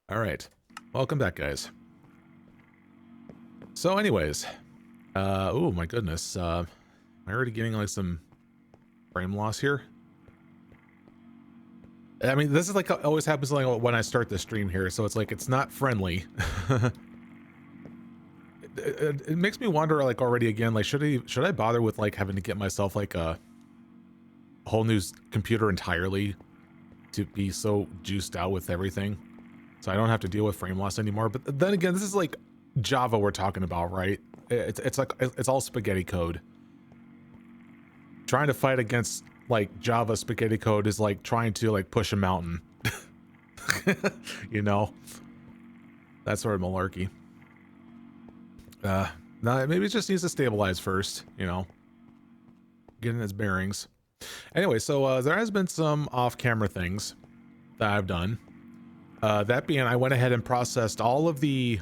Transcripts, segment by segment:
All right, welcome back, guys. So anyways, oh my goodness, am I already getting like some frame loss here? I mean, this is like always happens like when I start the stream here, so it's like it's not friendly. it makes me wonder, like already again, like should I bother with like having to get myself like a whole new computer entirely to be so juiced out with everything, so I don't have to deal with frame loss anymore? But then again, this is like Java we're talking about, right? It's like it's all spaghetti code. Trying to fight against like Java spaghetti code is like trying to like push a mountain. You know, that sort of malarkey. No, maybe it just needs to stabilize first, you know, getting its bearings. Anyway, so there has been some off-camera things that I've done. That being, I went ahead and processed all of the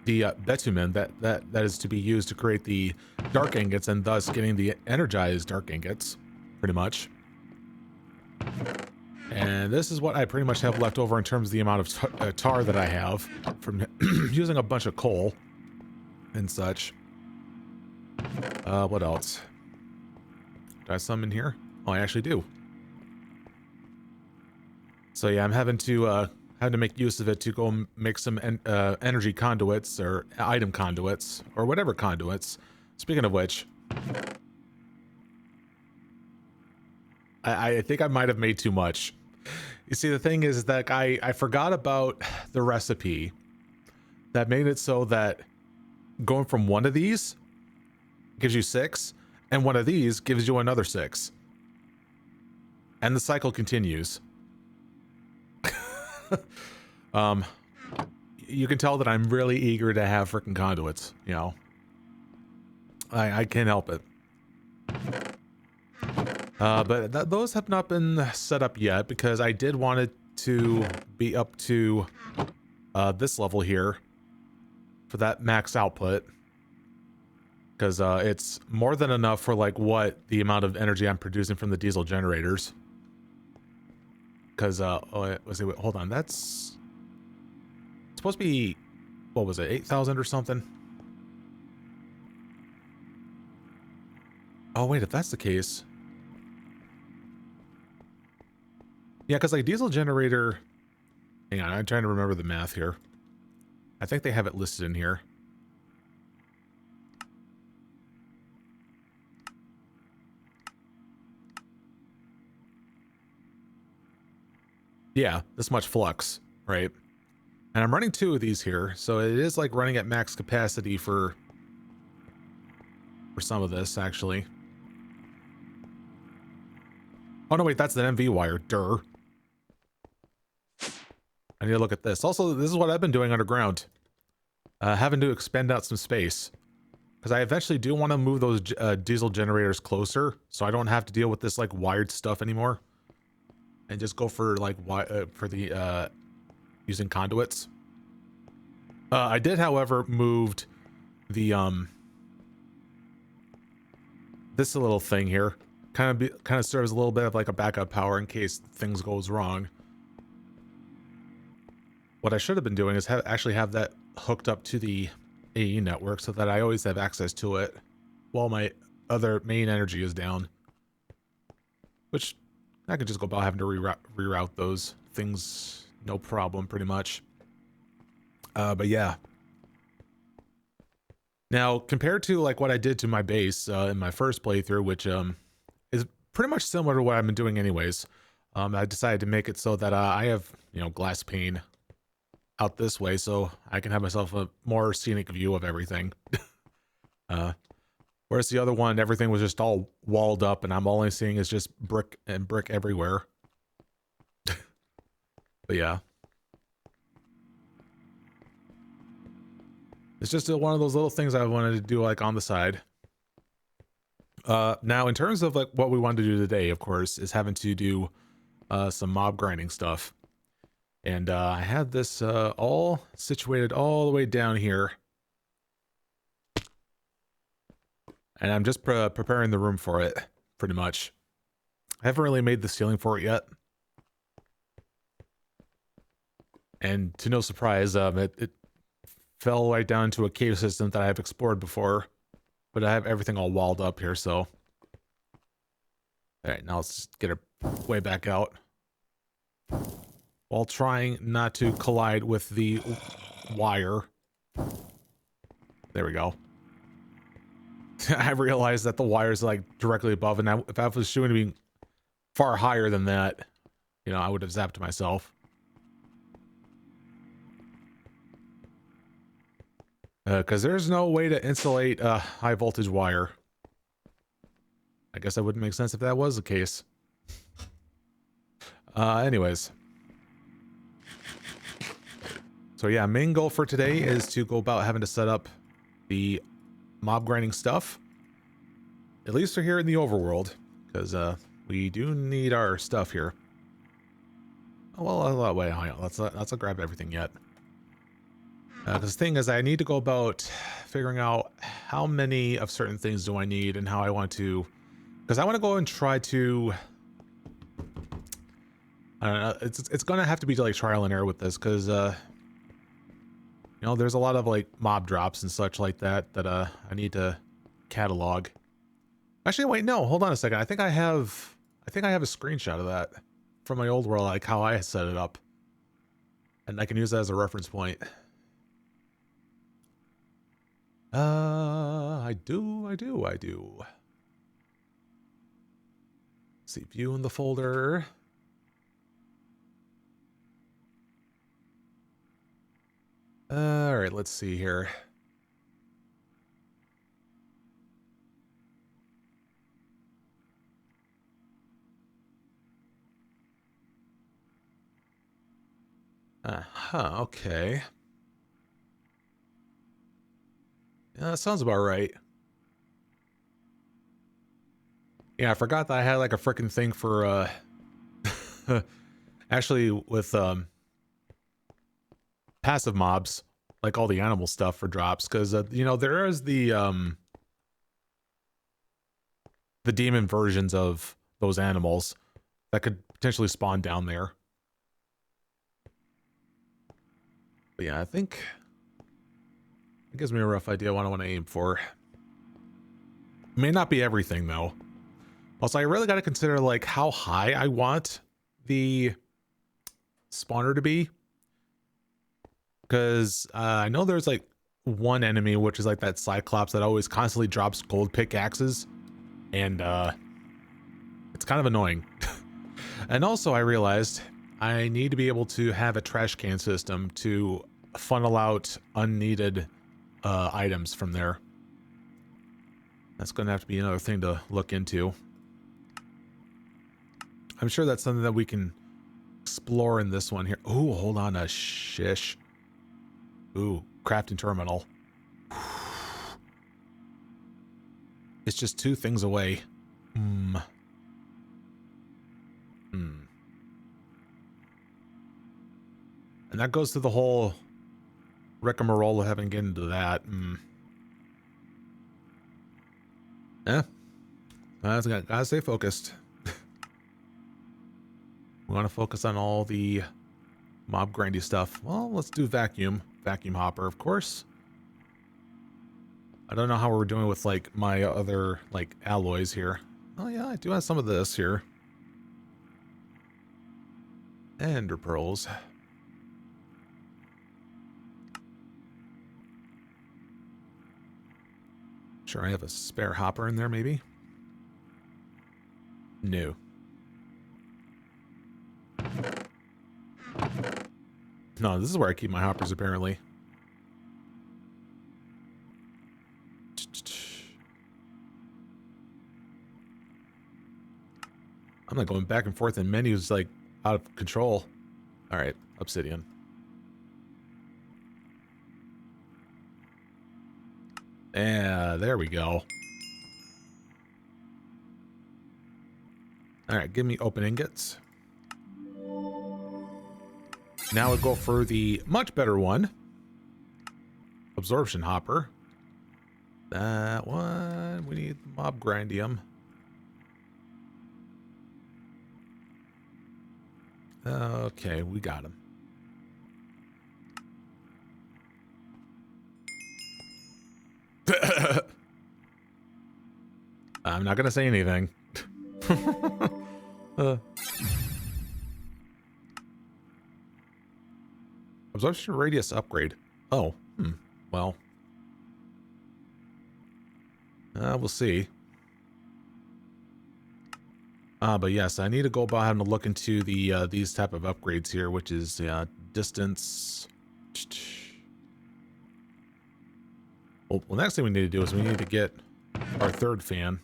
bitumen that is to be used to create the dark ingots, and thus getting the energized dark ingots, pretty much. And this is what I pretty much have left over in terms of the amount of tar that I have from using a bunch of coal and such. What else? Do I have some in here? Oh, I actually do. So yeah, I'm having to make use of it to go make some energy conduits or item conduits or whatever conduits. Speaking of which, I think I might have made too much. You see, the thing is that I forgot about the recipe that made it so that going from one of these gives you 6, and one of these gives you another 6. And the cycle continues. You can tell that I'm really eager to have freaking conduits, you know. I can't help it. But those have not been set up yet because I did want it to be up to this level here for that max output, because it's more than enough for like what the amount of energy I'm producing from the diesel generators. Because let's see, wait, hold on, that's supposed to be, what was it, 8,000 or something? Oh wait, if that's the case, yeah, because like diesel generator, hang on, I'm trying to remember the math here. I think they have it listed in here. Yeah, this much flux, right? And I'm running 2 of these here, so it is like running at max capacity for some of this, actually. Oh no, wait, that's an MV wire, I need to look at this. Also, this is what I've been doing underground. Having to expend out some space. Because I eventually do want to move those diesel generators closer, so I don't have to deal with this like wired stuff anymore. And just go for like using conduits. I did, however, moved the this little thing here. Kind of serves a little bit of like a backup power in case things goes wrong. What I should have been doing is actually have that hooked up to the AE network so that I always have access to it while my other main energy is down. Which I could just go about having to reroute those things, no problem, pretty much. But yeah. Now, compared to like what I did to my base in my first playthrough, which is pretty much similar to what I've been doing anyways, I decided to make it so that I have, you know, glass pane out this way so I can have myself a more scenic view of everything. Whereas the other one, everything was just all walled up and I'm only seeing is just brick and brick everywhere. But yeah. It's just one of those little things I wanted to do like on the side. Now in terms of like what we wanted to do today, of course, is having to do some mob grinding stuff. And I had this all situated all the way down here. And I'm just preparing the room for it, pretty much. I haven't really made the ceiling for it yet. And to no surprise, it fell right down to a cave system that I've explored before, but I have everything all walled up here, so. All right, now let's just get her way back out. While trying not to collide with the wire. There we go. I realized that the wire's like directly above, and if I was shooting to be far higher than that, you know, I would have zapped myself. Because there's no way to insulate high voltage wire. I guess that wouldn't make sense if that was the case. Anyways. So yeah, main goal for today is to go about having to set up the mob grinding stuff. At least we're here in the overworld. Because we do need our stuff here. Oh, well, wait, hang on. Let's grab everything yet. Because the thing is, I need to go about figuring out how many of certain things do I need and how I want to... Because I want to go and try to... I don't know, it's going to have to be like trial and error with this, because, you know, there's a lot of like mob drops and such like that I need to catalog. Actually, wait, no, hold on a second. I think I have a screenshot of that from my old world, like how I set it up. And I can use that as a reference point. I do. See, view in the folder. All right, let's see here. Okay. Yeah, that sounds about right. Yeah, I forgot that I had like a freaking thing for actually with passive mobs, like all the animal stuff for drops, because you know, there is the demon versions of those animals that could potentially spawn down there. But yeah, I think it gives me a rough idea what I want to aim for. May not be everything though. Also, I really got to consider like how high I want the spawner to be, because I know there's like one enemy which is like that Cyclops that always constantly drops gold pickaxes, and it's kind of annoying. And also I realized I need to be able to have a trash can system to funnel out unneeded items from there. That's going to have to be another thing to look into. I'm sure that's something that we can explore in this one here. Oh, hold on a shish. Ooh, crafting terminal. It's just 2 things away. And that goes to the whole rigmarole of having to get into that. Yeah. Gotta stay focused. We want to focus on all the mob grindy stuff. Well, let's do vacuum. Vacuum hopper, of course. I don't know how we're doing with like my other like alloys here. Oh yeah, I do have some of this here. Ender pearls. Sure, I have a spare hopper in there, maybe? No. No, this is where I keep my hoppers, apparently. I'm not going back and forth in menus like out of control. All right, obsidian. Yeah, there we go. All right, give me open ingots. Now we'll go for the much better one. Absorption hopper. That one, we need mob grindium. Okay, we got him. I'm not gonna say anything. Absorption radius upgrade. Oh, well, we'll see. But yes, I need to go about having to look into the these type of upgrades here, which is distance. Well, next thing we need to do is we need to get our third fan.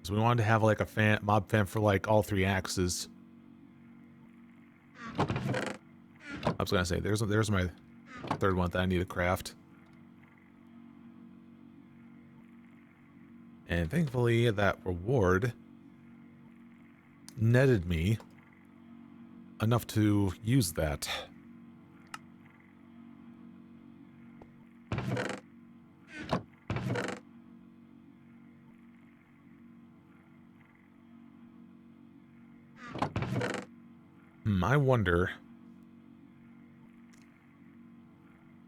So we wanted to have like a mob fan for like all 3 axes. I was gonna say there's my third one that I need to craft. And thankfully that reward netted me enough to use that. I wonder.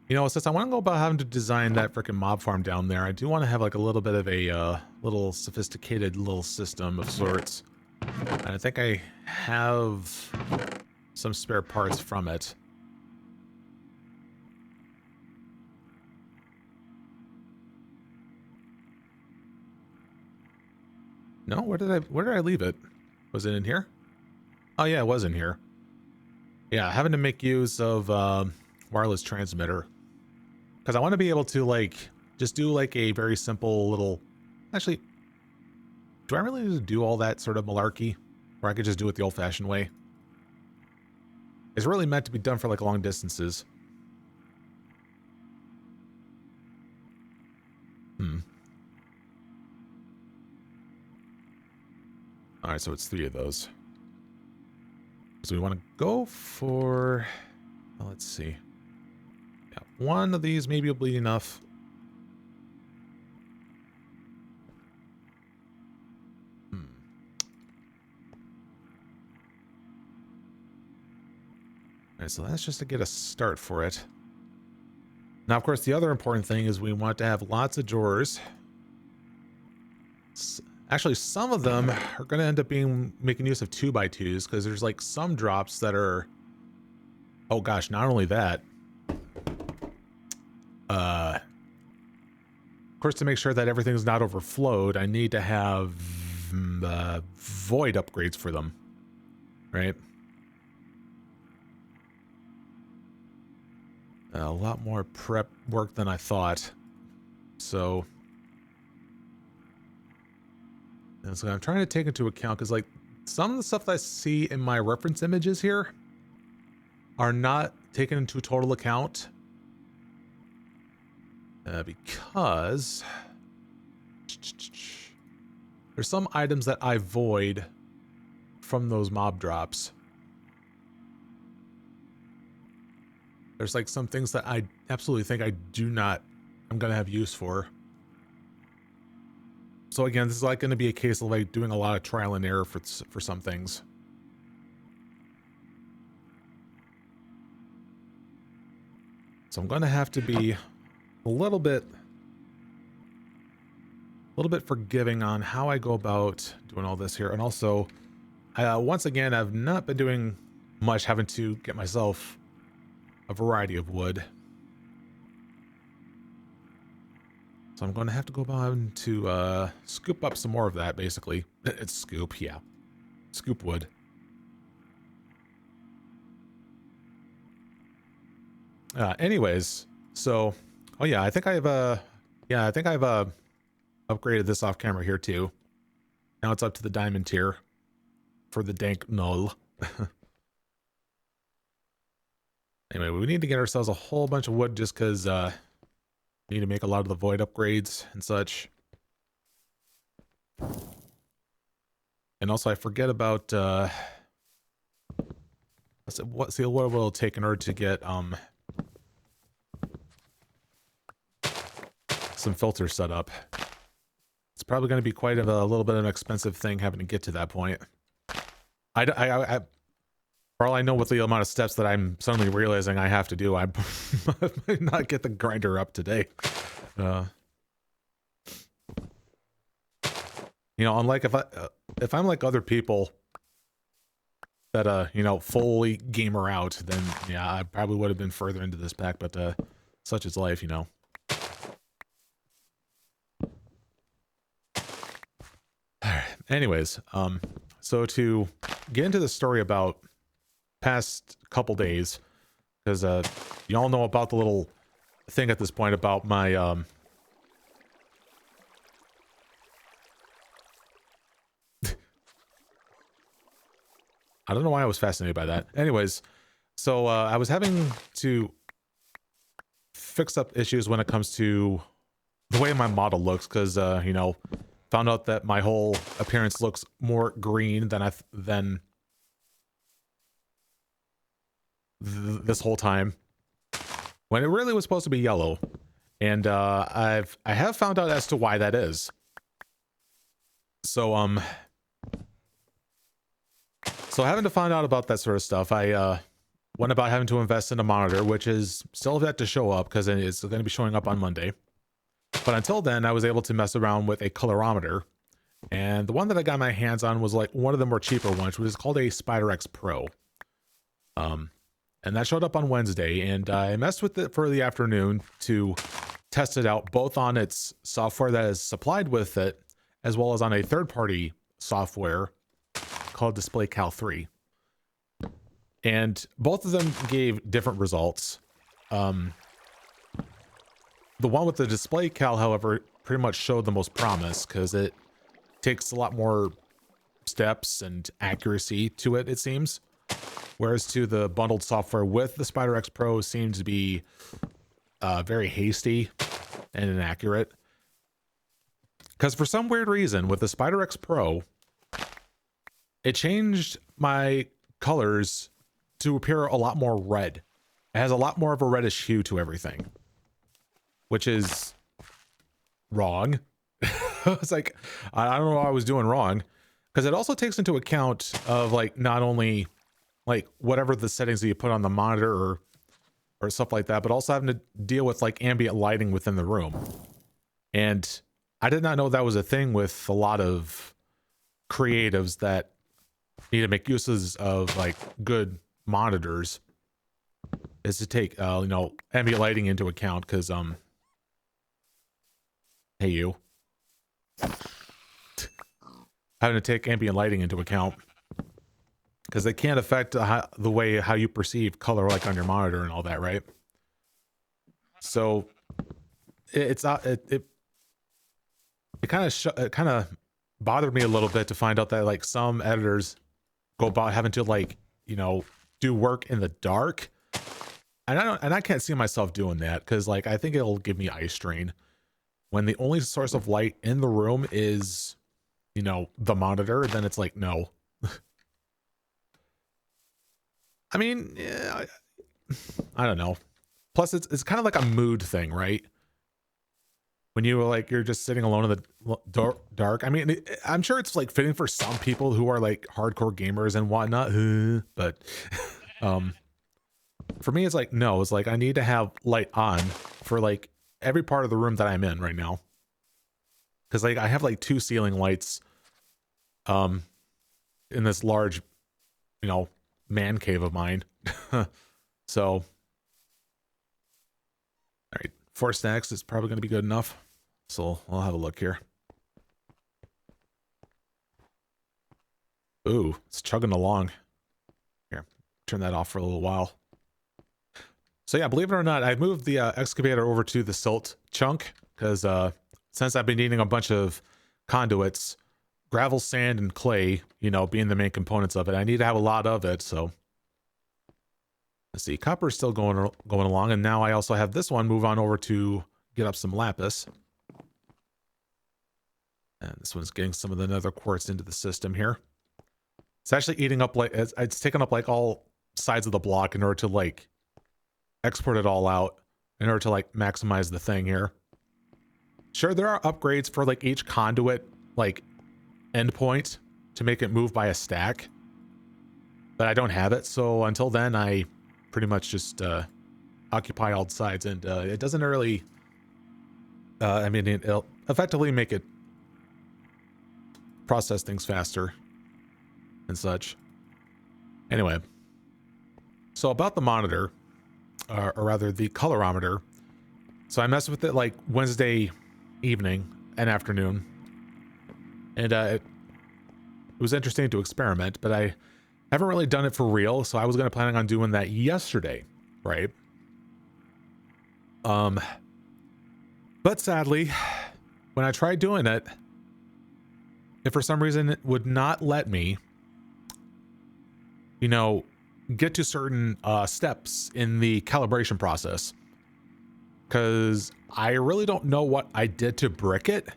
You know, since I want to go about having to design that freaking mob farm down there, I do want to have like a little bit of a little sophisticated little system of sorts. And I think I have some spare parts from it. No, where did I leave it? Was it in here? Oh yeah, it was in here. Yeah, having to make use of wireless transmitter. Because I want to be able to like just do like a very simple little. Actually, do I really need to do all that sort of malarkey? Or I could just do it the old-fashioned way? It's really meant to be done for like long distances. Alright, so it's 3 of those. So we want to go for... Well, let's see. Yeah, 1 of these maybe will be enough. Alright, so that's just to get a start for it. Now, of course, the other important thing is we want to have lots of drawers. Actually, some of them are going to end up making use of 2x2s because there's like some drops that are... Oh gosh, not only that. Of course, to make sure that everything's not overflowed, I need to have void upgrades for them, right? A lot more prep work than I thought. So I'm trying to take into account because like some of the stuff that I see in my reference images here are not taken into total account because there's some items that I void from those mob drops. There's like some things that I absolutely think I'm going to have use for. So again, this is like going to be a case of like doing a lot of trial and error for some things. So I'm going to have to be a little bit forgiving on how I go about doing all this here. And also, once again, I've not been doing much having to get myself a variety of wood. So I'm going to have to go about to scoop up some more of that, basically. It's scoop, yeah. Scoop wood. Anyways, so, oh yeah, I think I've upgraded this off camera here too. Now it's up to the diamond tier for the dank null. Anyway, we need to get ourselves a whole bunch of wood just because we need to make a lot of the void upgrades and such. And also I forget about let's see what will it take in order to get some filters set up. It's probably going to be quite a little bit of an expensive thing having to get to that point. I for all I know, with the amount of steps that I'm suddenly realizing I have to do, I might not get the grinder up today. You know, unlike if I'm like other people that you know, fully gamer out, then yeah, I probably would have been further into this pack, but such is life, you know. Anyways, so to get into the story about past couple days, because y'all know about the little thing at this point about my I don't know why I was fascinated by that. Anyways, so I was having to fix up issues when it comes to the way my model looks, because you know, found out that my whole appearance looks more green than this whole time, when it really was supposed to be yellow. And I have found out as to why that is. So having to find out about that sort of stuff, I went about having to invest in a monitor, which is still yet to show up because it's going to be showing up on Monday. But until then, I was able to mess around with a colorimeter. And the one that I got my hands on was like one of the more cheaper ones, which is called a Spider-X Pro. And that showed up on Wednesday, and I messed with it for the afternoon to test it out, both on its software that is supplied with it, as well as on a third-party software called DisplayCal 3. And both of them gave different results. The one with the DisplayCal, however, pretty much showed the most promise, because it takes a lot more steps and accuracy to it, it seems. Whereas to the bundled software with the Spider-X Pro seems to be very hasty and inaccurate. Because for some weird reason, with the Spider-X Pro, it changed my colors to appear a lot more red. It has a lot more of a reddish hue to everything, which is wrong. It's like, I don't know what I was doing wrong, because it also takes into account of like not only like whatever the settings that you put on the monitor or stuff like that, but also having to deal with like ambient lighting within the room. And I did not know that was a thing with a lot of creatives that need to make uses of like good monitors, is to take you know, ambient lighting into account. Because hey, you having to take ambient lighting into account, because they can't affect the way how you perceive color, like on your monitor and all that, right? So it kind of bothered me a little bit to find out that like some editors go about having to, like, you know, do work in the dark, and I can't see myself doing that, because like I think it'll give me eye strain when the only source of light in the room is, you know, the monitor. Then it's like, no. I mean, yeah, I don't know. Plus, it's kind of like a mood thing, right? When you're just sitting alone in the dark. I mean, I'm sure it's like fitting for some people who are like hardcore gamers and whatnot, but for me, it's like, no, it's like I need to have light on for like every part of the room that I'm in right now, because like I have like 2 ceiling lights in this large, you know, man cave of mine. So all right, 4 stacks is probably going to be good enough, so I'll have a look here. Ooh, it's chugging along. Here, turn that off for a little while. So yeah, believe it or not, I moved the excavator over to the silt chunk, because since I've been needing a bunch of conduits, gravel, sand, and clay, you know, being the main components of it, I need to have a lot of it. So let's see, copper is still going along, and now I also have this one move on over to get up some lapis. And this one's getting some of the nether quartz into the system here. It's actually eating up, like, it's taking up like all sides of the block in order to like export it all out, in order to like maximize the thing here. Sure, there are upgrades for like each conduit like endpoint to make it move by a stack, but I don't have it. So until then, I pretty much just occupy all sides, and it doesn't really I mean, it'll effectively make it process things faster and such. Anyway, so about the monitor, or rather the colorimeter. So I messed with it like Wednesday evening and afternoon, and it was interesting to experiment, but I haven't really done it for real. So I was going to planning on doing that yesterday, right? But sadly, when I tried doing it, if for some reason it would not let me, you know, get to certain steps in the calibration process, because I really don't know what I did to brick it.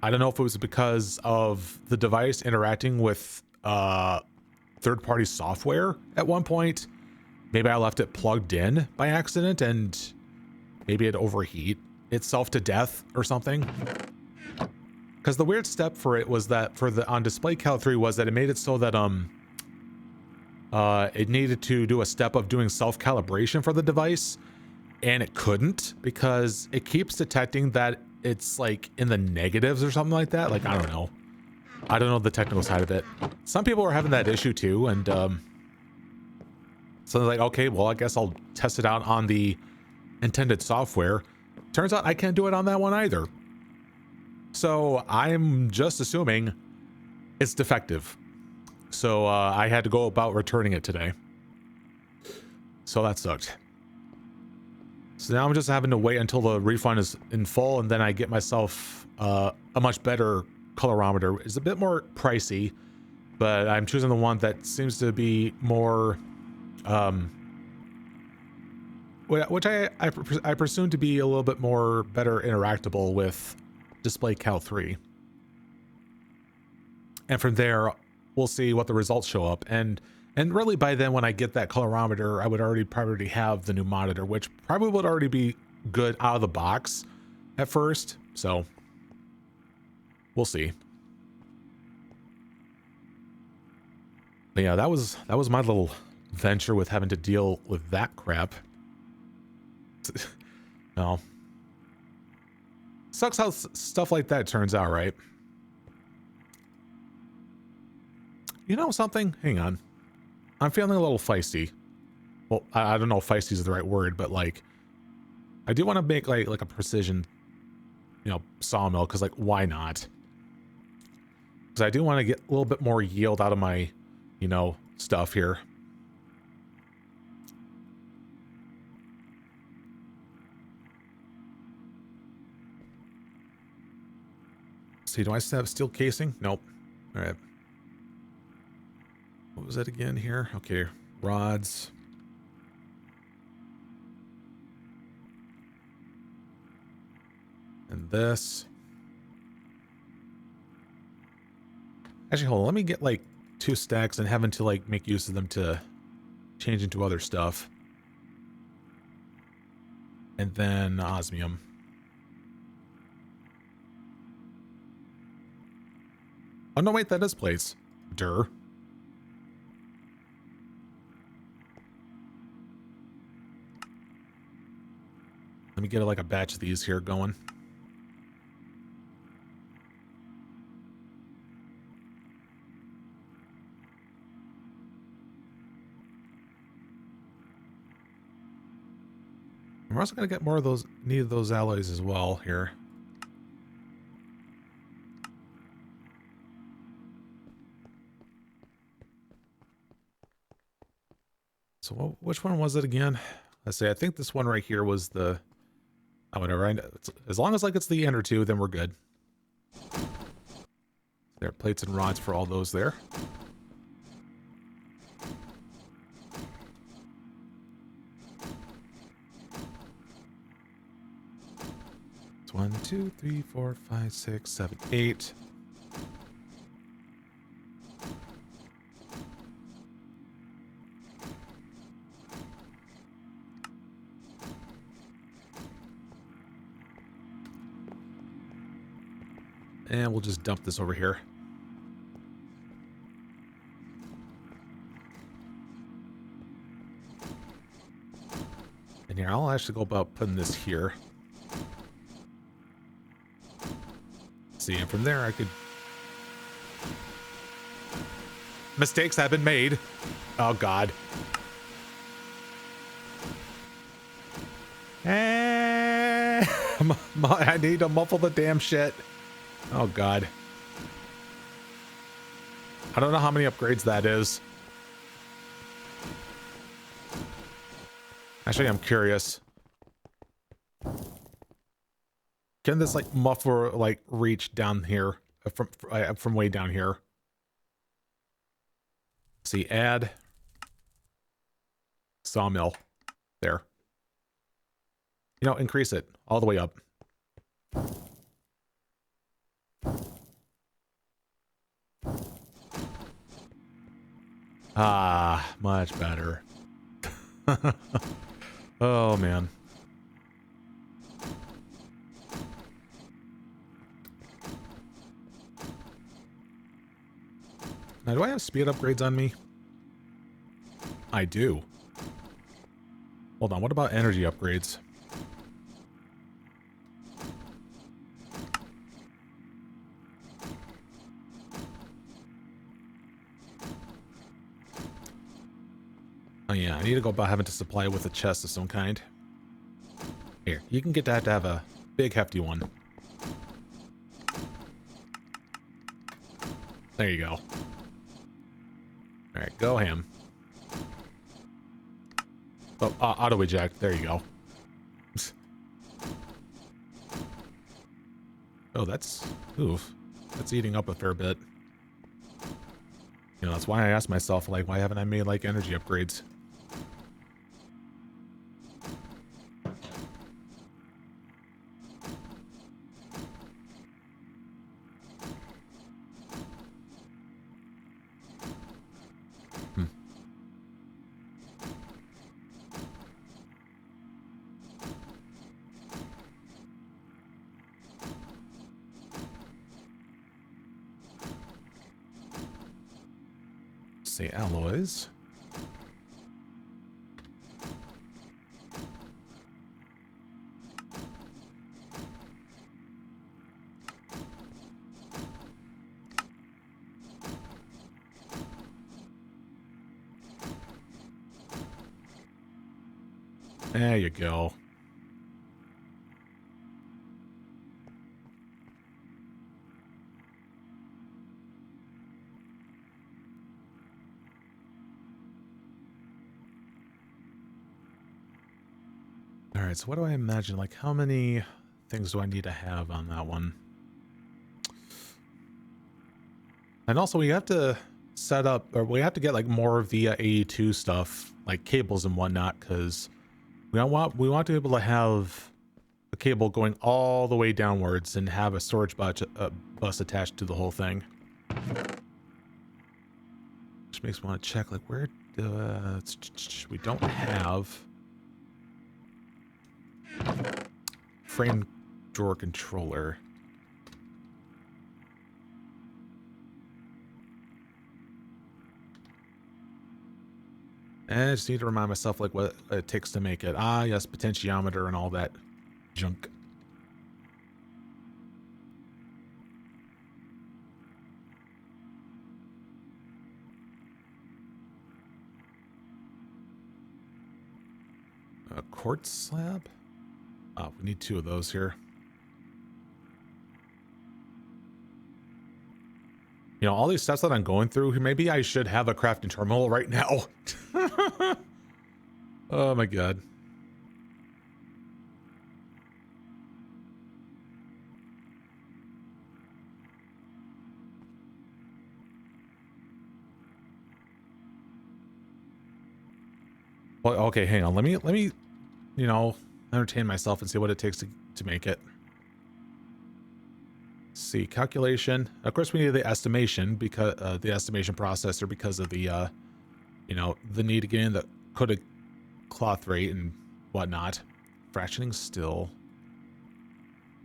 I don't know if it was because of the device interacting with third-party software at one point. Maybe I left it plugged in by accident and maybe it overheat itself to death or something. Because the weird step for it was that for the on display cal 3 was that it made it so that it needed to do a step of doing self-calibration for the device, and it couldn't because it keeps detecting that it's like in the negatives or something like that. Like, I don't know the technical side of it. Some people are having that issue too, and so they're like, okay, well, I guess I'll test it out on the intended software. Turns out I can't do it on that one either. So I'm just assuming it's defective. So I had to go about returning it today. So that sucked. So now I'm just having to wait until the refund is in full, and then I get myself a much better colorimeter. It's a bit more pricey, but I'm choosing the one that seems to be more, which I presume to be a little bit more better interactable with display cal 3. And from there, we'll see what the results show up. And really by then, when I get that colorimeter, I would probably have the new monitor, which probably would already be good out of the box at first. So we'll see. But yeah, that was my little venture with having to deal with that crap. No. Sucks how stuff like that turns out, right? You know something? Hang on. I'm feeling a little feisty. Well, I don't know if feisty is the right word, but like, I do want to make like a precision, you know, sawmill, because like, why not? Because I do want to get a little bit more yield out of my, you know, stuff here. See, do I still have steel casing? Nope. All right. What was that again here? Okay, rods. And this. Actually, hold on. Let me get like 2 stacks and having to like make use of them to change into other stuff. And then osmium. Oh, no, wait, that is plates. Durr. Let me get like a batch of these here going. We're also going to get more of those, need those alloys as well here. So which one was it again? Let's see, I think this one right here was the, oh, whatever. As long as like it's the inner two, then we're good. There are plates and rods for all those there. It's 1, 2, 3, 4, 5, 6, 7, 8. And we'll just dump this over here. And here, I'll actually go about putting this here. See, and from there I could Mistakes have been made. Oh, God. I need to muffle the damn shit. Oh, God. I don't know how many upgrades that is. Actually, I'm curious. Can this, like, muffler, like, reach down here? From way down here? See, add. Sawmill. There. You know, increase it all the way up. Ah, much better. Oh, man. Now, do I have speed upgrades on me? I do. Hold on, what about energy upgrades? Oh yeah, I need to go about having to supply it with a chest of some kind. Here, you can get that to have a big hefty one. There you go. Alright, go ham. Oh, auto eject. There you go. Oh, that's... Oof. That's eating up a fair bit. You know, that's why I asked myself, like, why haven't I made, like, energy upgrades? Say alloys. There you go. Alright, so what do I imagine? Like, how many things do I need to have on that one? And also, we have to set up, or we have to get, like, more via 82 stuff, like cables and whatnot, because we want to be able to have a cable going all the way downwards and have a storage bus attached to the whole thing. Which makes me want to check, like, where we don't have frame drawer controller. And I just need to remind myself, like, what it takes to make it. Ah, yes, potentiometer and all that junk. A quartz slab? Oh, we need 2 of those here. You know, all these steps that I'm going through, maybe I should have a crafting terminal right now. Oh my god. Well, okay, hang on. Let me, you know, entertain myself and see what it takes to make it. Let's see, calculation. Of course, we need the estimation because the estimation processor because of the, you know, the need to get in the coated cloth rate and whatnot. Fractioning still.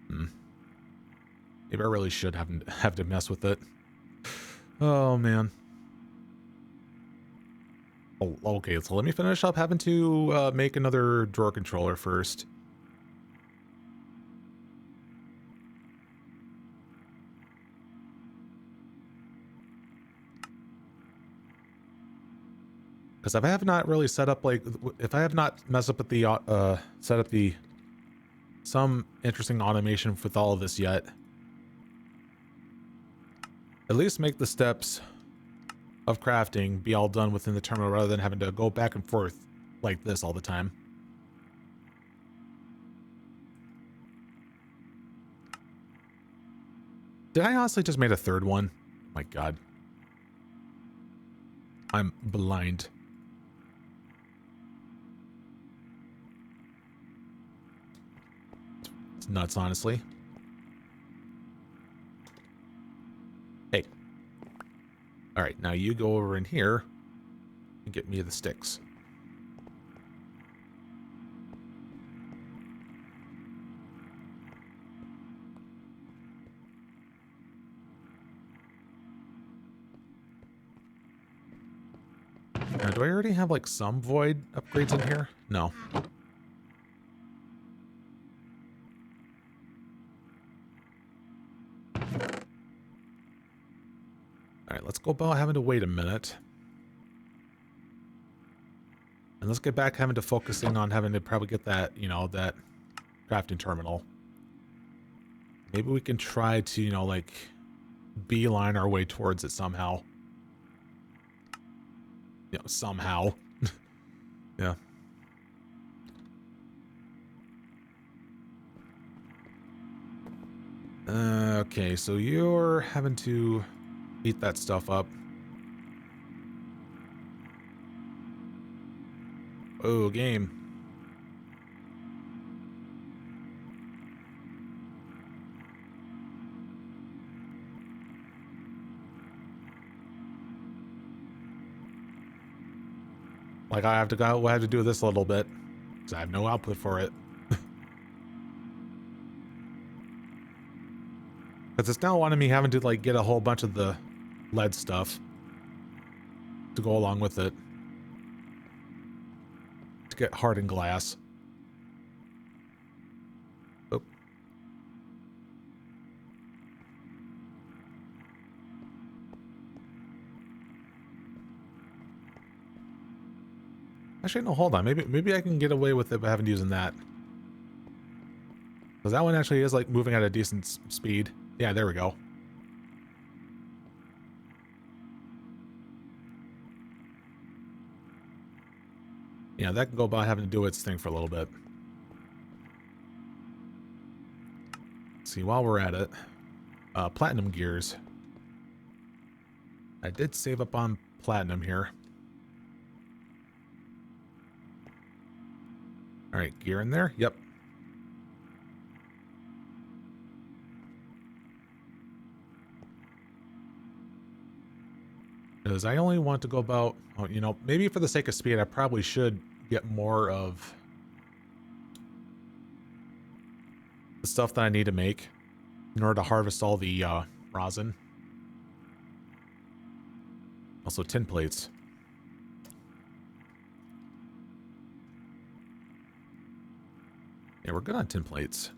Maybe I really should have to mess with it. Oh man. Oh, okay, so let me finish up having to make another drawer controller first. Because if I have not really set up like, if I have not messed up with the set up the some interesting automation with all of this yet, at least make the steps of crafting be all done within the terminal rather than having to go back and forth like this all the time. Did I honestly just made a third one? Oh my God. I'm blind. It's nuts, honestly. Hey. All right, now you go over in here and get me the sticks. Now, do I already have like some void upgrades in here? No. All right, let's go about having to wait a minute. And let's get back having to focusing on having to probably get that, you know, that crafting terminal. Maybe we can try to, you know, like beeline our way towards it somehow. You know, somehow. Yeah. Okay, so you're having to eat that stuff up. Oh, game. Like I have to go, we'll have to do this a little bit because I have no output for it. Because it's now wanting me having to like get a whole bunch of the lead stuff to go along with it to get hardened glass. Oh. Actually, no, hold on. Maybe I can get away with it by having using that. Because that one actually is like moving at a decent speed. Yeah, there we go. Yeah, that can go about having to do its thing for a little bit. Let's see, while we're at it, platinum gears. I did save up on platinum here. All right, gear in there. Yep. Because I only want to go about, oh, you know, maybe for the sake of speed, I probably should get more of the stuff that I need to make in order to harvest all the rosin. Also tin plates. Yeah, we're good on tin plates.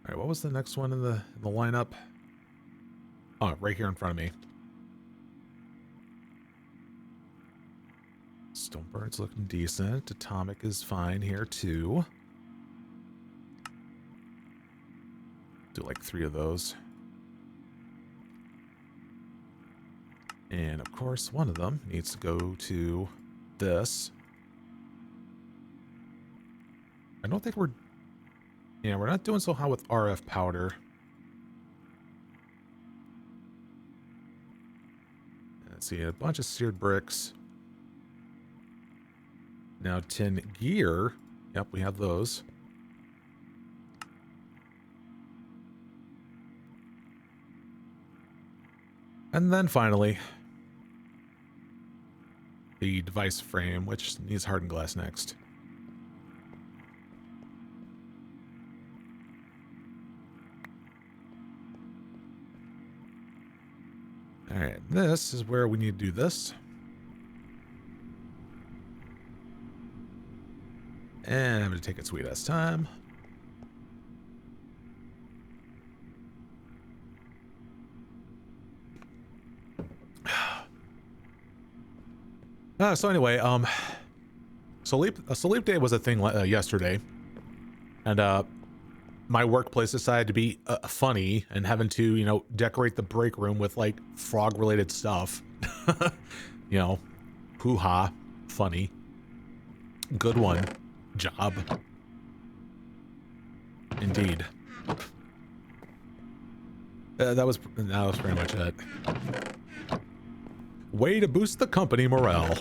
All right, what was the next one in the lineup? Oh, right here in front of me. Stonebird's looking decent. Atomic is fine here too. Do like 3 of those. And of course, one of them needs to go to this. I don't think we're... Yeah, we're not doing so hot with RF powder. Let's see, a bunch of seared bricks. Now tin gear. Yep, we have those. And then finally, the device frame, which needs hardened glass next. All right, this is where we need to do this. And I'm going to take it sweet ass time. So anyway, sleep day was a thing yesterday, and my workplace decided to be funny and having to, you know, decorate the break room with like frog related stuff. You know, hoo-ha, funny. Good one. Job. Indeed. That was pretty much it. Way to boost the company morale.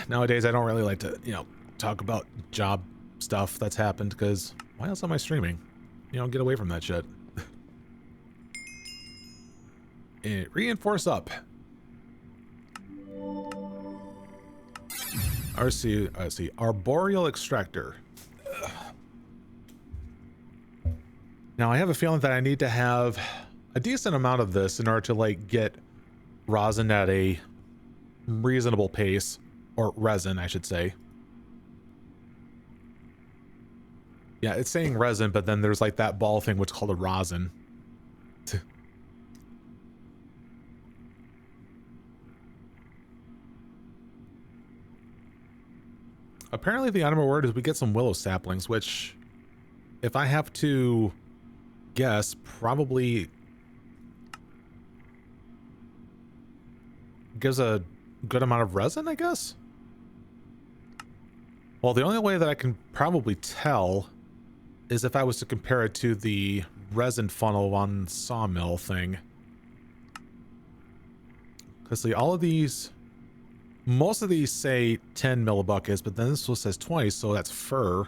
Nowadays, I don't really like to, you know, talk about job stuff that's happened, because why else am I streaming? You know, get away from that shit. Reinforce up. RC, Arboreal Extractor. Now, I have a feeling that I need to have a decent amount of this in order to, like, get rosin at a reasonable pace. Or resin, I should say. Yeah, it's saying resin, but then there's, like, that ball thing which is called a rosin. Apparently the item reward is we get some willow saplings, which, if I have to guess, probably gives a good amount of resin, I guess? Well, the only way that I can probably tell is if I was to compare it to the resin funnel on sawmill thing. Because see, all of these, most of these say 10 millibuckets, but then this one says 20, so that's fir.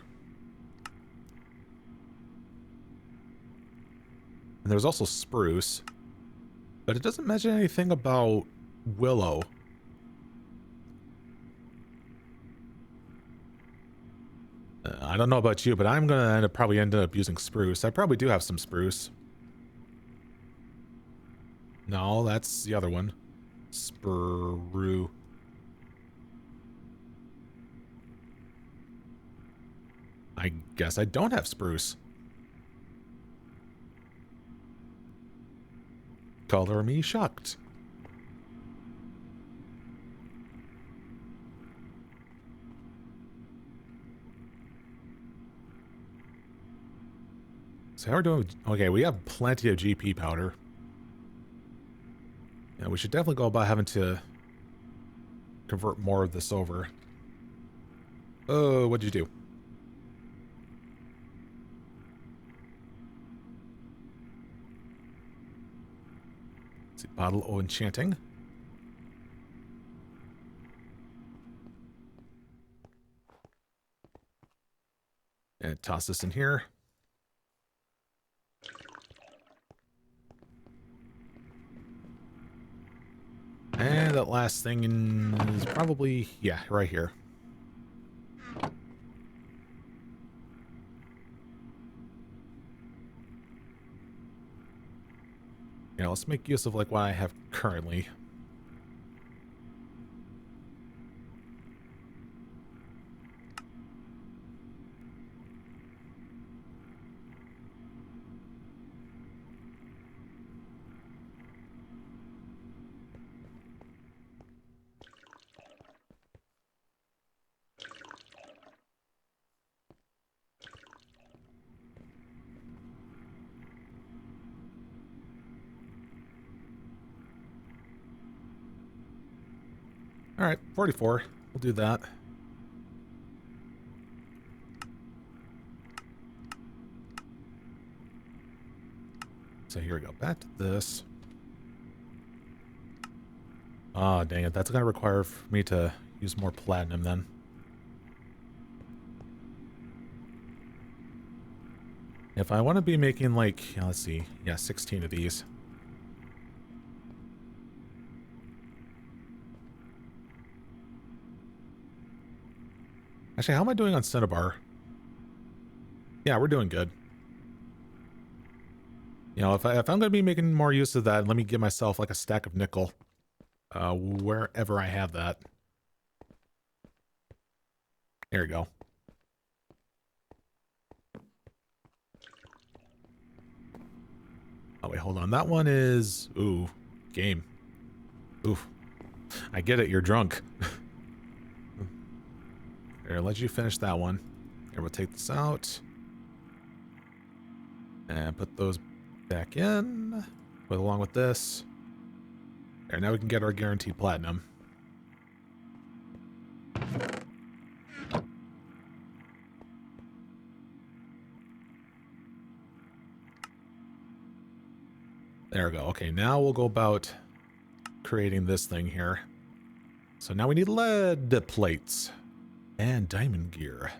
And there's also spruce. But it doesn't mention anything about willow. I don't know about you, but I'm going to probably end up using spruce. I probably do have some spruce. No, that's the other one. Spru. I guess I don't have spruce. Color me shocked. So how are we doing? Okay, we have plenty of GP powder. Yeah, we should definitely go about having to convert more of this over. Oh, what'd you do? Let's see, bottle of enchanting. And toss this in here. And that last thing is probably, yeah, right here. Yeah, let's make use of like what I have currently. All right, 44. We'll do that. So here we go. Back to this. Ah, dang it. That's going to require me to use more platinum then. If I want to be making like, yeah, let's see. Yeah, 16 of these. Actually, how am I doing on Cinnabar? Yeah, we're doing good. You know, if I'm going to be making more use of that, let me give myself like a stack of nickel. Wherever I have that. There you go. Oh, wait, hold on. That one is... Ooh, game. Oof. I get it, you're drunk. Here, let you finish that one. Here, we'll take this out. And put those back in. Put along with this. There, now we can get our guaranteed platinum. There we go. Okay, now we'll go about creating this thing here. So now we need lead plates and diamond gear.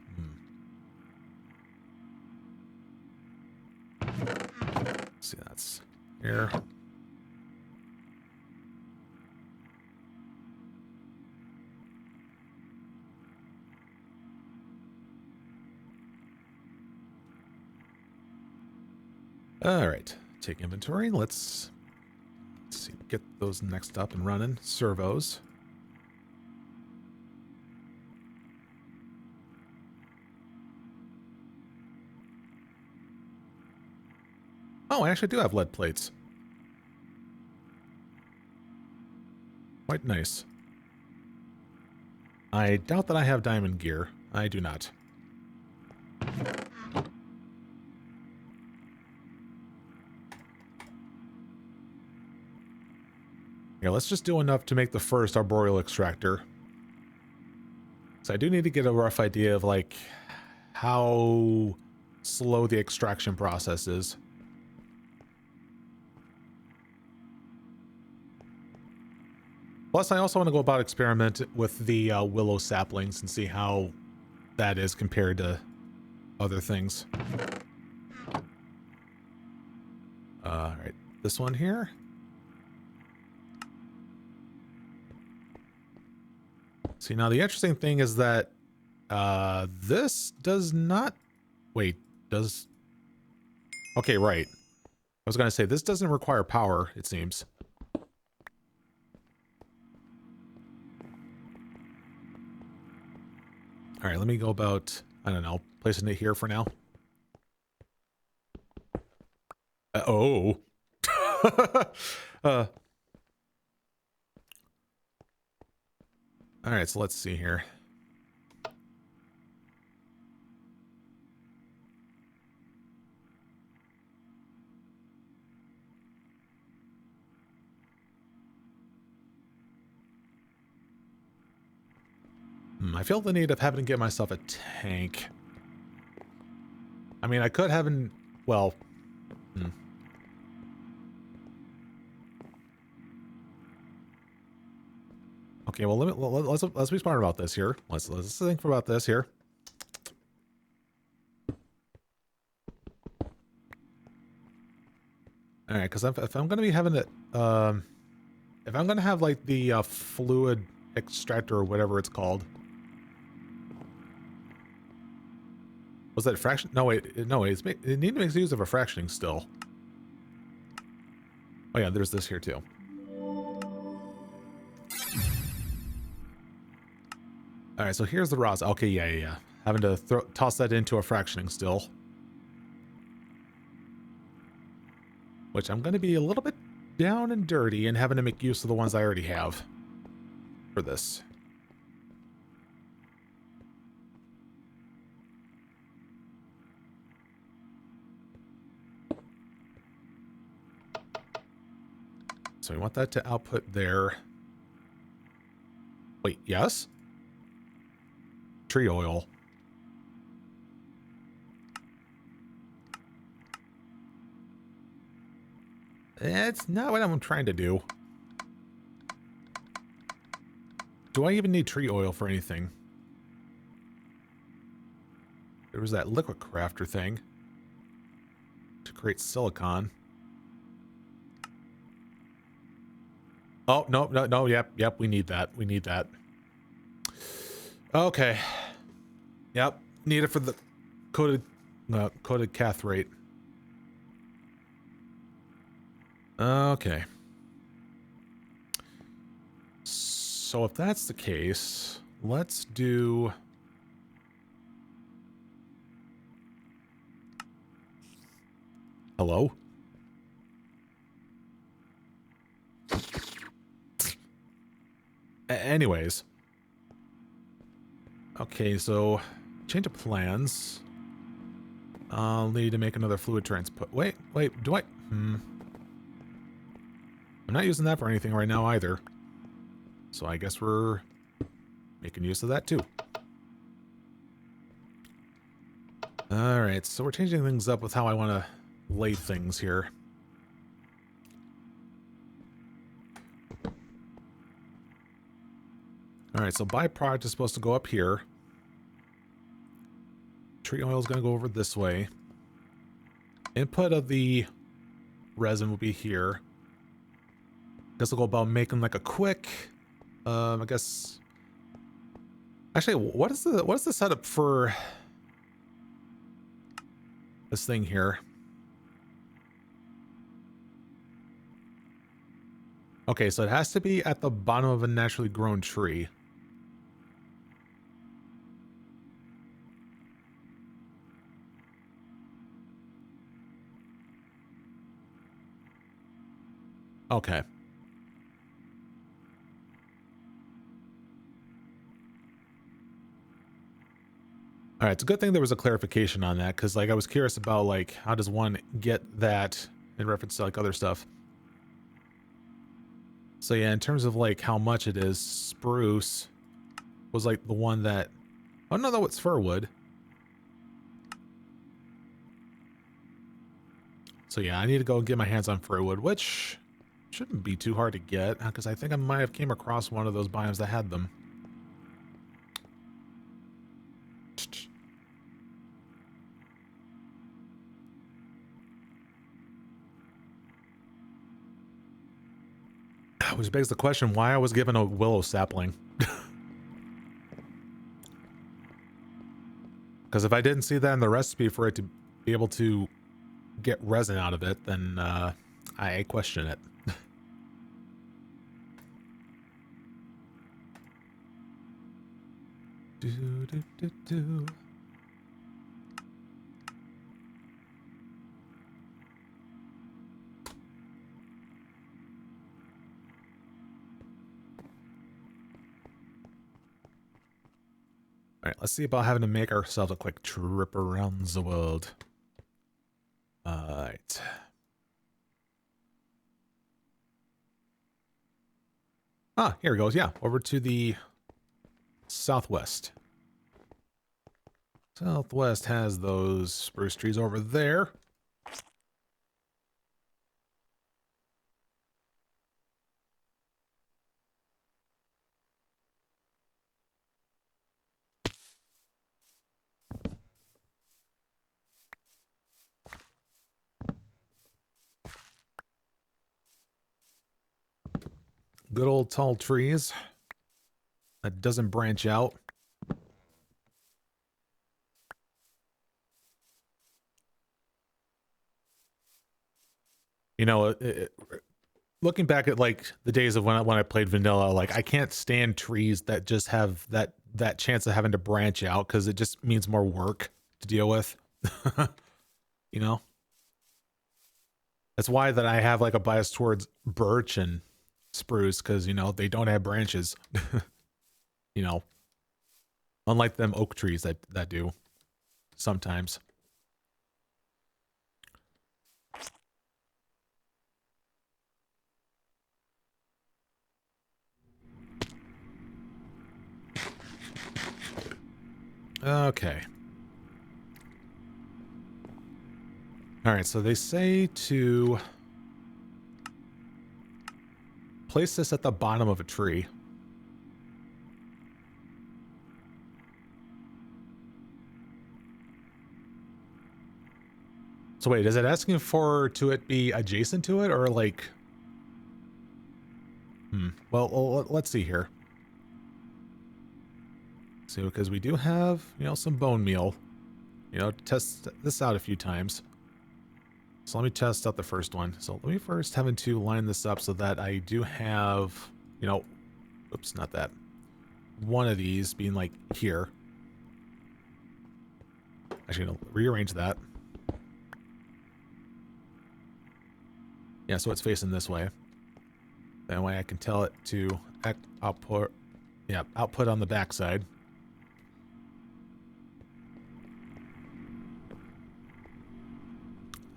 Let's see, that's here. All right, take inventory. Let's see, get those next up and running. Servos. Oh, I actually do have lead plates. Quite nice. I doubt that I have diamond gear. I do not. Yeah, let's just do enough to make the first arboreal extractor. So I do need to get a rough idea of, like, how slow the extraction process is. Plus, I also want to go about experiment with the willow saplings and see how that is compared to other things. All right, this one here. See, now the interesting thing is that this does not... Wait, does... Okay, right. I was going to say, this doesn't require power, it seems. All right, let me go about, I don't know, placing it here for now. Oh. All right, so let's see here. I feel the need of having to get myself a tank. I mean, I could have an... Well... Okay, well, let's be smart about this here. Let's think about this here. All right, because if I'm going to be having it... if I'm going to have, like, the fluid extractor or whatever it's called... Was that a fraction? No, wait. No, it need to make use of a fractioning still. Oh, yeah, there's this here, too. All right, so here's the rosin. Okay, yeah. Having to toss that into a fractioning still. Which I'm going to be a little bit down and dirty and having to make use of the ones I already have for this. So we want that to output there. Wait, yes? Tree oil. It's not what I'm trying to do. Do I even need tree oil for anything? There was that liquid crafter thing to create silicon. Oh, no, yep, we need that. We need that. Okay. Yep, need it for the coated cathrate. Okay. So if that's the case, let's do... Hello? Anyways. Okay, so change of plans. I'll need to make another fluid transport. Wait, do I? I'm not using that for anything right now either. So I guess we're making use of that too. Alright, so we're changing things up with how I want to lay things here. Alright, so byproduct is supposed to go up here. Tree oil is going to go over this way. Input of the resin will be here. Guess we'll go about making like a quick, I guess. Actually, what is the setup for this thing here? Okay, so it has to be at the bottom of a naturally grown tree. Okay. All right, it's a good thing there was a clarification on that, because like I was curious about like how does one get that in reference to like other stuff. So yeah, in terms of like how much it is, spruce was like the one that, oh no, though it's fir wood. So yeah, I need to go get my hands on fir wood, which shouldn't be too hard to get, because I think I might have came across one of those biomes that had them. Which begs the question why I was given a willow sapling. Because if I didn't see that in the recipe for it to be able to get resin out of it, then I question it. do, do, do, do. All right, let's see about having to make ourselves a quick trip around the world. All right. Ah, here it goes. Yeah, over to the southwest. Southwest has those spruce trees over there. Good old tall trees. That doesn't branch out. You know, looking back at like the days of when I played vanilla, like I can't stand trees that just have that chance of having to branch out, because it just means more work to deal with. You know, that's why that I have like a bias towards birch and spruce, because you know they don't have branches. You know, unlike them oak trees that do sometimes. Okay. All right, so they say to place this at the bottom of a tree. So wait, is it asking for to it be adjacent to it, or like... Well, let's see here. So, because we do have, you know, some bone meal. You know, test this out a few times. So let me test out the first one. So let me first have to line this up so that I do have, you know, oops, not that. One of these being like here. Actually, no, rearrange that. Yeah, so it's facing this way. That way I can tell it to output, yeah, output on the backside.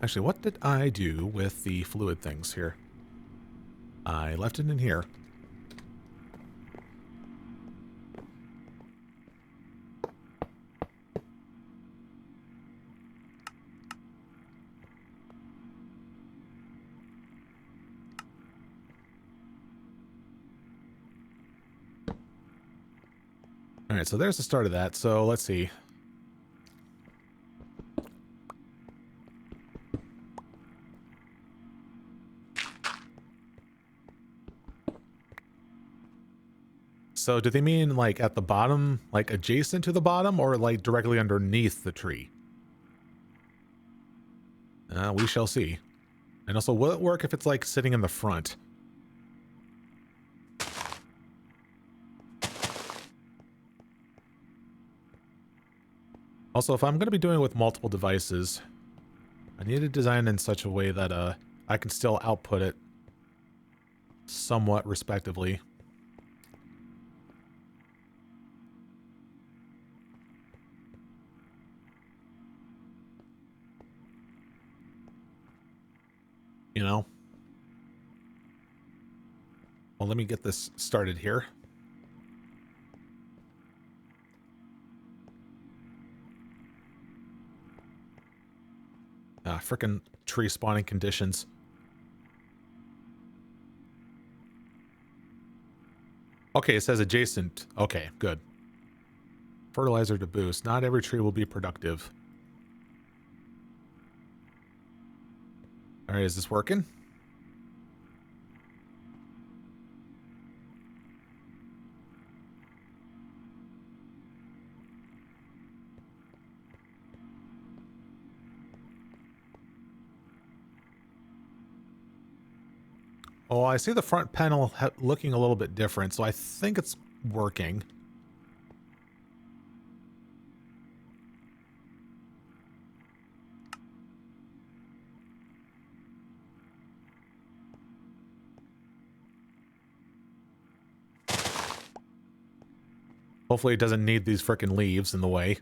Actually, what did I do with the fluid things here? I left it in here. All right, so there's the start of that. So let's see. So do they mean like at the bottom, like adjacent to the bottom, or like directly underneath the tree? We shall see. And also, will it work if it's like sitting in the front? Also, if I'm going to be doing it with multiple devices, I need to design in such a way that I can still output it somewhat respectively. You know? Well, let me get this started here. Frickin' tree spawning conditions. Okay, it says adjacent. Okay, good. Fertilizer to boost. Not every tree will be productive. Alright, is this working? Oh, I see the front panel looking a little bit different, so I think it's working. Hopefully it doesn't need these frickin' leaves in the way.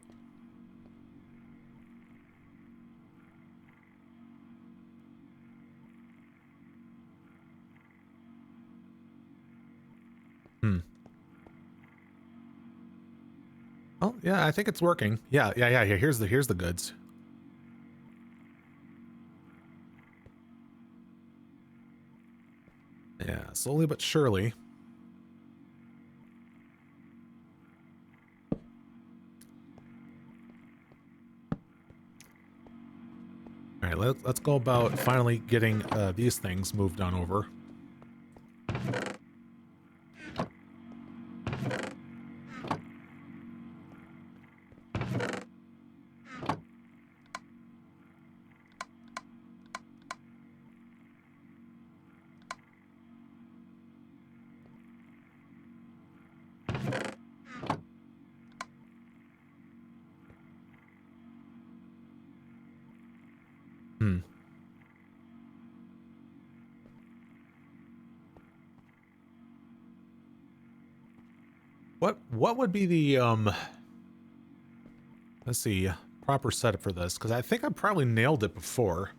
Oh, yeah, I think it's working. Yeah. Here's the goods. Yeah, slowly but surely. All right, let's go about finally getting these things moved on over. What would be the let's see, proper setup for this? Because I think I probably nailed it before.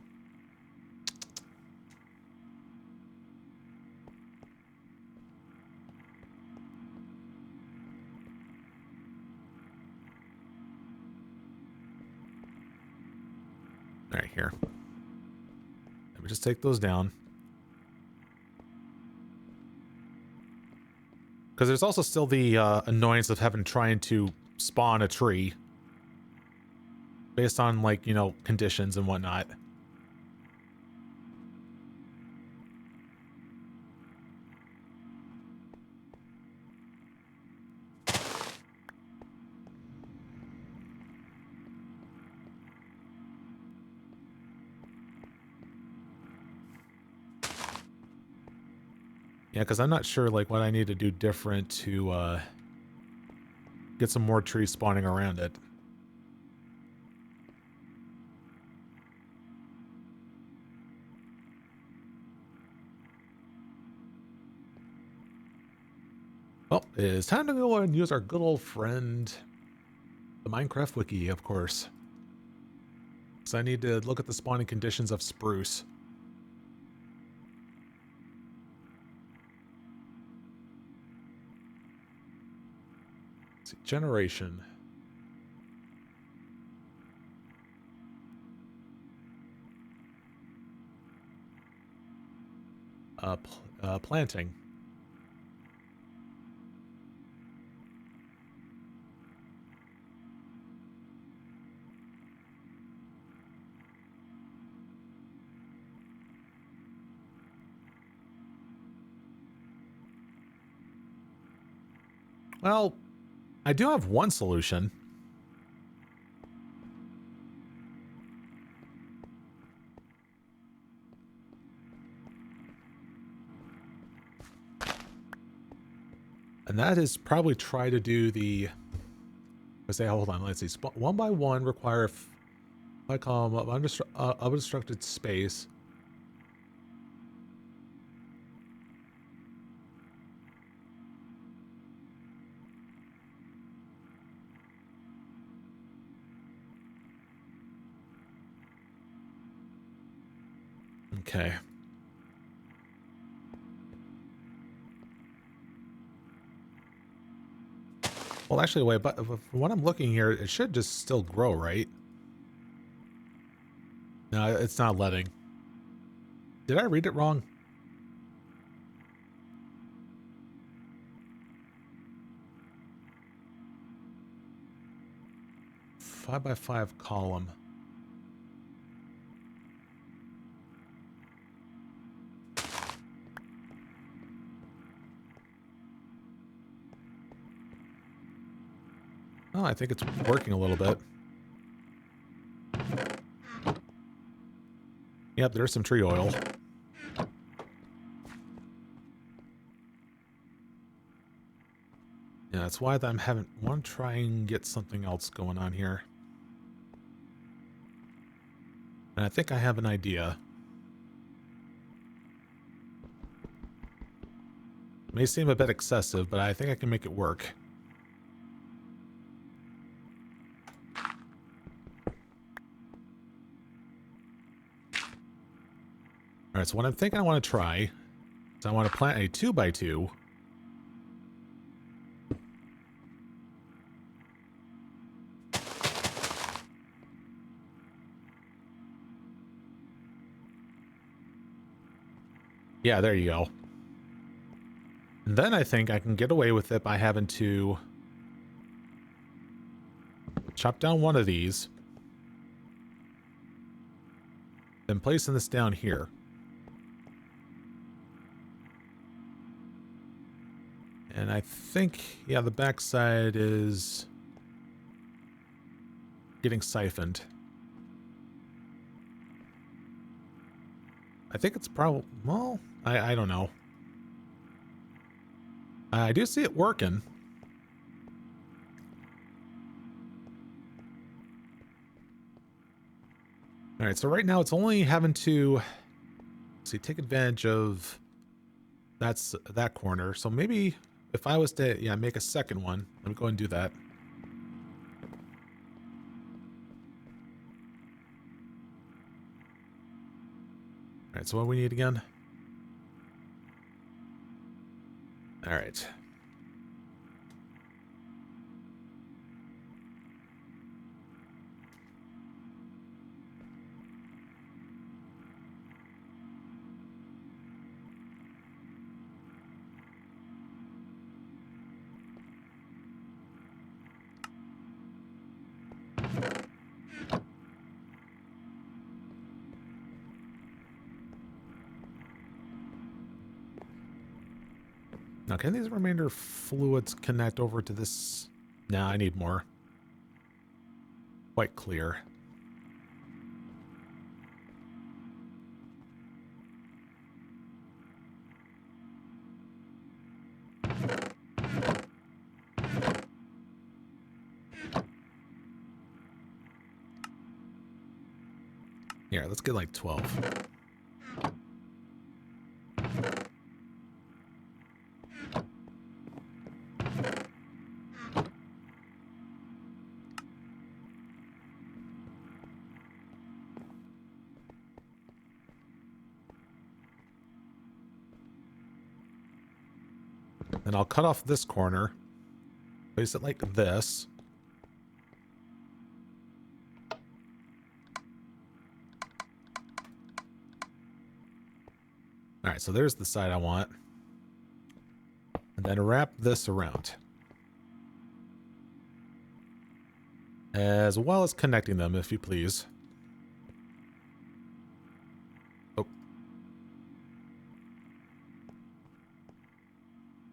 All right, here. Let me just take those down. Because there's also still the annoyance of having trying to spawn a tree based on, like, you know, conditions and whatnot. Yeah, because I'm not sure, like, what I need to do different to get some more trees spawning around it. Well, it's time to go and use our good old friend, the Minecraft Wiki, of course. So I need to look at the spawning conditions of spruce. Let's see, generation. Planting. Well, I do have one solution. And that is probably try to do the... Let's say, hold on, let's see. One by one require a column of unobstructed space. Okay. Well, actually, wait, but from what I'm looking here, it should just still grow, right? No, it's not letting. Did I read it wrong? Five by 5 column. Oh, I think it's working a little bit. Yep, there's some tree oil. Yeah, that's why I'm having... want to try and get something else going on here. And I think I have an idea. It may seem a bit excessive, but I think I can make it work. Alright, so what I'm thinking I want to try is I want to plant a 2x2. Yeah, there you go. And then I think I can get away with it by having to chop down one of these. Then placing this down here. And I think, yeah, the backside is getting siphoned. I think it's probably, well, I don't know. I do see it working. All right, so right now it's only having to, see, take advantage of that corner. So maybe if I was to, yeah, make a second one, let me go ahead and do that. All right, so what do we need again? All right. Now, can these remainder fluids connect over to this? Nah, I need more. Quite clear. Here, let's get like 12. Then I'll cut off this corner. Place it like this. All right, so there's the side I want. And then wrap this around. As well as connecting them, if you please. Oh.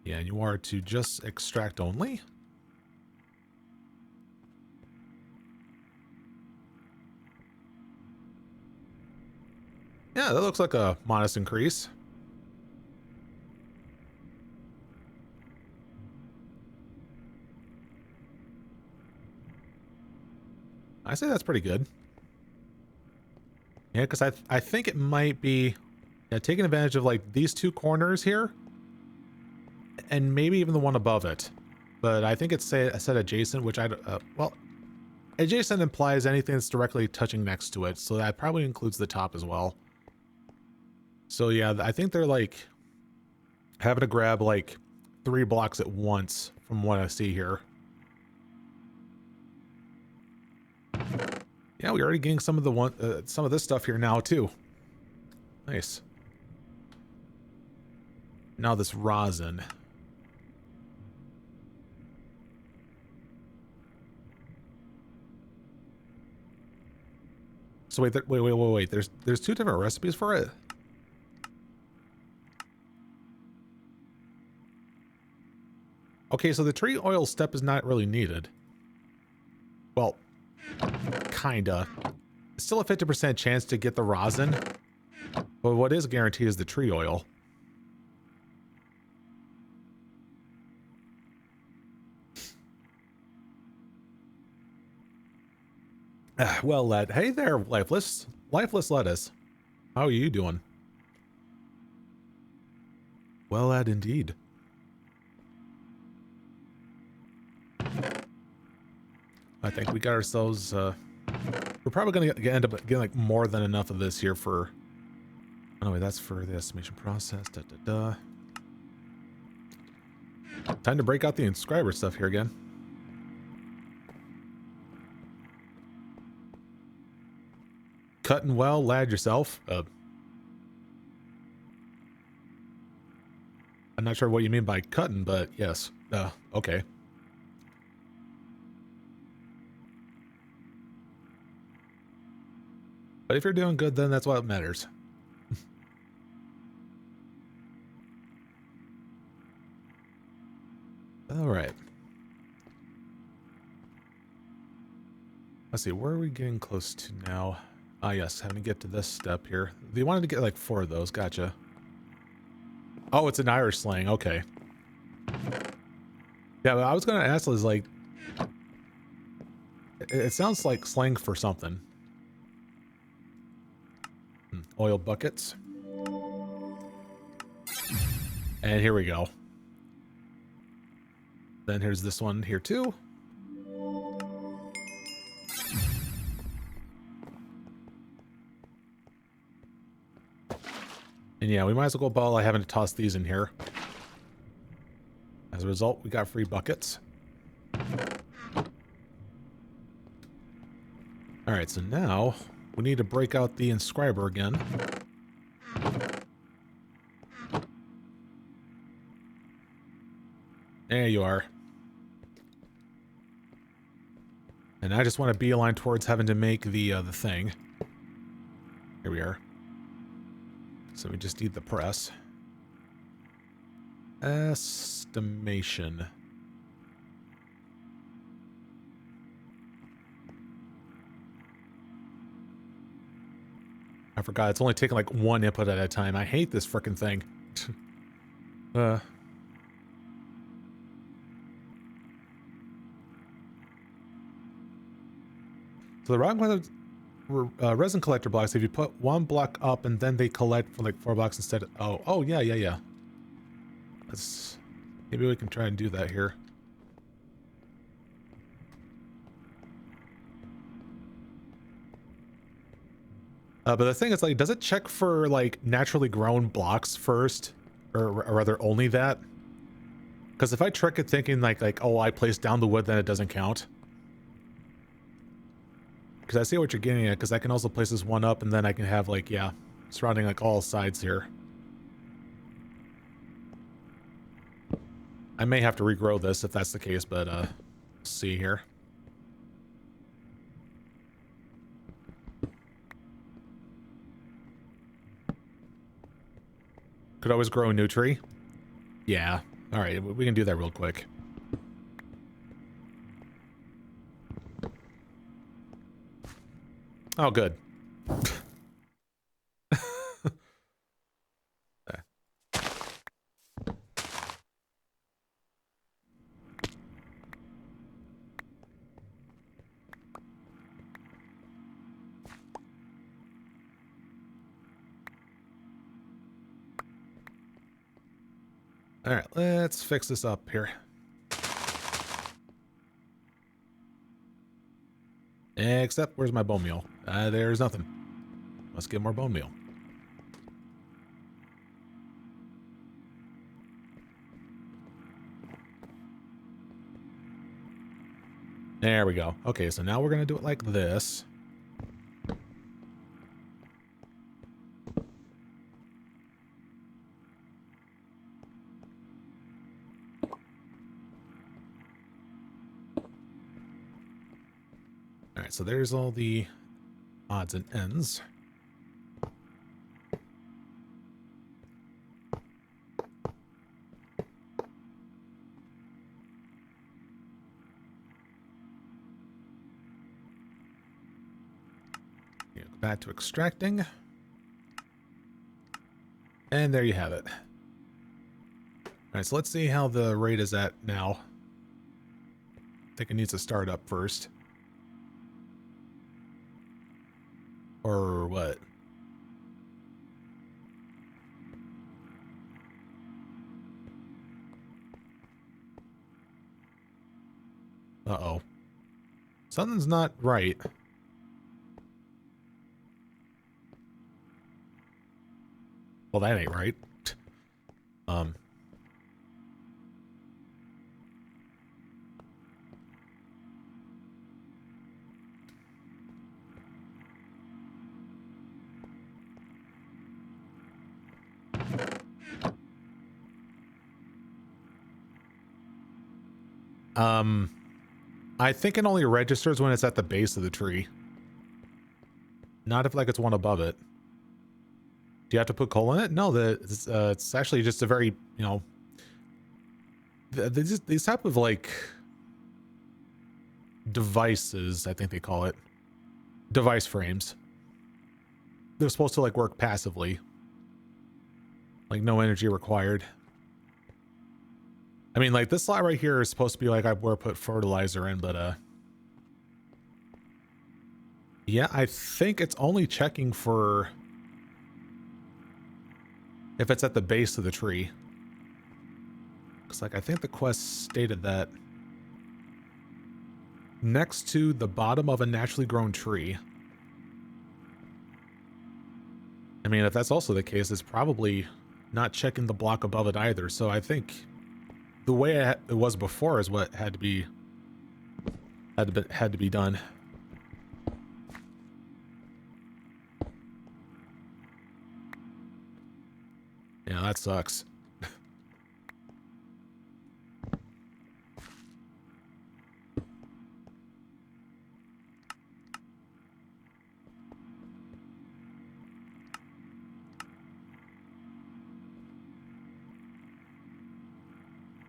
Yeah, and you are to just extract only. Yeah, that looks like a modest increase. I say that's pretty good. Yeah, because I think it might be taking advantage of like these two corners here, and maybe even the one above it. But I think it's said adjacent, which well, adjacent implies anything that's directly touching next to it, so that probably includes the top as well. So yeah, I think they're like having to grab like 3 blocks at once from what I see here. Yeah, we're already getting some of some of this stuff here now too. Nice. Now this rosin. So wait. There's 2 different recipes for it. Okay, so the tree oil step is not really needed. Well, kinda. It's still a 50% chance to get the rosin, but what is guaranteed is the tree oil. Well, lad. Hey there, lifeless lettuce. How are you doing? Well, lad, indeed. I think we got ourselves, we're probably going to end up getting like more than enough of this here for, anyway, that's for the estimation process, Time to break out the inscriber stuff here again. Cutting well, lad, yourself. I'm not sure what you mean by cutting, but yes. Okay. But if you're doing good, then that's what matters. All right. Let's see, where are we getting close to now? Ah, yes, having to get to this step here. They wanted to get like 4 of those. Gotcha. Oh, it's an Irish slang. Okay. Yeah, but I was going to ask is like, it sounds like slang for something. Oil buckets. And here we go. Then here's this one here too. And yeah, we might as well go ball by having to toss these in here. As a result, we got free buckets. Alright, so now we need to break out the inscriber again. There you are. And I just want to beeline towards having to make the thing. Here we are. So we just need the press. Estimation. I forgot, it's only taking like 1 input at a time. I hate this frickin' thing. So the resin collector blocks, if you put 1 block up and then they collect for like 4 blocks instead of, oh yeah. Maybe we can try and do that here. But the thing is, like, does it check for like naturally grown blocks first, or rather only that? Because if I trick it thinking like, oh, I placed down the wood, then it doesn't count. Because I see what you're getting at, because I can also place this one up, and then I can have, like, yeah, surrounding, like, all sides here. I may have to regrow this if that's the case, but, see here. Could always grow a new tree. Yeah. All right, we can do that real quick. Oh, good. All right, let's fix this up here. Except, where's my bone meal? There's nothing. Let's get more bone meal. There we go. Okay, so now we're going to do it like this. All right, so there's all the odds and ends. Go back to extracting. And there you have it. All right, so let's see how the rate is at now. I think it needs to start up first. Or what? Uh-oh. Something's not right. Well, that ain't right. I think it only registers when it's at the base of the tree. Not if, like, it's one above it. Do you have to put coal in it? No, it's actually just a very, you know... These type of, like... devices, I think they call it. Device frames. They're supposed to, like, work passively. Like, no energy required. I mean, like, this slot right here is supposed to be like where I put fertilizer in, but, yeah, I think it's only checking for if it's at the base of the tree. Because, like, I think the quest stated that next to the bottom of a naturally grown tree. I mean, if that's also the case, it's probably not checking the block above it either. So I think the way it was before is what had to be done. Yeah, that sucks.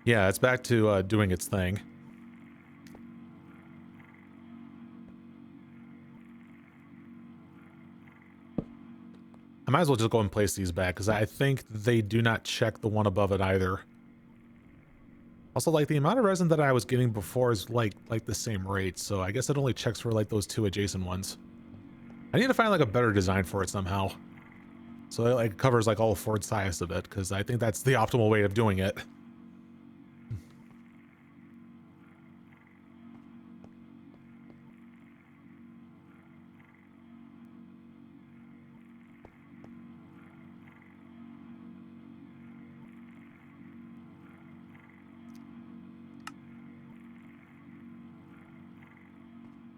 Yeah, it's back to doing its thing. I might as well just go and place these back, because I think they do not check the one above it either. Also, like, the amount of resin that I was getting before is like the same rate, so I guess it only checks for, like, those two adjacent ones. I need to find, like, a better design for it somehow. So it, like, covers, like, all four sides of it, because I think that's the optimal way of doing it.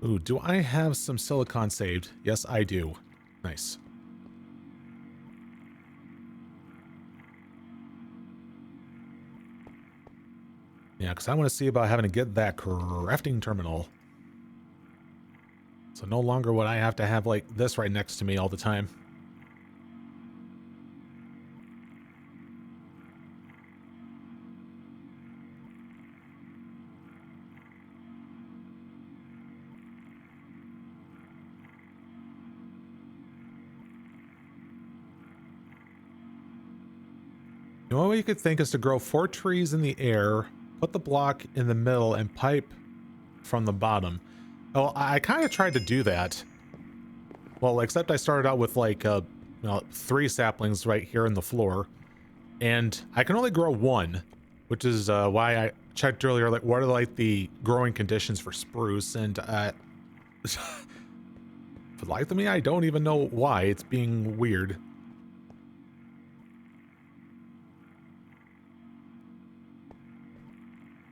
Ooh, do I have some silicon saved? Yes, I do. Nice. Yeah, because I want to see about having to get that crafting terminal. So no longer would I have to have like this right next to me all the time. You know what you could think is to grow 4 trees in the air, put the block in the middle, and pipe from the bottom. Oh, I kind of tried to do that. Well, except I started out with like 3 saplings right here in the floor, and I can only grow 1, which is why I checked earlier, like what are like the growing conditions for spruce, and for the life of me, I don't even know why. It's being weird.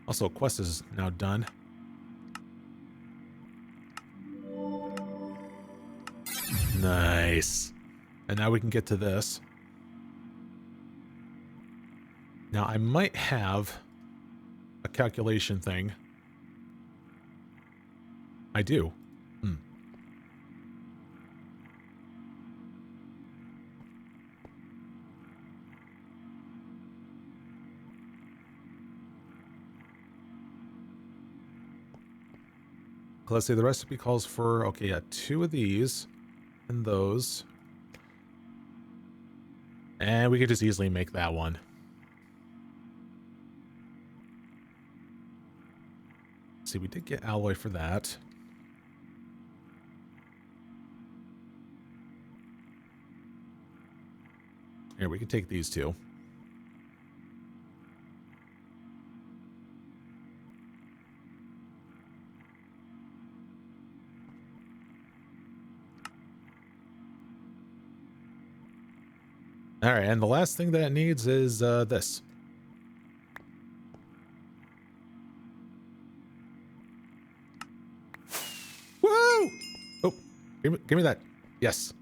Also, quest is now done. Nice. And now we can get to this. Now I might have a calculation thing. I do. Let's see, the recipe calls for, okay, yeah, 2 of these and those. And we could just easily make that one. Let's see, we did get alloy for that. Here, we can take these 2. All right, and the last thing that it needs is this. Woo! Oh, give me that. Yes.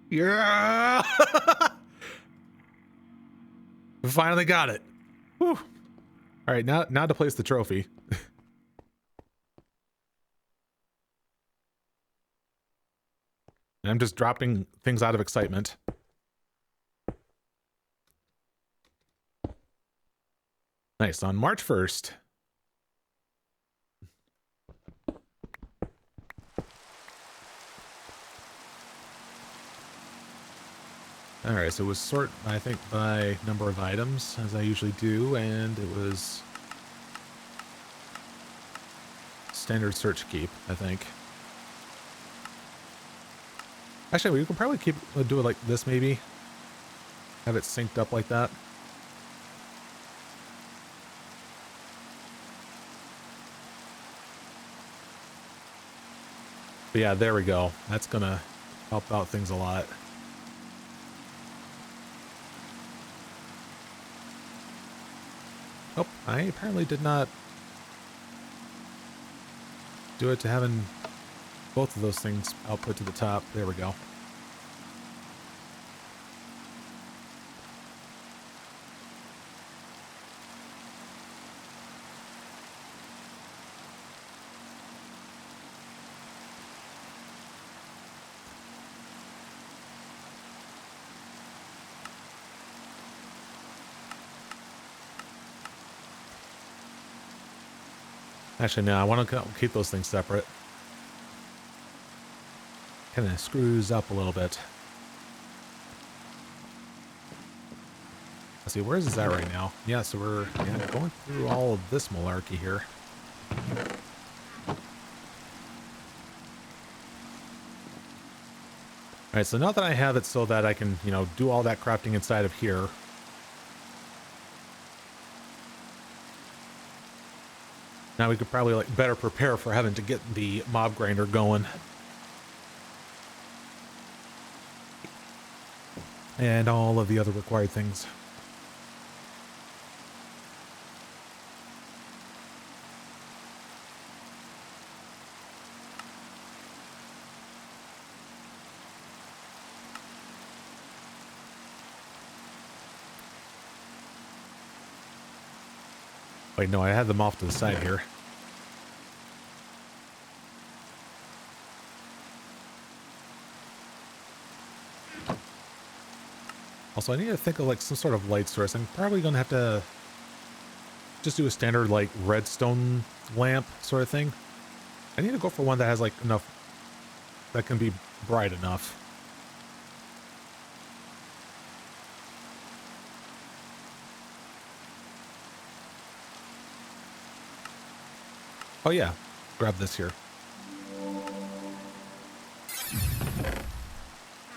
Yeah! We finally got it. Whew. All right, now to place the trophy. I'm just dropping things out of excitement. Nice. On March 1st. All right, so it was sort, I think, by number of items, as I usually do, and it was standard search keep, I think. Actually, we could probably do it like this, maybe. Have it synced up like that. But yeah, there we go. That's gonna help out things a lot. Oh, I apparently did not do it to having both of those things output to the top. There we go. Actually, no, I want to keep those things separate. Kind of screws up a little bit. Let's see, where is this at right now? Yeah, so we're going through all of this malarkey here. Alright, so now that I have it so that I can, do all that crafting inside of here. Now we could probably like better prepare for having to get the mob grinder going. And all of the other required things. Wait, no, I had them off to the side here. Also, I need to think of like some sort of light source. I'm probably going to have to just do a standard like redstone lamp sort of thing. I need to go for one that has like enough, that can be bright enough. Oh yeah, grab this here.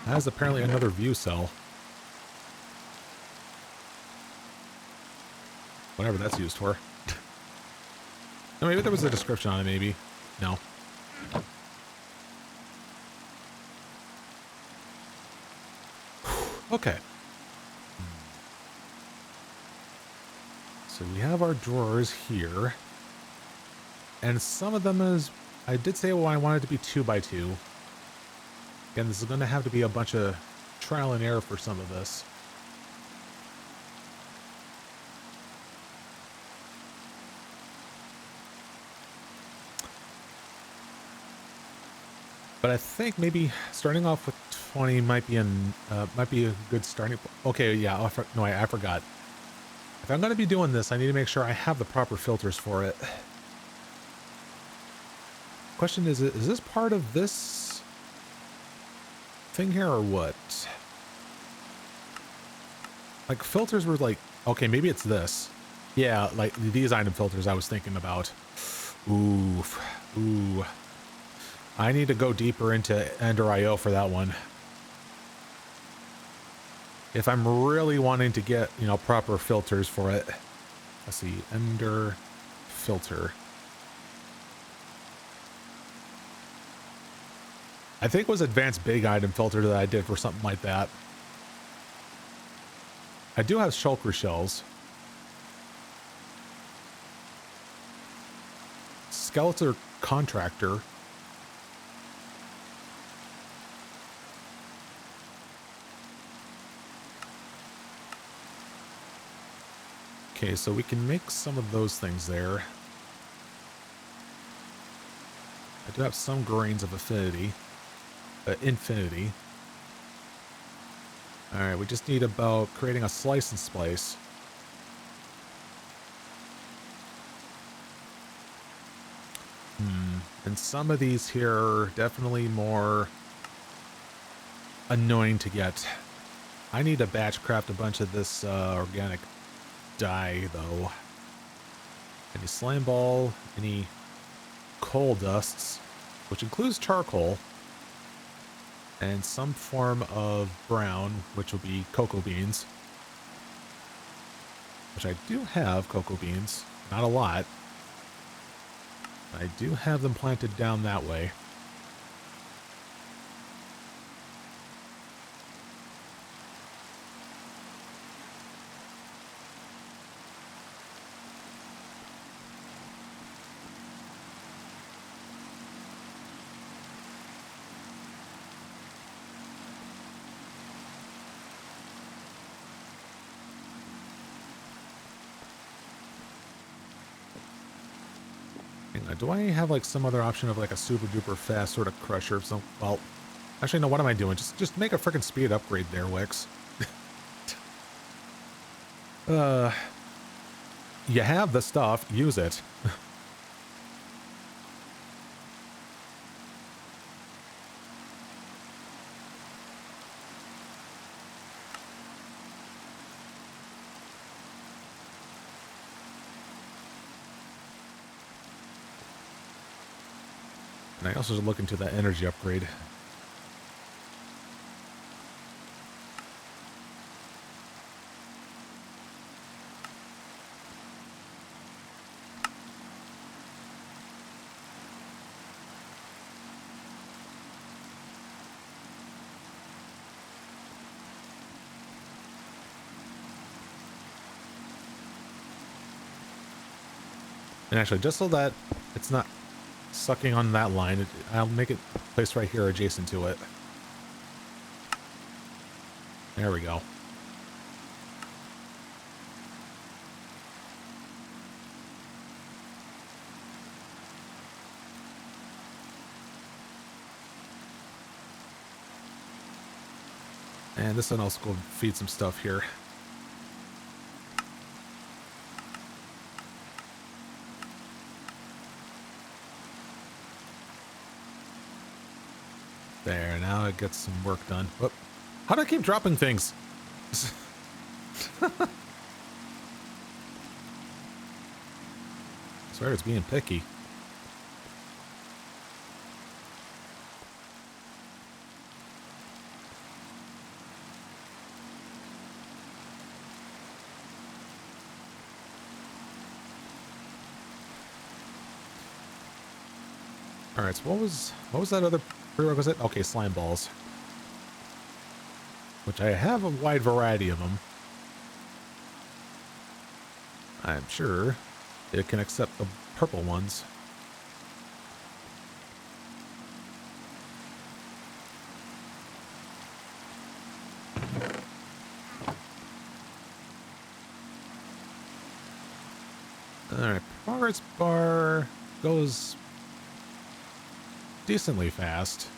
That is apparently another view cell. Whatever that's used for. No, maybe there was a description on it, maybe. No. Okay. So we have our drawers here. And some of them is... I did say, well, I wanted it to be 2x2. Again, this is going to have to be a bunch of trial and error for some of this. But I think maybe starting off with 20 might be a good starting point. Okay, yeah, I forgot. If I'm going to be doing this, I need to make sure I have the proper filters for it. Question is this part of this thing here or what? Like filters were like, okay, maybe it's this. Yeah, like these item filters I was thinking about. Ooh. I need to go deeper into Ender IO for that one. If I'm really wanting to get, you know, proper filters for it. Let's see, Ender filter. I think it was advanced big item filter that I did for something like that. I do have shulker shells. Skeletor contractor. Okay, so we can make some of those things there. I do have some grains of infinity. All right, we just need about creating a slice and splice. And some of these here are definitely more annoying to get. I need to batch craft a bunch of this organic dye, though. Any slime ball, any coal dusts, which includes charcoal, and some form of brown, which will be cocoa beans. Which I do have cocoa beans, not a lot. I do have them planted down that way. Do I have like some other option of like a super duper fast sort of crusher? So, well, actually, no. What am I doing? Just make a freaking speed upgrade there, Wix. You have the stuff. Use it. And I also should look into that energy upgrade. And actually, just so that it's not sucking on that line, I'll make it placed right here adjacent to it. There we go. And this one also go feed some stuff here. There, now it gets some work done. Whoop. How do I keep dropping things? I swear it's being picky. Alright, so what was that other prerequisite? Okay, slime balls. Which I have a wide variety of them. I'm sure it can accept the purple ones. Alright, progress bar goes decently fast.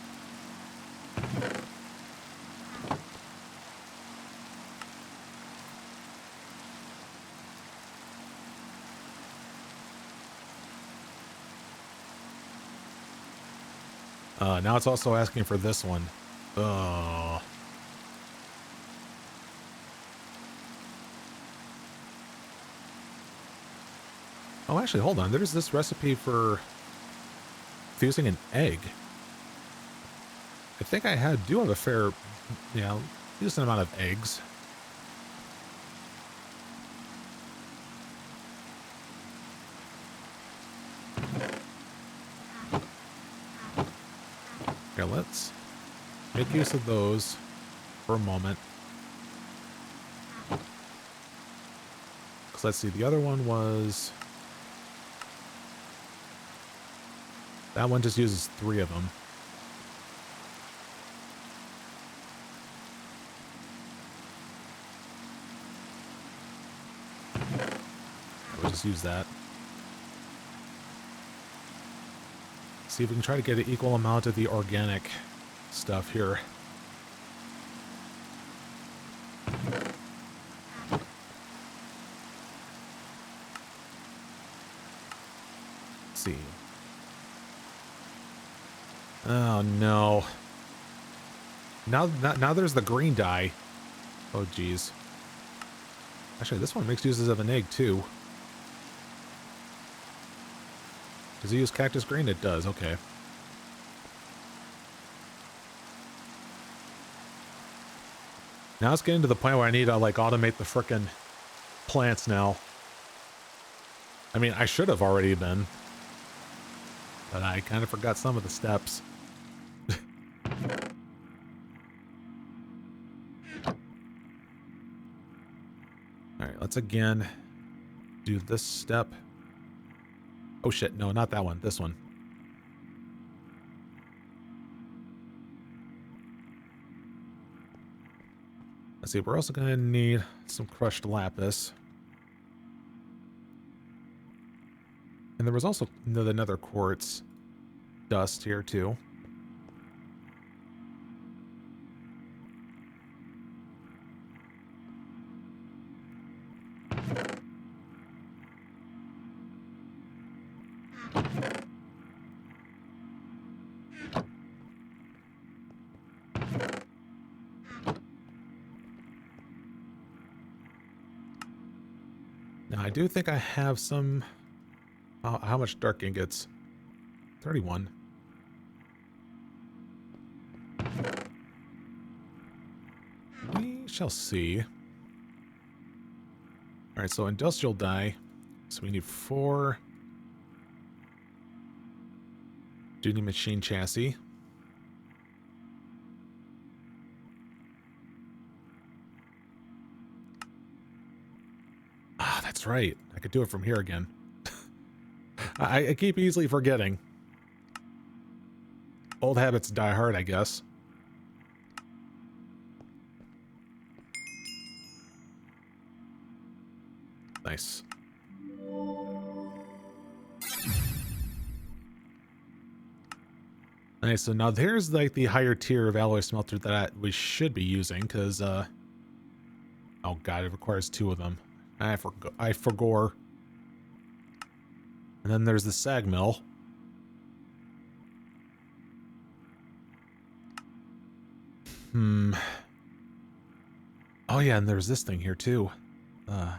Now it's also asking for this one. Oh. Oh, actually, hold on. There's this recipe for fusing an egg. I think I do have a fair, decent amount of eggs. Here, let's make use of those for a moment. Because let's see, the other one was... That one just uses 3 of them. We'll just use that. See if we can try to get an equal amount of the organic stuff here. Let's see. Oh no. Now there's the green dye. Oh geez. Actually, this one makes uses of an egg too. Does it use cactus green? It does, okay. Now it's getting to the point where I need to like automate the frickin' plants now. I mean, I should have already been. But I kind of forgot some of the steps. Alright, let's again do this step. Oh shit, no, not that one, this one. Let's see, we're also going to need some crushed lapis. And there was also the nether quartz dust here too. Now I do think I have some... how much dark ingots? 31. We shall see. Alright, so industrial dye. So we need 4. Do need machine chassis. Ah, that's right. I could do it from here again. I keep easily forgetting. Old habits die hard, I guess. Nice. Okay, so now there's like the higher tier of alloy smelter that we should be using, because oh god, it requires 2 of them. I forgore. And then there's the sag mill. Oh yeah, and there's this thing here too. But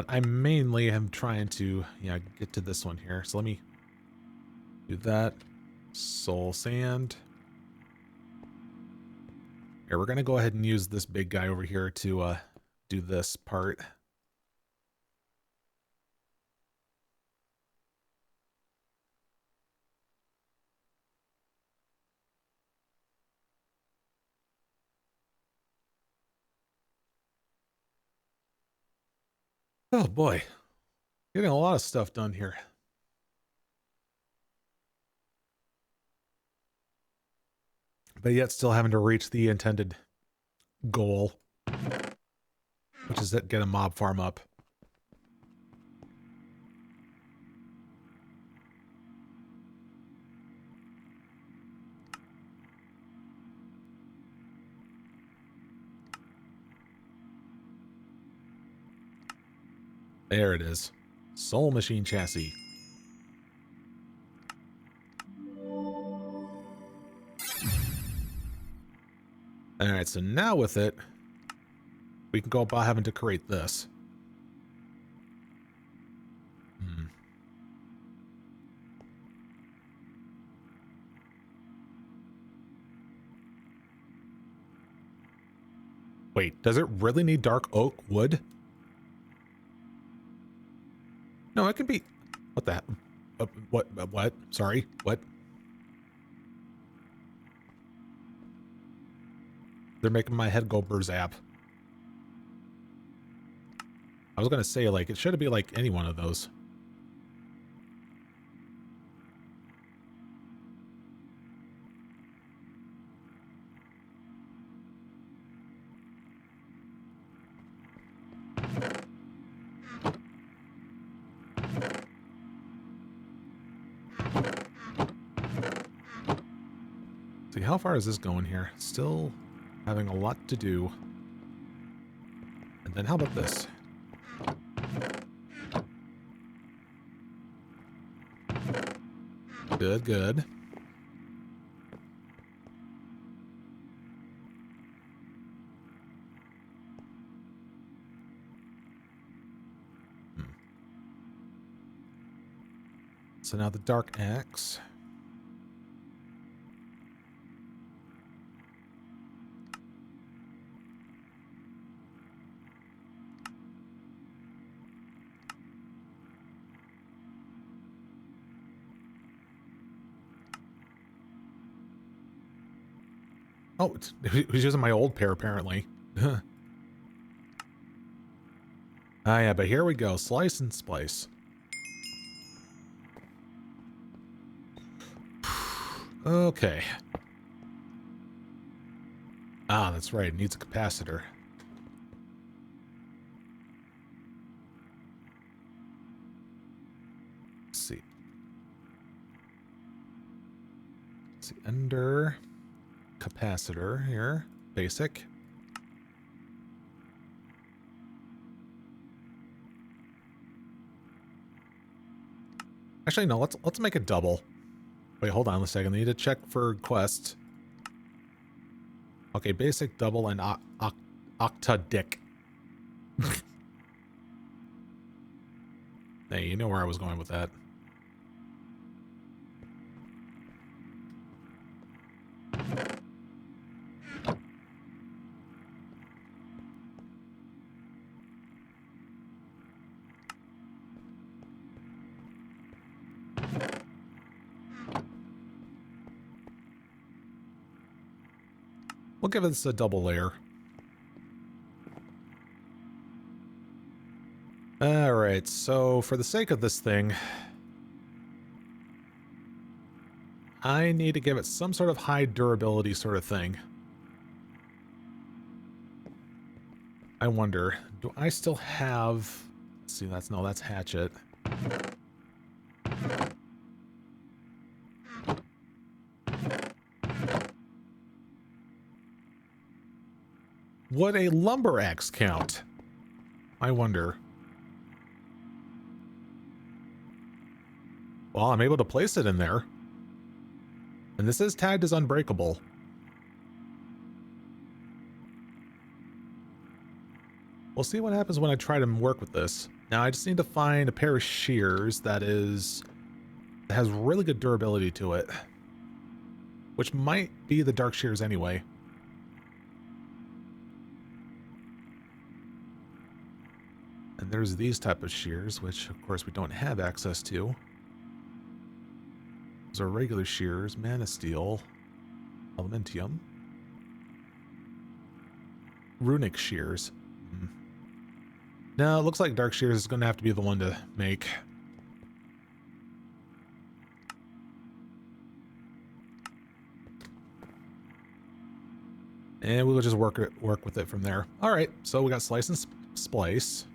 I mainly am trying to, yeah, get to this one here. So let me do that. Soul sand. Here, we're going to go ahead and use this big guy over here to do this part. Oh boy, getting a lot of stuff done here. But yet still having to reach the intended goal, which is to get a mob farm up. There it is. Soul machine chassis. Alright, so now with it, we can go about having to create this. Wait, does it really need dark oak wood? No, it can be... What the hell? What? Sorry, what? They're making my head go berzap. I was gonna say, like, it should be like any one of those. See, how far is this going here? Still having a lot to do. And then how about this? Good, good. So now the dark axe. Oh, he's using my old pair, apparently. Ah, yeah, but here we go. Slice and splice. Okay. Ah, that's right. It needs a capacitor. Let's see. Let's see. Ender capacitor here. Basic. Actually, no. Let's make it double. Wait, hold on a second. I need to check for quests. Okay, basic, double, and octadic. Hey, you know where I was going with that. We'll give this a double layer. Alright, so for the sake of this thing, I need to give it some sort of high durability sort of thing. I wonder, do I still have... Let's see, that's hatchet. Would a lumber axe count? I wonder. Well, I'm able to place it in there. And this is tagged as unbreakable. We'll see what happens when I try to work with this. Now I just need to find a pair of shears that has really good durability to it. Which might be the dark shears anyway. And there's these type of shears, which of course we don't have access to. Those are regular shears, mana steel, elementium, runic shears. No, it looks like dark shears is going to have to be the one to make. And we'll just work with it from there. All right, so we got slice and splice.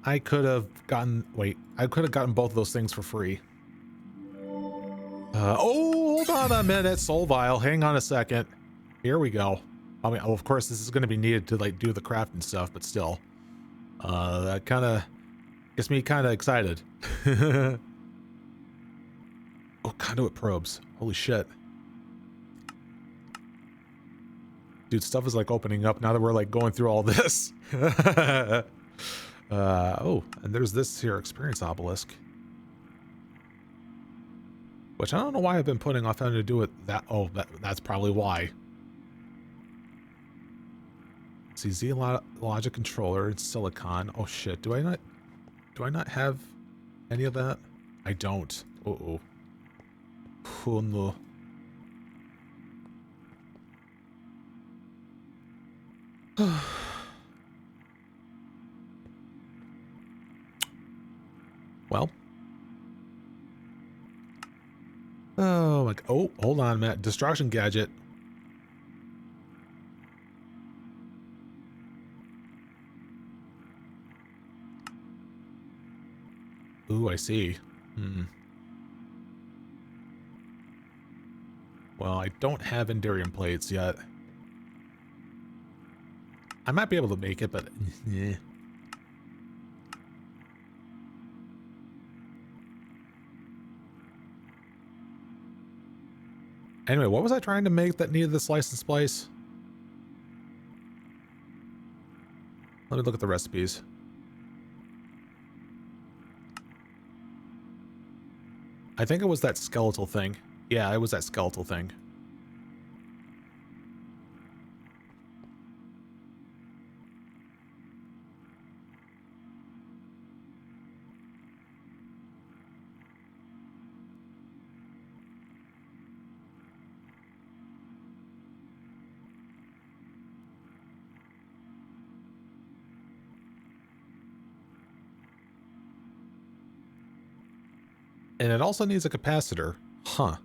I could have gotten both of those things for free. Oh, hold on a minute, soul vial. Hang on a second. Here we go. I mean, of course, this is going to be needed to like do the craft and stuff, but still, that kind of gets me kind of excited. Oh, conduit probes. Holy shit. Dude, stuff is like opening up now that we're like going through all this. Oh, and there's this here experience obelisk. Which I don't know why I've been putting off having to do with that. Oh, that's probably why. See, Z logic controller and silicon. Oh shit, do I not have any of that? I don't. Uh-oh. Oh no. Well. Oh my god. Oh, hold on, Matt. Destruction gadget. Ooh, I see. Well, I don't have Enderium plates yet. I might be able to make it, but yeah. Anyway, what was I trying to make that needed the slice and splice? Let me look at the recipes. I think it was that skeletal thing. Yeah, it was that skeletal thing. And it also needs a capacitor. Huh.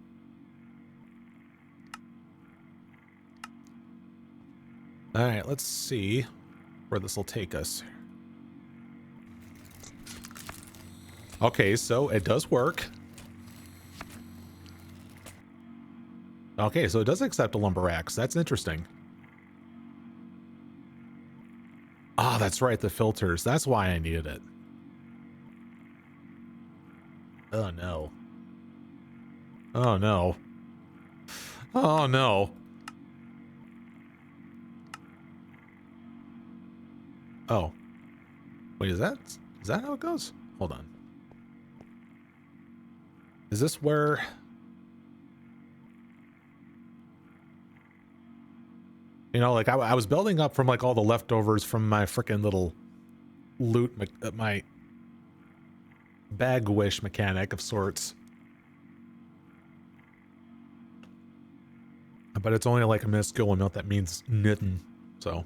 Alright, let's see where this will take us. Okay, so it does work. Okay, so it does accept a lumber axe. That's interesting. Ah, that's right, the filters. That's why I needed it. Oh no. Oh no. Oh no. Oh. Wait, is that how it goes? Hold on. Is this where... You know, like I was building up from like all the leftovers from my freaking little loot, my bag wish mechanic of sorts. But it's only like a minuscule amount that means nothing. So.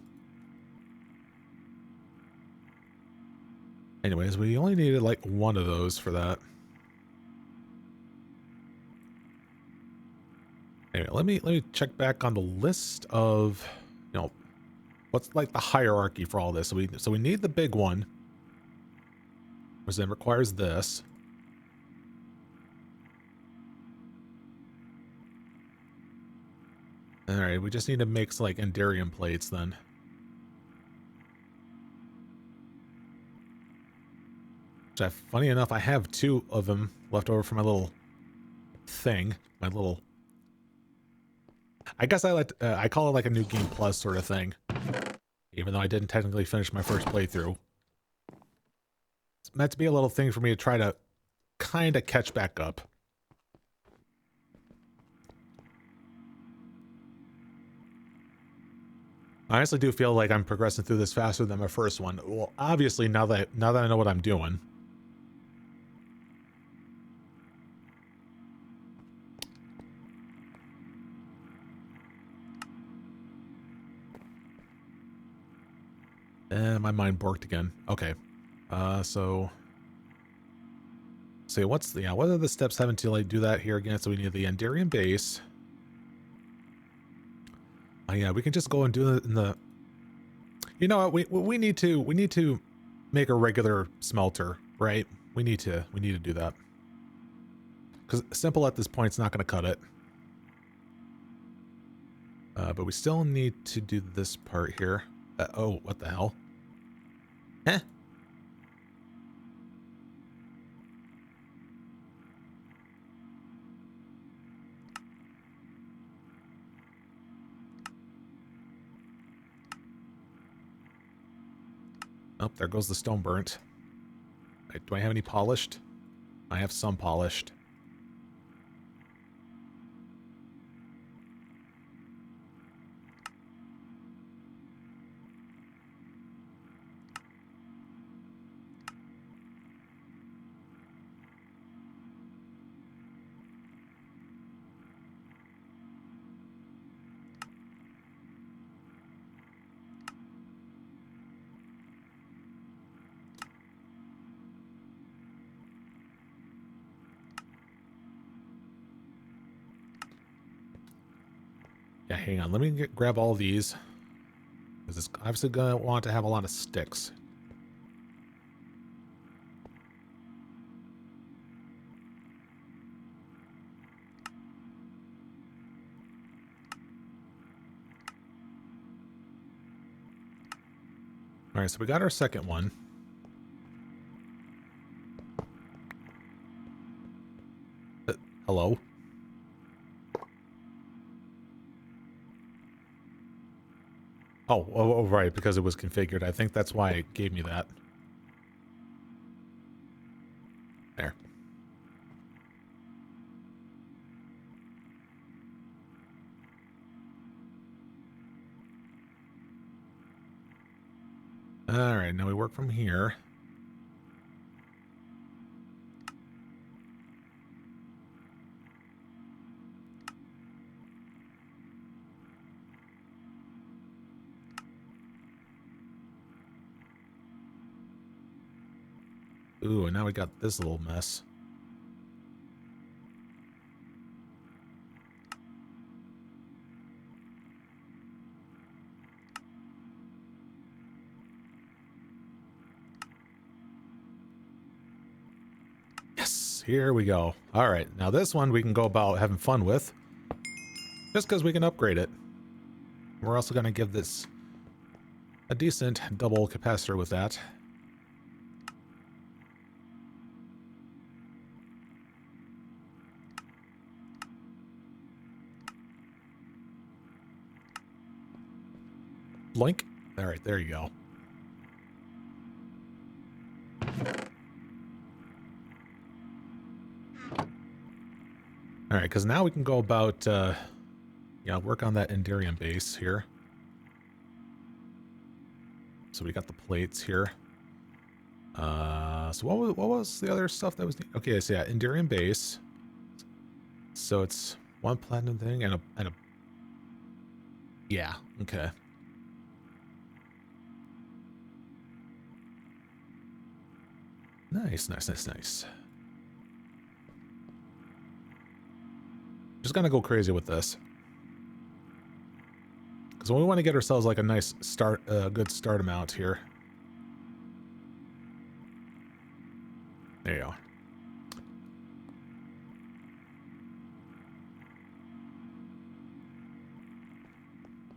Anyways, we only needed like one of those for that. Anyway, let me check back on the list of, you know, what's like the hierarchy for all this. So we need the big one, which then requires this. All right, we just need to make some, like, Enderium plates then. Which funny enough, I have 2 of them left over from my little thing. My little... I guess I call it like a New Game Plus sort of thing. Even though I didn't technically finish my first playthrough. It's meant to be a little thing for me to try to kind of catch back up. I honestly do feel like I'm progressing through this faster than my first one. Well, obviously, now that I know what I'm doing. My mind borked again. Okay. So... So what are the steps having to, like, do that here again? So we need the Enderium base. Oh yeah, we can just go and do it in the... You know what? We need to make a regular smelter, right? We need to do that. Because simple at this point is not going to cut it. But we still need to do this part here. Oh, what the hell? Eh? Oh, there goes the stone burnt. Right, do I have any polished? I have some polished. Yeah, hang on. Let me grab all these. Because it's obviously going to want to have a lot of sticks. All right, so we got our second one. Hello? Oh, right, because it was configured. I think that's why it gave me that. There. All right, now we work from here. Ooh, and now we got this little mess. Yes, here we go. All right, now this one we can go about having fun with. Just because we can upgrade it. We're also going to give this a decent double capacitor with that. Blink. All right, there you go. All right, because now we can go about, work on that Enderium base here. So we got the plates here. So what was the other stuff that was... Okay, so yeah, Enderium base. So it's one platinum thing and a... Yeah, okay. Nice. Just gonna go crazy with this. Because we want to get ourselves like a nice start, good start amount here. There you go.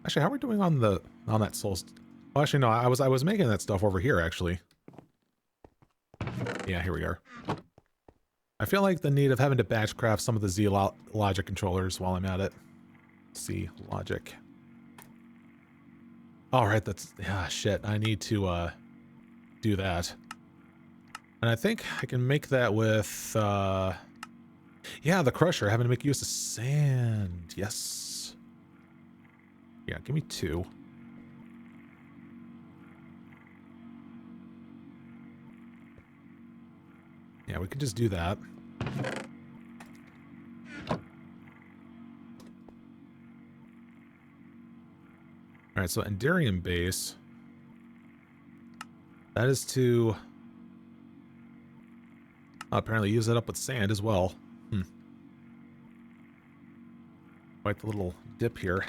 Actually, how are we doing on that soul? Well, actually, no. I was making that stuff over here. Actually, yeah. Here we are. I feel like the need of having to batch craft some of the Z logic controllers while I'm at it. C logic. All right, that's shit. I need to do that, and I think I can make that with yeah, the crusher. Having to make use of sand. Yes. Yeah, give me 2. Yeah, we could just do that. All right, so Enderium base. That is to apparently use it up with sand as well. Quite the little dip here.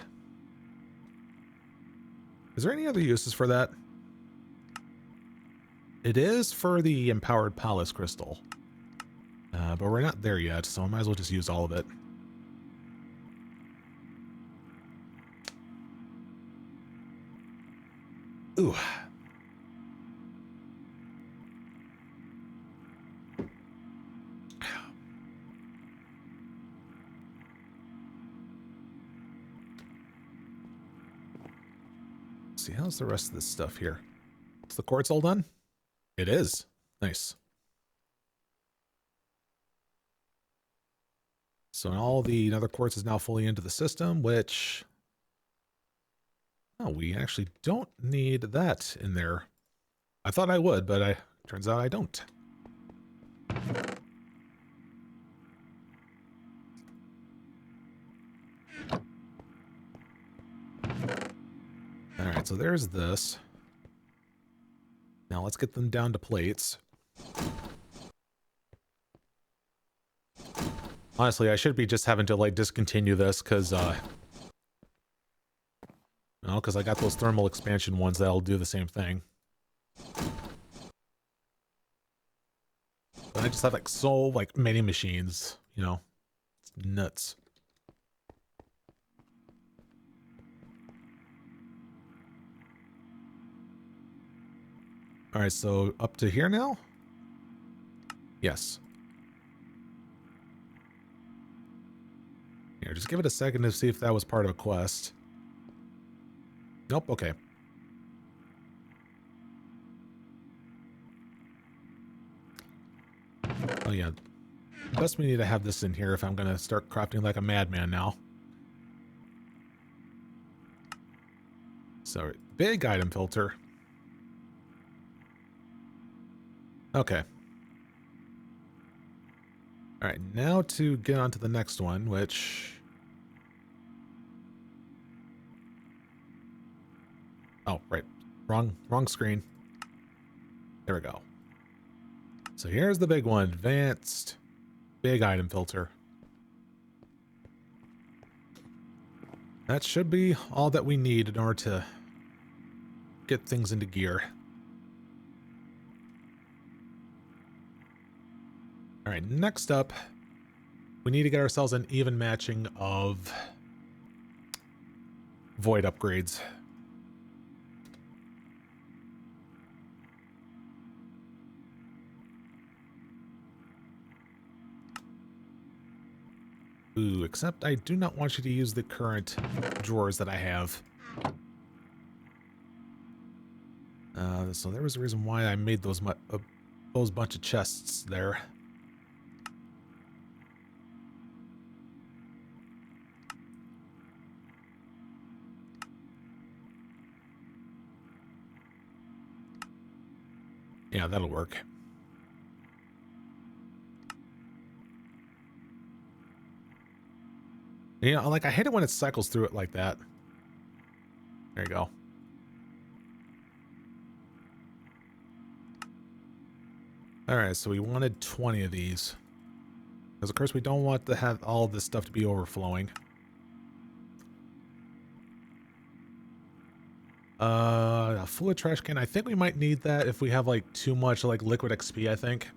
Is there any other uses for that? It is for the empowered palace crystal. But we're not there yet, so I might as well just use all of it. Ooh. Let's see, how's the rest of this stuff here? Is the quartz all done? It is. Nice. So all the nether quartz is now fully into the system, which... Oh, we actually don't need that in there. I thought I would, but turns out I don't. Alright, so there's this. Now let's get them down to plates. Honestly, I should be just having to, like, discontinue this, because, well, because I got those thermal expansion ones that'll do the same thing. But I just have, like, so, like, many machines, you know? It's nuts. Alright, so up to here now? Yes. Here, just give it a second to see if that was part of a quest. Nope, okay. Oh yeah. Best we need to have this in here if I'm gonna start crafting like a madman now. So, big item filter. Okay. Alright, now to get on to the next one, which... Oh, right. Wrong screen. There we go. So here's the big one. Advanced big item filter. That should be all that we need in order to get things into gear. Alright, next up, we need to get ourselves an even matching of void upgrades. Ooh, except I do not want you to use the current drawers that I have. So there was a reason why I made those bunch of chests there. Yeah, that'll work. You know, like, I hate it when it cycles through it like that. There you go. Alright, so we wanted 20 of these. Because, of course, we don't want to have all this stuff to be overflowing. A fluid trash can. I think we might need that if we have, like, too much, like, liquid XP, I think.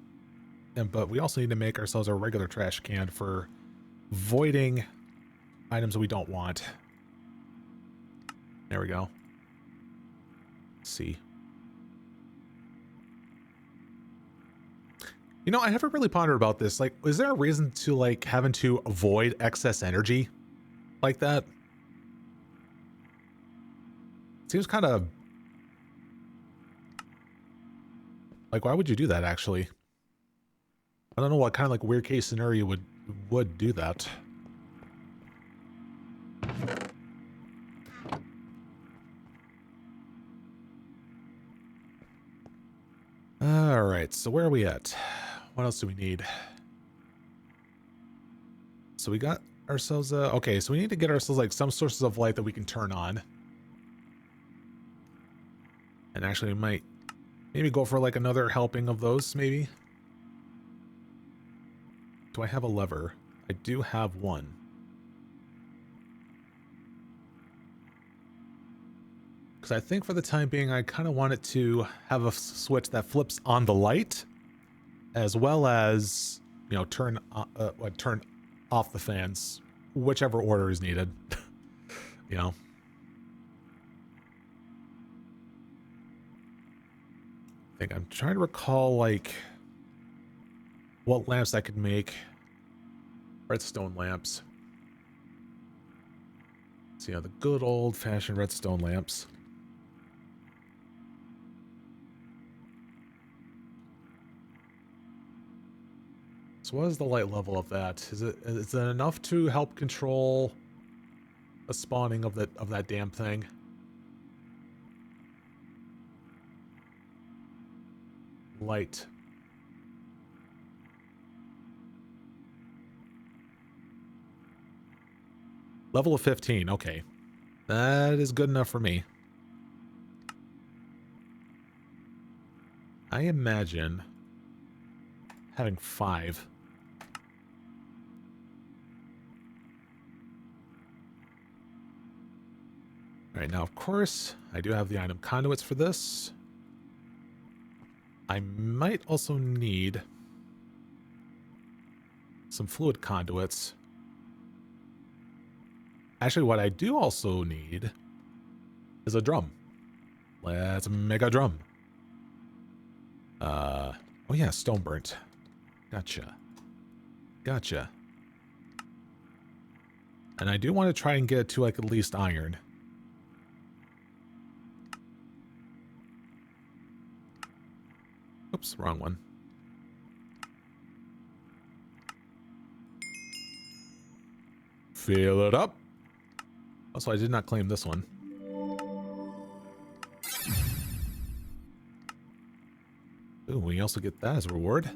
But we also need to make ourselves a regular trash can for voiding items we don't want. There we go. Let's see. You know, I haven't really pondered about this. Like, is there a reason to, like, having to avoid excess energy like that? Seems kind of... Like, why would you do that, actually? I don't know what kind of, like, weird case scenario would do that. Alright, so where are we at? What else do we need? So we got ourselves okay, so we need to get ourselves like some sources of light that we can turn on. And actually we might maybe go for like another helping of those, maybe. Do I have a lever? I do have one. Because I think for the time being, I kind of want it to have a switch that flips on the light, as well as, you know, turn off the fans, whichever order is needed. You know. I think I'm trying to recall, like, what lamps I could make. Redstone lamps. So, yeah, the good old-fashioned redstone lamps. So what is the light level of that? Is it enough to help control the spawning of that damn thing? Light. Level of 15, okay. That is good enough for me. I imagine having 5. Alright, now of course, I do have the item conduits for this. I might also need some fluid conduits. Actually, what I do also need is a drum. Let's make a drum. Oh yeah, stone burnt. Gotcha. Gotcha. And I do want to try and get it to like at least iron. Oops, wrong one. Fill it up. Also, I did not claim this one. Ooh, we also get that as a reward.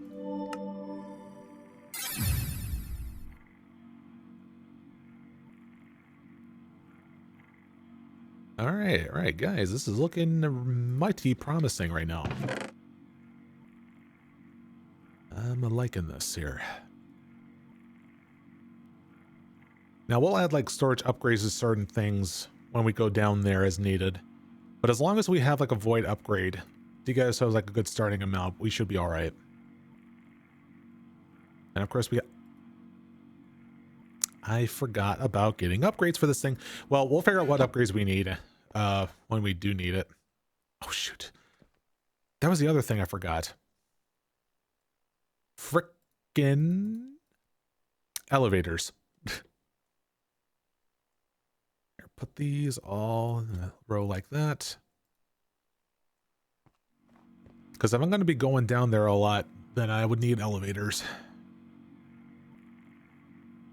All right, guys. This is looking mighty promising right now. I'm liking this here. Now, we'll add, like, storage upgrades to certain things when we go down there as needed. But as long as we have, like, a void upgrade to get ourselves, like, a good starting amount, we should be all right. And, of course, I forgot about getting upgrades for this thing. Well, we'll figure out what upgrades we need when we do need it. Oh, shoot. That was the other thing I forgot. Frickin' elevators. Put these all in a row like that. Because if I'm going to be going down there a lot, then I would need elevators.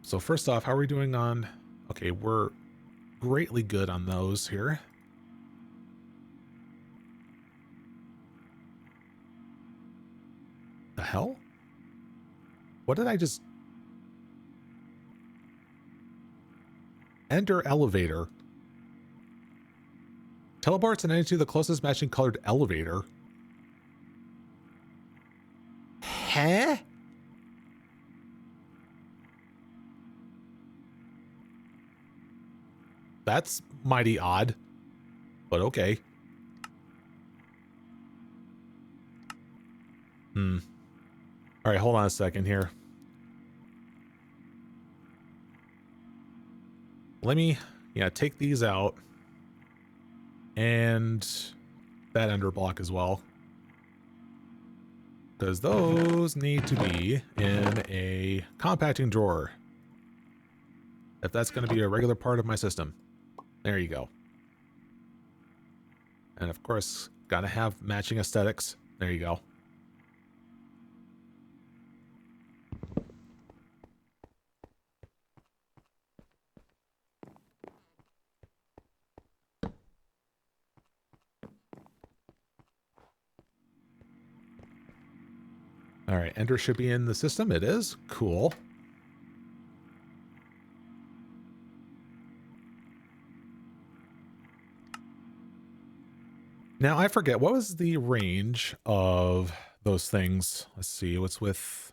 So first off, how are we doing on... Okay, we're greatly good on those here. The hell? What did I just... Enter elevator. Teleports an enemy to the closest matching colored elevator. Huh? That's mighty odd, but okay. All right, hold on a second here. Let me, take these out. and that ender block as well. Because those need to be in a compacting drawer. If that's going to be a regular part of my system. There you go. And of course, gotta have matching aesthetics. There you go. All right, ender should be in the system. It is. Cool. Now, I forget, what was the range of those things? Let's see, what's with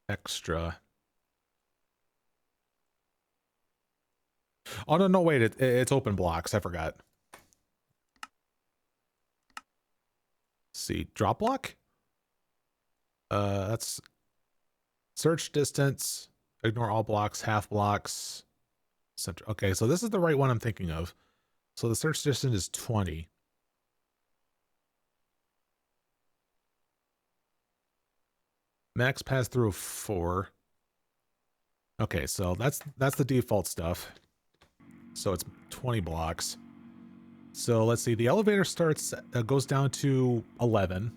extra? Oh, no, wait, it's open blocks. I forgot. Let's see, drop block? That's search distance, ignore all blocks, half blocks. Center. Okay, so this is the right one I'm thinking of. So the search distance is 20. Max pass through 4. Okay, so that's the default stuff. So it's 20 blocks. So let's see, the elevator starts goes down to 11.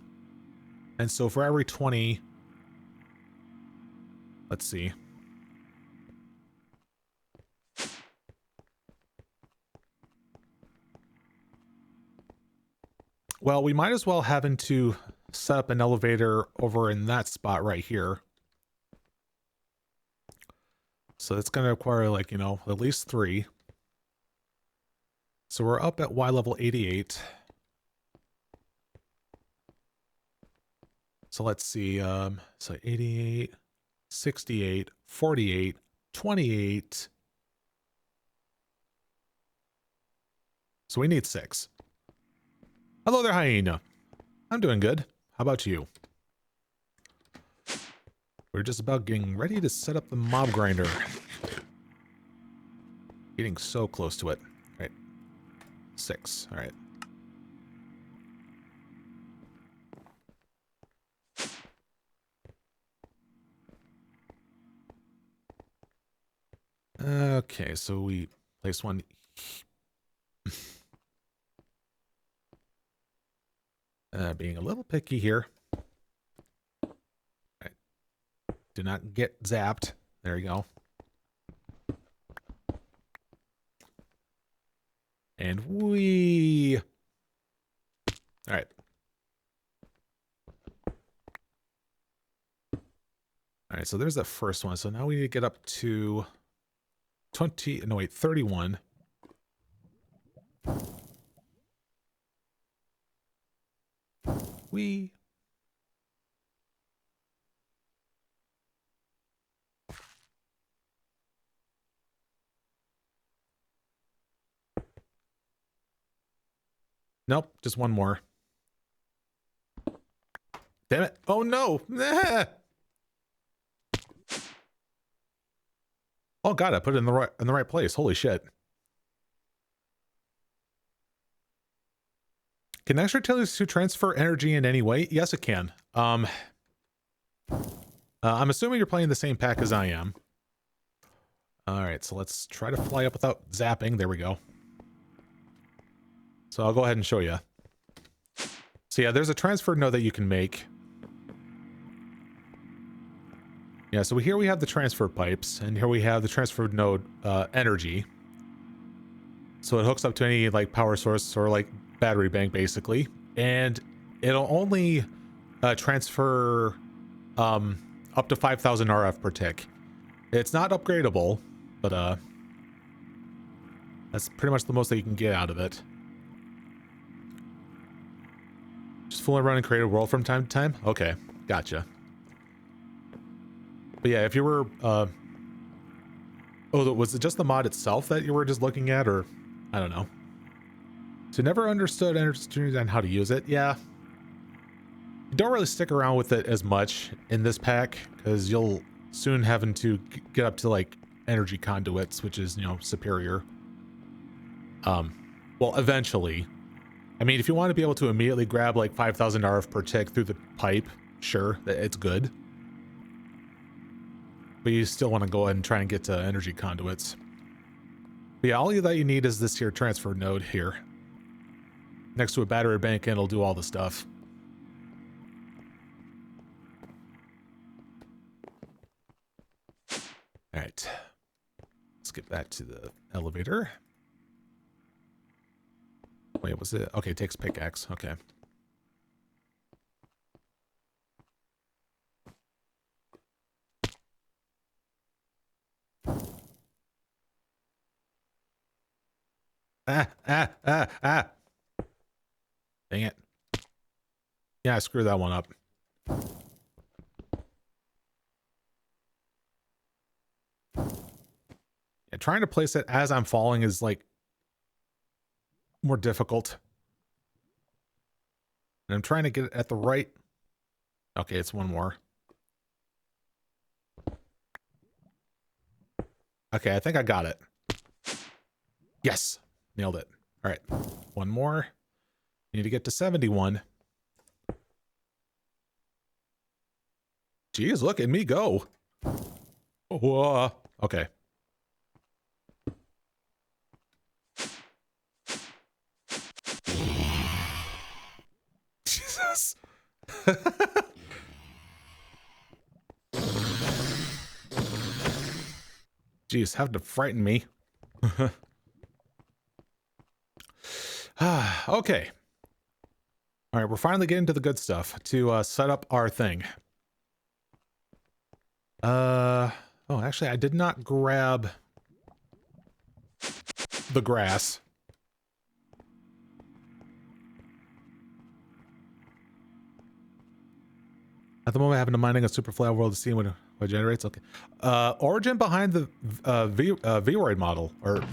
And so for every 20, let's see. Well, we might as well have to set up an elevator over in that spot right here. So it's going to require, like, you know, at least 3. So we're up at Y level 88. So let's see, so 88, 68, 48, 28. So we need 6. Hello there, Hyena. I'm doing good. How about you? We're just about getting ready to set up the mob grinder. Getting so close to it. All right. 6. All right. Okay, so we place one. Being a little picky here. All right. Do not get zapped. There you go. And we... All right. All right, so there's that first one. So now we need to get up to 31. Nope, just one more. Damn it. Oh no. Oh god, I put it in the right place. Holy shit. Can extra utilities to transfer energy in any way? Yes, it can. I'm assuming you're playing the same pack as I am. All right, so let's try to fly up without zapping. There we go. So I'll go ahead and show you. So yeah, there's a transfer node that you can make. Yeah, so here we have the transfer pipes, and here we have the transfer node energy. So it hooks up to any like power source or like battery bank basically, and it'll only transfer up to 5,000 RF per tick. It's not upgradable, but that's pretty much the most that you can get out of it. Just fooling around and create a world from time to time? Okay, gotcha. But yeah, if you were... oh, was it just the mod itself that you were just looking at, or... I don't know. So never understood and how to use it. Yeah. You don't really stick around with it as much in this pack, because you'll soon having to get up to, like, energy conduits, which is, you know, superior. Well, eventually. I mean, if you want to be able to immediately grab like 5,000 RF per tick through the pipe, sure, it's good. But you still want to go ahead and try and get to energy conduits. But yeah, all that you need is this here transfer node here. Next to a battery bank, and it'll do all the stuff. All right. Let's get back to the elevator. Wait, was it? Okay, it takes pickaxe. Okay. Ah. Dang it. Yeah, I screwed that one up. Yeah, trying to place it as I'm falling is like more difficult. And I'm trying to get it at the right. Okay, it's one more. Okay, I think I got it. Yes, nailed it. All right, one more. Need to get to 71. Geez, look at me go. Whoa. Okay. Jesus. Jeez, having to frighten me. Okay. All right, we're finally getting to the good stuff to set up our thing. Oh, actually, I did not grab the grass. At the moment, I happen to mining a super flat world to see what it generates. Okay. Origin behind the Vroid model, or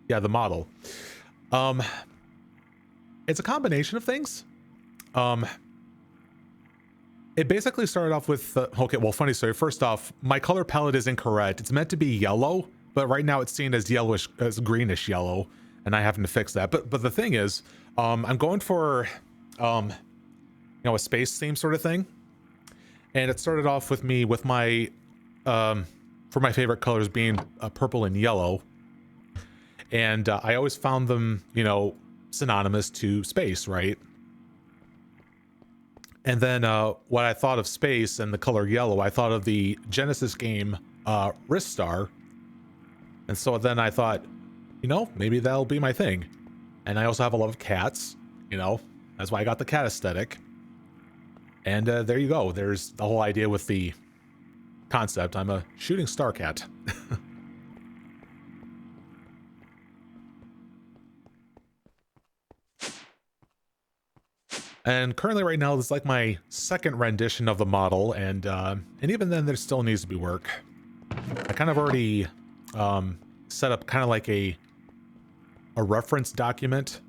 yeah, the model. It's a combination of things. It basically started off with okay. Well, funny story. First off, my color palette is incorrect. It's meant to be yellow, but right now it's seen as yellowish, as greenish yellow, and I having to fix that. But the thing is, I'm going for you know, a space theme sort of thing. And it started off with me with my, for my favorite colors being purple and yellow. And I always found them, you know, synonymous to space, right? And then when I thought of space and the color yellow, I thought of the Genesis game Ristar. And so then I thought, you know, maybe that'll be my thing. And I also have a love of cats, you know, that's why I got the cat aesthetic. And there you go. There's the whole idea with the concept. I'm a shooting star cat. And currently right now, it's like my second rendition of the model. And even then there still needs to be work. I kind of already set up kind of like a reference document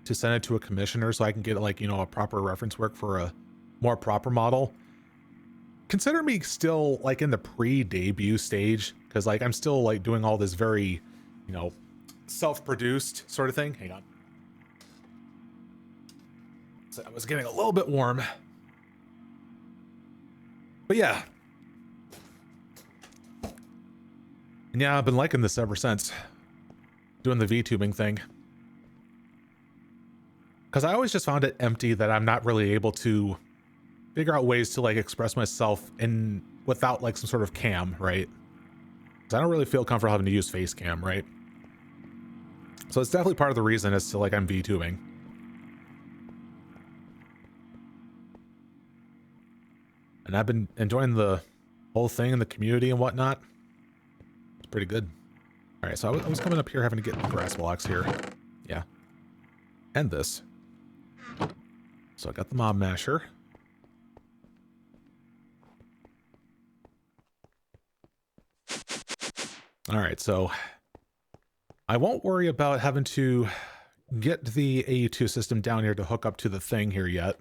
to send it to a commissioner so I can get like, you know, a proper reference work for a more proper model. Consider me still like in the pre-debut stage, because like I'm still like doing all this very, you know, self-produced sort of thing. Hang on. So I was getting a little bit warm. But yeah. And yeah, I've been liking this ever since. Doing the VTubing thing. Because I always just found it empty that I'm not really able to figure out ways to like express myself in without like some sort of cam, right? Because I don't really feel comfortable having to use face cam, right? So it's definitely part of the reason as to like I'm VTubing. And I've been enjoying the whole thing and the community and whatnot. It's pretty good. All right, so I was coming up here having to get the grass blocks here. Yeah. And this. So I got the mob masher. All right, so I won't worry about having to get the AU2 system down here to hook up to the thing here yet.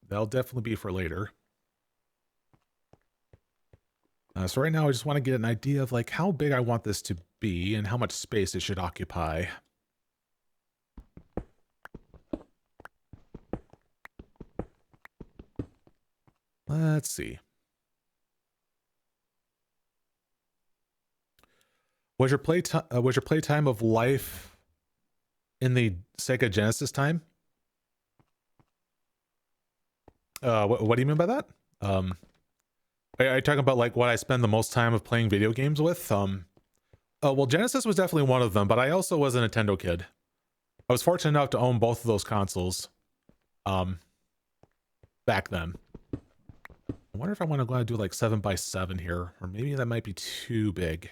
That'll definitely be for later. So right now I just want to get an idea of like how big I want this to be and how much space it should occupy. Let's see. Was your playtime of life in the Sega Genesis time? What do you mean by that? Are you talking about like what I spend the most time of playing video games with? Well, Genesis was definitely one of them, but I also was a Nintendo kid. I was fortunate enough to own both of those consoles, back then. I wonder if I want to go and do like 7x7 here, or maybe that might be too big.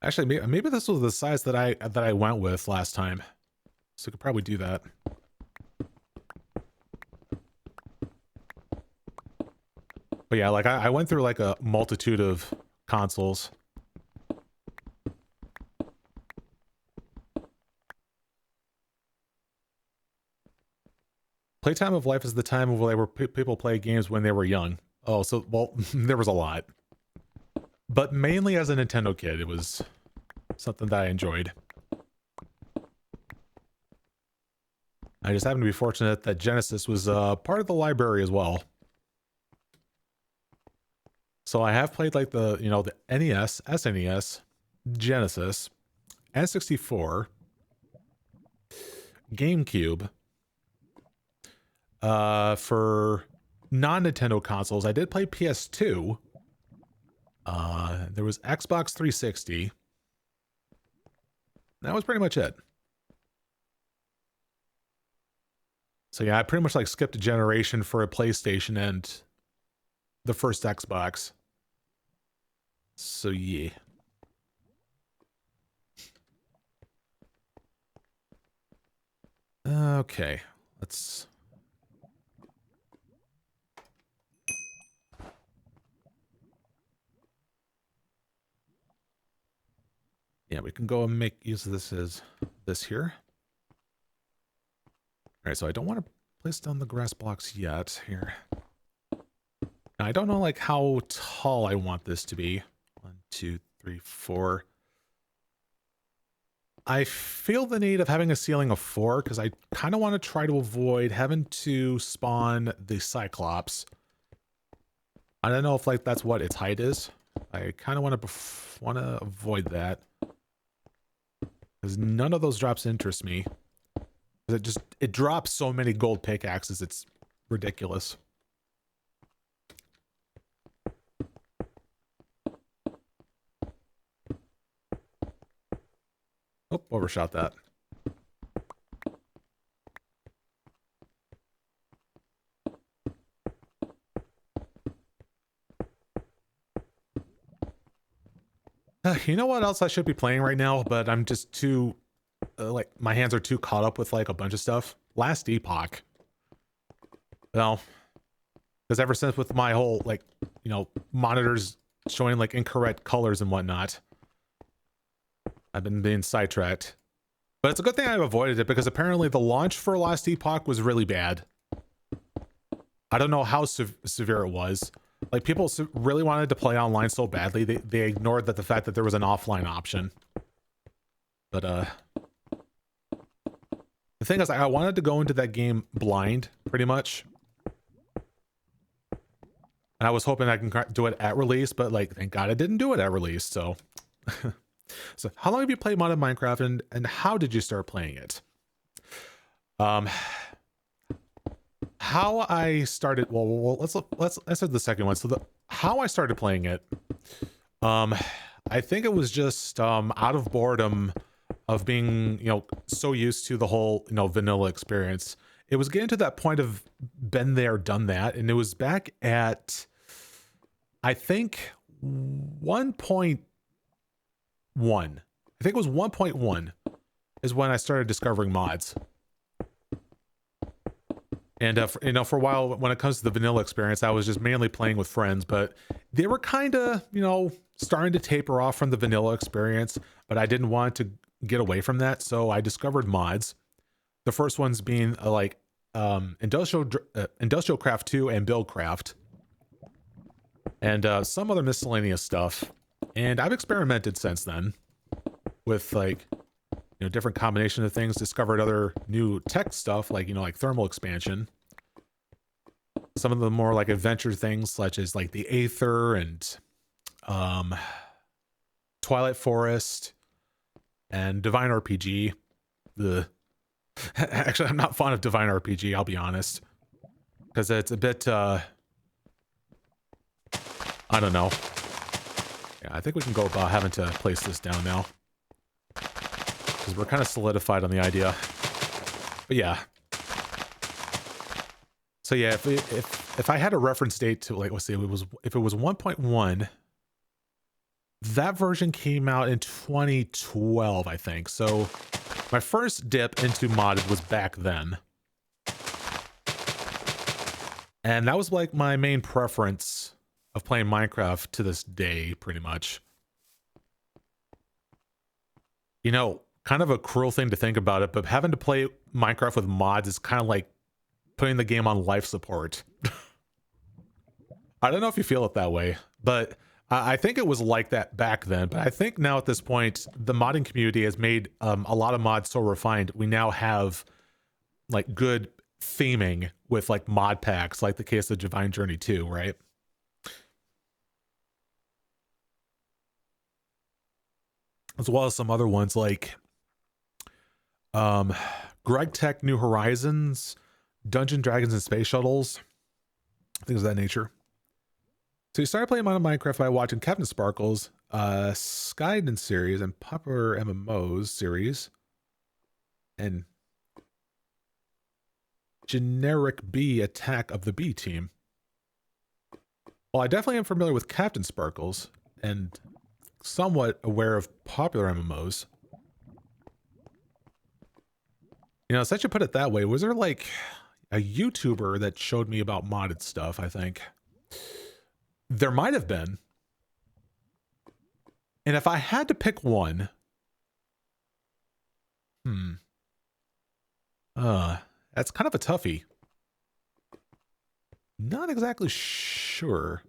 Actually, maybe this was the size that I went with last time, so I could probably do that. But yeah, like I went through like a multitude of consoles. Playtime of life is the time of where people play games when they were young. Oh, so, well, there was a lot. But mainly as a Nintendo kid, it was something that I enjoyed. I just happened to be fortunate that Genesis was part of the library as well. So I have played like the, you know, the NES, SNES, Genesis, N64, GameCube. For non-Nintendo consoles, I did play PS2. There was Xbox 360. That was pretty much it. So yeah, I pretty much like skipped a generation for a PlayStation and the first Xbox. So yeah. Okay, let's... Yeah, we can go and make use of this as this here. All right, so I don't want to place down the grass blocks yet here. Now, I don't know like how tall I want this to be. 1, 2, 3, 4. I feel the need of having a ceiling of 4 because I kind of want to try to avoid having to spawn the Cyclops. I don't know if like that's what its height is. I kind of want to avoid that because none of those drops interest me. It drops so many gold pickaxes. It's ridiculous. Oh, overshot that. You know what else I should be playing right now, but I'm just too, like, my hands are too caught up with, like, a bunch of stuff. Last Epoch. Well, because ever since with my whole, like, you know, monitors showing, like, incorrect colors and whatnot, I've been being sidetracked. But it's a good thing I've avoided it, because apparently the launch for Last Epoch was really bad. I don't know how severe it was. Like, people really wanted to play online so badly, they ignored the fact that there was an offline option. But, the thing is, I wanted to go into that game blind, pretty much. And I was hoping I can do it at release, but, like, thank God I didn't do it at release, so... So, how long have you played modded Minecraft, and how did you start playing it? How I started, well, let's answer the second one. So how I started playing it, I think it was just out of boredom of being, you know, so used to the whole, you know, vanilla experience. It was getting to that point of been there, done that, and it was back at, I think 1.1. I think it was 1.1 is when I started discovering mods. And, you know, for a while, when it comes to the vanilla experience, I was just mainly playing with friends, but they were kind of, you know, starting to taper off from the vanilla experience, but I didn't want to get away from that, so I discovered mods. The first ones being, like, Industrial Craft 2 and Buildcraft, and some other miscellaneous stuff. And I've experimented since then with, like, different combination of things, discovered other new tech stuff like, like thermal expansion. Some of the more like adventure things such as like the Aether and Twilight Forest and Divine RPG. Actually, I'm not fond of Divine RPG, I'll be honest. Because it's a bit, I don't know. Yeah, I think we can go about having to place this down now. Because we're kind of solidified on the idea. But yeah. So yeah, if I had a reference date to, like, let's see, if it was 1.1, that version came out in 2012, I think. So my first dip into modded was back then. And that was like my main preference of playing Minecraft to this day, pretty much. Kind of a cruel thing to think about it, but having to play Minecraft with mods is kind of like putting the game on life support. I don't know if you feel it that way, but I think it was like that back then. But I think now at this point, the modding community has made a lot of mods so refined. We now have like good theming with like mod packs, like the case of Divine Journey 2, right? As well as some other ones like Greg Tech New Horizons, Dungeon Dragons and Space Shuttles, things of that nature. So you started playing Minecraft by watching Captain Sparkle's Skyden series and popular MMOs series, and Generic B Attack of the B Team. Well, I definitely am familiar with Captain Sparkles and somewhat aware of popular MMOs. Since you put it that way, was there like a YouTuber that showed me about modded stuff, I think? There might have been. And if I had to pick one, that's kind of a toughie. Not exactly sure.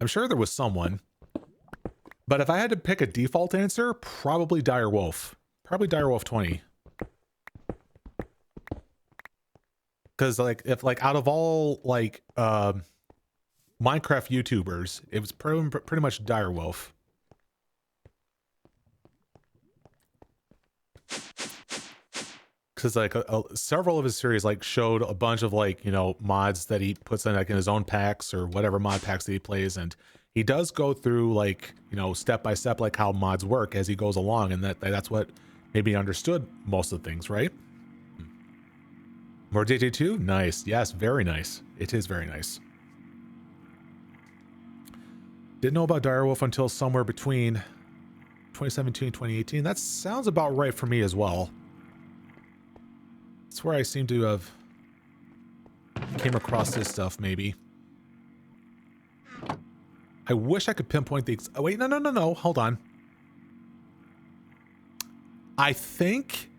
I'm sure there was someone. But if I had to pick a default answer, probably Direwolf. Probably Direwolf 20. Because if out of all Minecraft YouTubers, it was pretty much Direwolf. Because several of his series showed a bunch of mods that he puts in in his own packs or whatever mod packs that he plays, and he does go through step by step how mods work as he goes along, and that's what maybe understood most of the things, right? More JJ2? Nice. Yes, very nice. It is very nice. Didn't know about Direwolf until somewhere between 2017 and 2018. That sounds about right for me as well. That's where I seem to have came across this stuff, maybe. I wish I could pinpoint the... Oh, wait, no. Hold on. I think...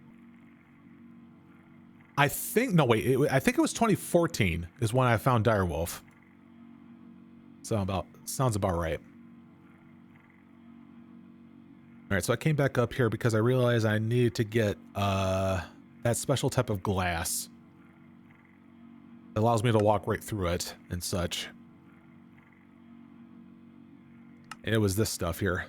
No, wait. I think it was 2014 is when I found Direwolf. Sounds about right. All right, so I came back up here because I realized I needed to get that special type of glass. It allows me to walk right through it and such. And it was this stuff here.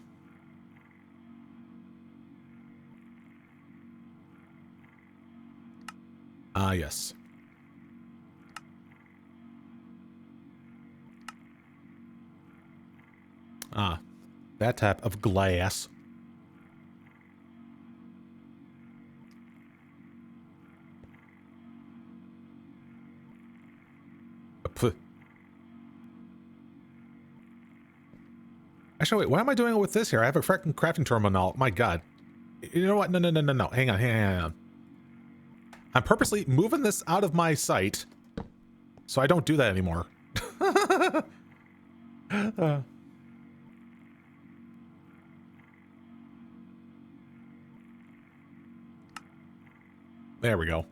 Ah, yes. Ah, that type of glass. Actually, wait, why am I doing it with this here? I have a freaking crafting terminal. My God. You know what? No. Hang on. I'm purposely moving this out of my sight so I don't do that anymore. There we go.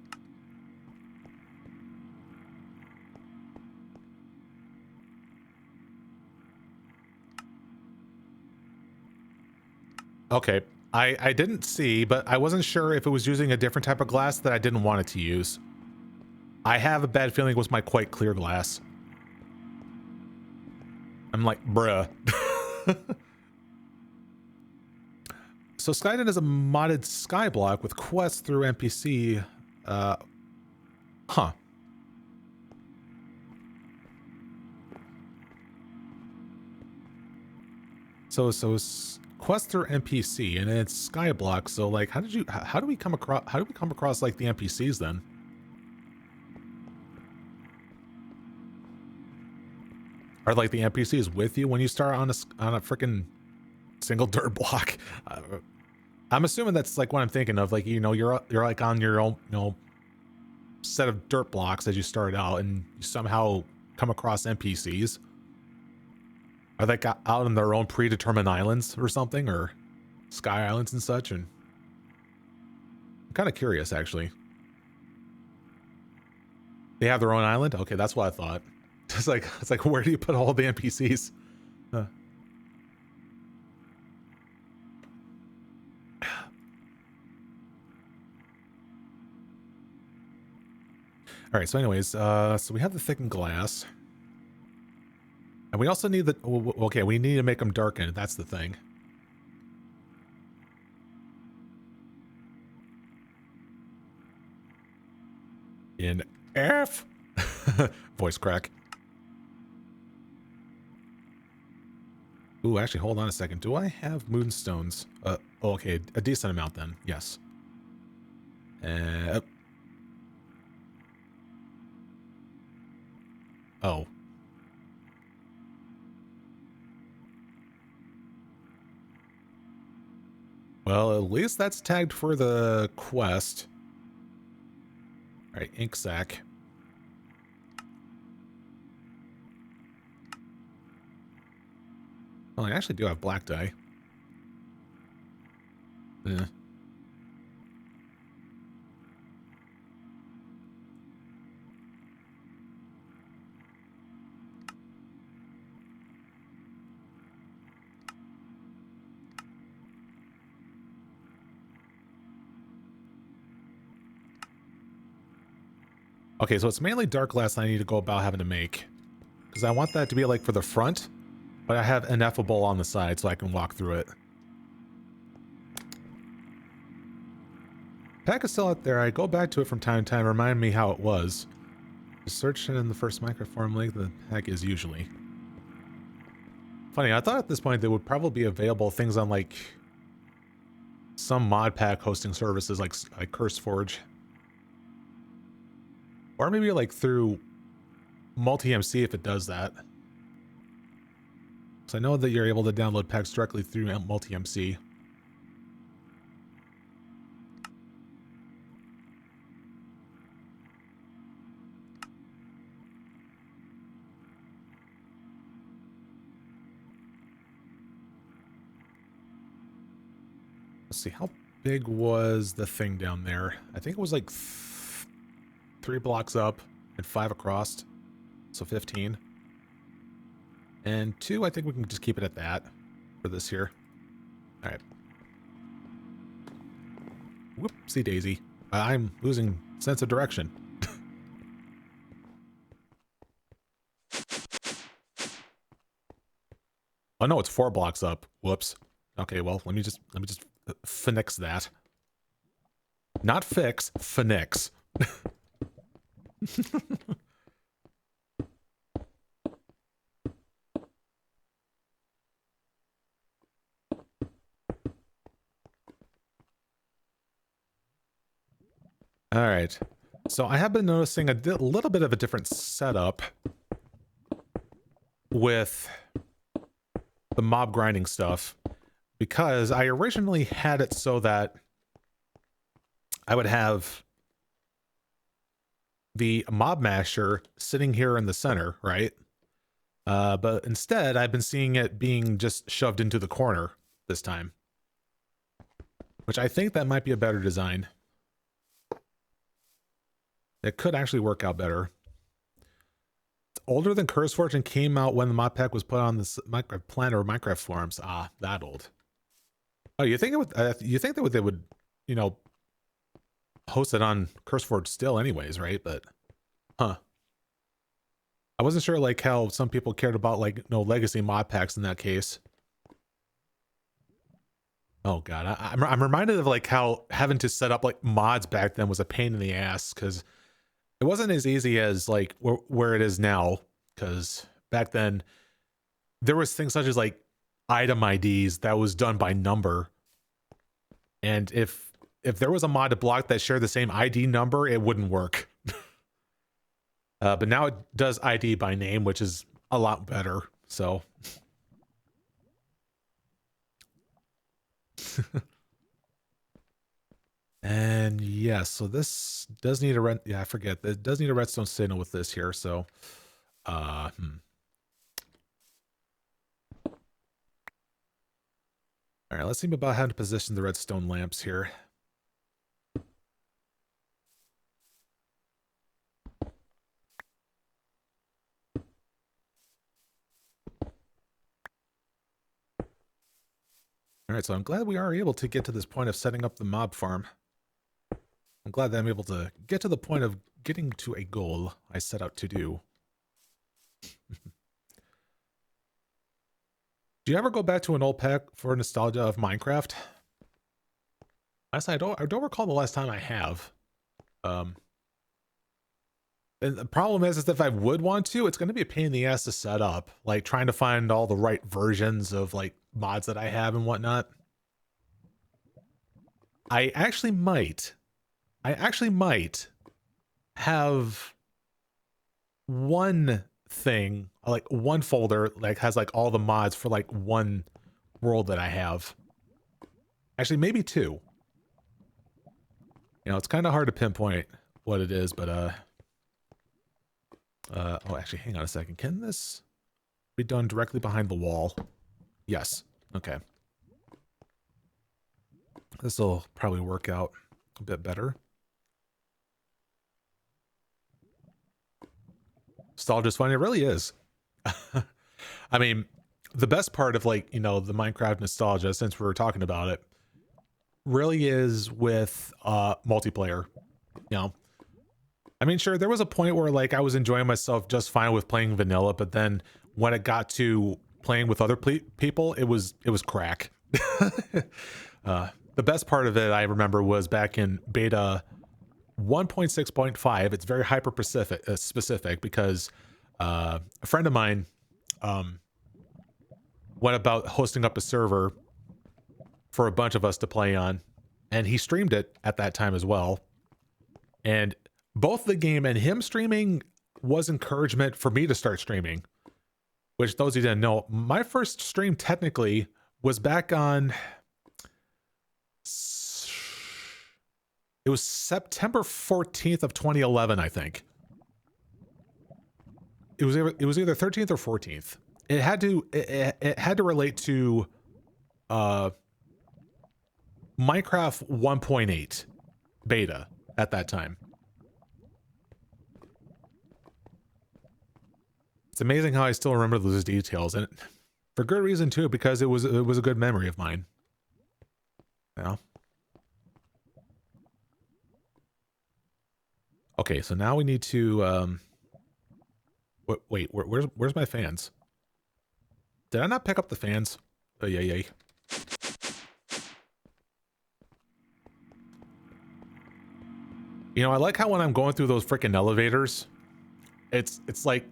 Okay, I didn't see, but I wasn't sure if it was using a different type of glass that I didn't want it to use. I have a bad feeling it was my quite clear glass. I'm like, bruh. So Skyden is a modded skyblock with quests through NPC. Huh. So quest through NPC, and it's skyblock. So like, how do we come across like the NPCs then? Are like the NPCs with you when you start on a freaking single dirt block? I'm assuming that's like what I'm thinking of. Like, you know, you're like on your own, you know, set of dirt blocks as you start out, and you somehow come across NPCs. Are they out on their own predetermined islands or something, or sky islands and such? And I'm kind of curious, actually. They have their own island? Okay, that's what I thought. It's like, where do you put all the NPCs? All right, so anyways, so we have the thickened glass. And we also need the... Okay, we need to make them darken. That's the thing. In F. Voice crack. Ooh, actually, hold on a second. Do I have moonstones? Okay, a decent amount then. Yes. Oh. Well, at least that's tagged for the quest. All right, ink sac. Well, I actually do have black dye. Yeah. Okay, so it's mainly dark glass I need to go about having to make. Because I want that to be like for the front, but I have ineffable on the side so I can walk through it. Pack is still out there. I go back to it from time to time, remind me how it was. Just search in the first microform link the pack is usually. Funny, I thought at this point they would probably be available things on like some mod pack hosting services like CurseForge. Or maybe like through multi-MC if it does that. So I know that you're able to download packs directly through multi-MC. Let's see, how big was the thing down there? I think it was like 3 blocks up and 5 across. So 15. And 2, I think we can just keep it at that for this here. All right. Whoopsie daisy. I'm losing sense of direction. Oh no, it's 4 blocks up. Whoops. Okay, well, let me just finix that. Not fix, finix. All right. So I have been noticing a little bit of a different setup with the mob grinding stuff, because I originally had it so that I would have the mob masher sitting here in the center, right? But instead, I've been seeing it being just shoved into the corner this time, which I think that might be a better design. It could actually work out better. It's older than CurseForge and came out when the mod pack was put on this Minecraft Planet or Minecraft forums. Ah, that old. Oh, you think it would? You think that they would, you know, host it on CurseForge still, anyways, right? But, huh? I wasn't sure like how some people cared about like no legacy mod packs in that case. Oh god, I'm reminded of like how having to set up like mods back then was a pain in the ass because it wasn't as easy as like where it is now. Because back then there was things such as like item IDs that was done by number, and if there was a mod to block that shared the same ID number, it wouldn't work. But now it does ID by name, which is a lot better. So. And yeah, so this does need a red. Yeah, I forget. It does need a redstone signal with this here. So, uh, hmm. All right, let's think about how to position the redstone lamps here. All right, so I'm glad we are able to get to this point of setting up the mob farm. I'm glad that I'm able to get to the point of getting to a goal I set out to do. Do you ever go back to an old pack for nostalgia of Minecraft? Honestly, I don't recall the last time I have. And the problem is if I would want to, it's going to be a pain in the ass to set up. Like trying to find all the right versions of like mods that I have and whatnot. I actually might have one thing, like one folder, like has like all the mods for like one world that I have. Actually, maybe two. You know, it's kind of hard to pinpoint what it is, but oh, actually, hang on a second. Can this be done directly behind the wall? Yes. Okay. This will probably work out a bit better. Nostalgia's fun. It really is. I mean, the best part of like, you know, the Minecraft nostalgia, since we were talking about it, really is with multiplayer. You know, I mean, sure, there was a point where like I was enjoying myself just fine with playing vanilla, but then when it got to playing with other people, it was crack. The best part of it I remember was back in beta 1.6.5. It's very hyper specific because a friend of mine went about hosting up a server for a bunch of us to play on, and he streamed it at that time as well. And both the game and him streaming was encouragement for me to start streaming, which those who didn't know, my first stream technically was back on, it was September 14th of 2011, I think. It was either 13th or 14th. It had to relate to Minecraft 1.8 beta at that time. It's amazing how I still remember those details, and for good reason too, because it was a good memory of mine. Yeah. Okay, so now we need to wait, where's my fans? Did I not pick up the fans? Oh yeah. You know, I like how when I'm going through those freaking elevators, it's like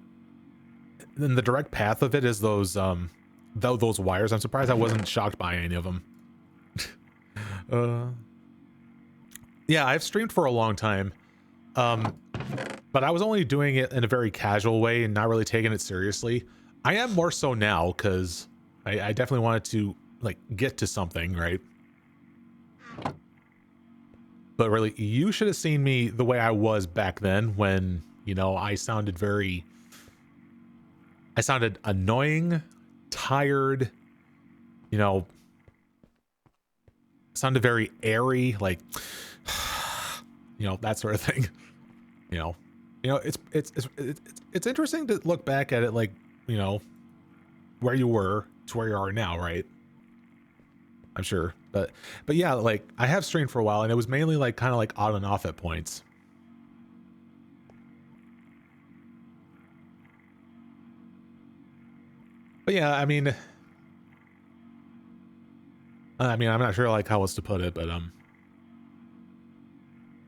in the direct path of it is those wires. I'm surprised I wasn't shocked by any of them. Yeah, I've streamed for a long time. But I was only doing it in a very casual way and not really taking it seriously. I am more so now because I definitely wanted to like get to something, right? But really, you should have seen me the way I was back then when, you know, I sounded annoying, tired, you know, sounded very airy, like, you know, that sort of thing. You know, it's interesting to look back at it, like, you know, where you were to where you are now, right? I'm sure. But yeah, like I have streamed for a while and it was mainly like kind of like on and off at points. But yeah, I'm not sure like how else to put it, but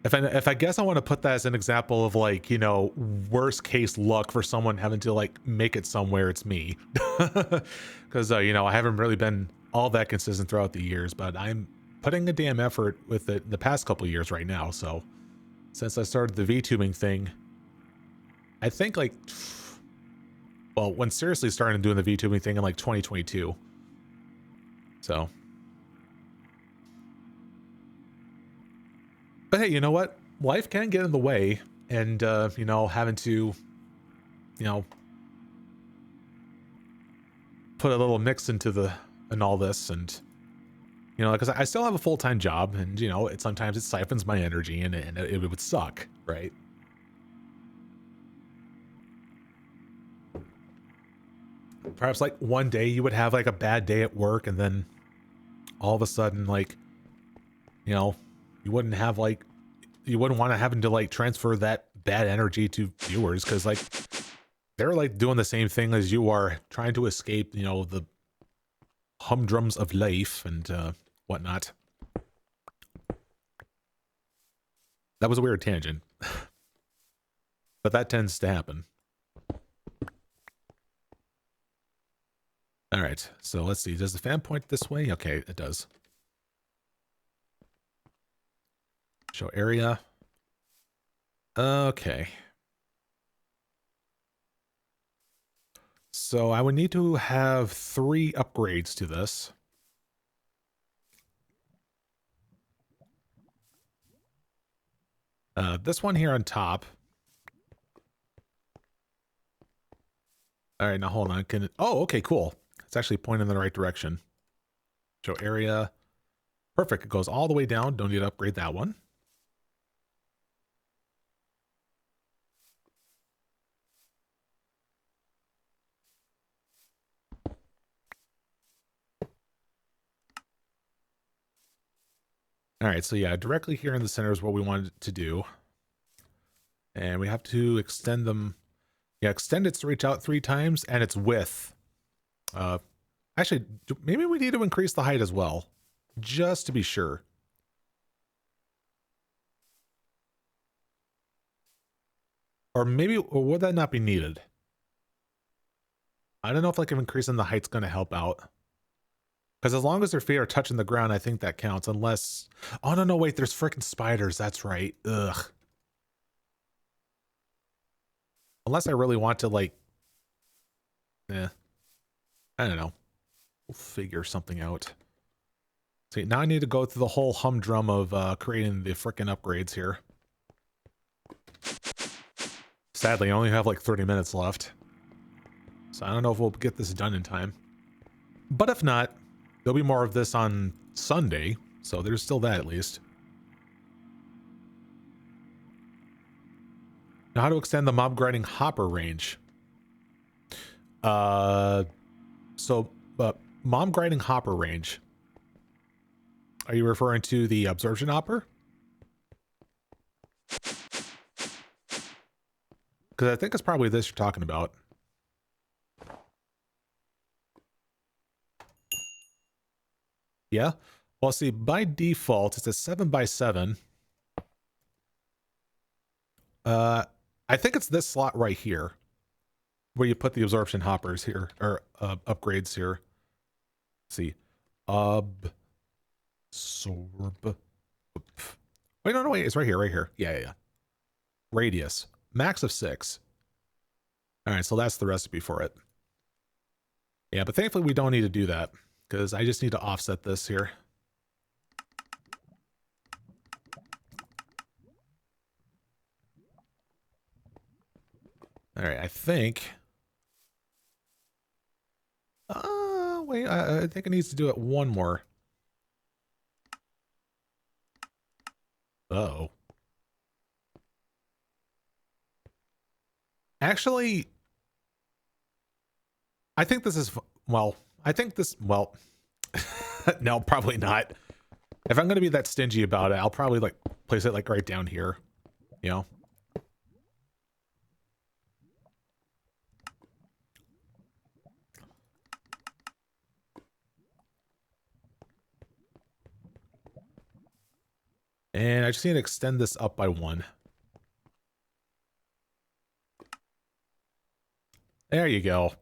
if I guess I want to put that as an example of like, you know, worst case luck for someone having to like make it somewhere, it's me. Because you know, I haven't really been all that consistent throughout the years, but I'm putting a damn effort with it the past couple years right now. So since I started the VTubing thing, I think like, well, when seriously starting doing the VTubing thing in like 2022. So, but hey, you know what? Life can get in the way, and you know, having to, you know, put a little mix into all this, and you know, because I still have a full-time job, and you know, sometimes it siphons my energy, and it would suck, right? Perhaps like one day you would have like a bad day at work, and then all of a sudden, like, you know, you wouldn't have like, you wouldn't want to having to like transfer that bad energy to viewers, because like they're like doing the same thing as you are, trying to escape, you know, the humdrums of life and whatnot. That was a weird tangent, but that tends to happen. All right, so let's see. Does the fan point this way? Okay, it does. Show area. Okay. So I would need to have 3 upgrades to this. This one here on top. All right, now hold on. Oh, okay, cool. It's actually pointing in the right direction. Show area. Perfect. It goes all the way down. Don't need to upgrade that one. All right, so yeah, directly here in the center is what we wanted to do. And we have to extend them. Yeah, extend its reach out 3 times and its width. Actually, maybe we need to increase the height as well, just to be sure. Or maybe, or would that not be needed? I don't know if like increasing the height's going to help out. Because as long as their feet are touching the ground, I think that counts. Unless, oh no, wait, there's freaking spiders. That's right. Ugh. Unless I really want to like, I don't know. We'll figure something out. See, now I need to go through the whole humdrum of creating the freaking upgrades here. Sadly, I only have like 30 minutes left. So I don't know if we'll get this done in time. But if not, there'll be more of this on Sunday. So there's still that at least. Now how to extend the mob grinding hopper range. Mob grinding hopper range. Are you referring to the absorption hopper? Because I think it's probably this you're talking about. Yeah? Well, see, by default, it's a 7x7. I think it's this slot right here, where you put the absorption hoppers here, or upgrades here. Let's see. Absorb. Wait, no, wait, it's right here, right here. Yeah. Radius. Max of 6. All right, so that's the recipe for it. Yeah, but thankfully we don't need to do that, because I just need to offset this here. All right, I think... wait, I think it needs to do it one more. Uh-oh. Actually, I think this is... Well, No, probably not. If I'm gonna be that stingy about it, I'll probably like place it like right down here, you know. And I just need to extend this up by 1. There you go.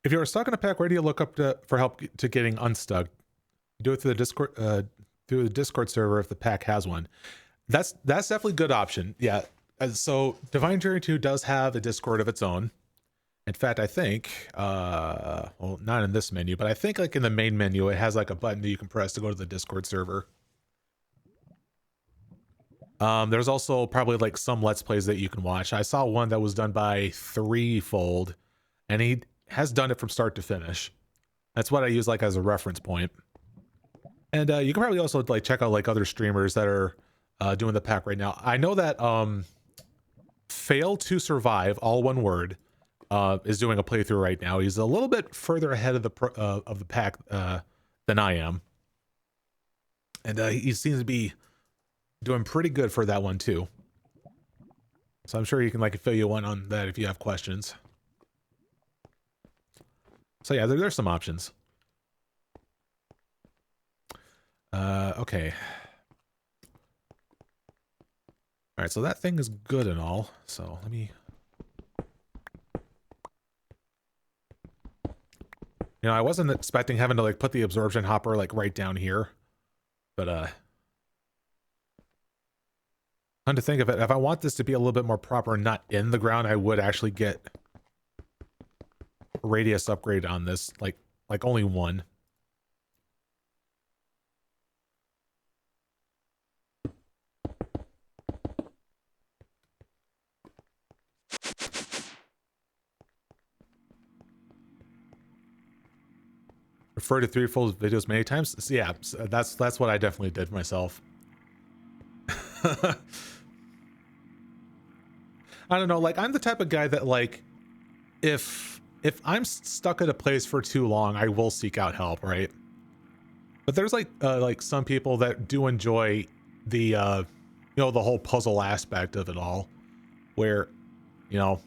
If you're stuck in a pack, where do you look up for help to getting unstuck? Do it through the Discord server if the pack has one. That's definitely a good option. Yeah. So Divine Journey 2 does have a Discord of its own. In fact, I think, well, not in this menu, but I think like in the main menu, it has like a button that you can press to go to the Discord server. There's also probably like some Let's Plays that you can watch. I saw one that was done by Threefold, and he has done it from start to finish. That's what I use like as a reference point. And you can probably also like check out like other streamers that are doing the pack right now. I know that Fail to Survive, all one word, is doing a playthrough right now. He's a little bit further ahead of the pack than I am, and he seems to be doing pretty good for that one too. So I'm sure you can like fill you in on that if you have questions. So yeah, there's some options. Okay. All right, so that thing is good and all. So let me. You know, I wasn't expecting having to like put the absorption hopper like right down here, but come to think of it, if I want this to be a little bit more proper and not in the ground, I would actually get a radius upgrade on this, like only 1. Refer to Threefold videos many times. So yeah, that's what I definitely did myself. I don't know, like I'm the type of guy that like if I'm stuck at a place for too long, I will seek out help, right? But there's like some people that do enjoy the you know, the whole puzzle aspect of it all, where you know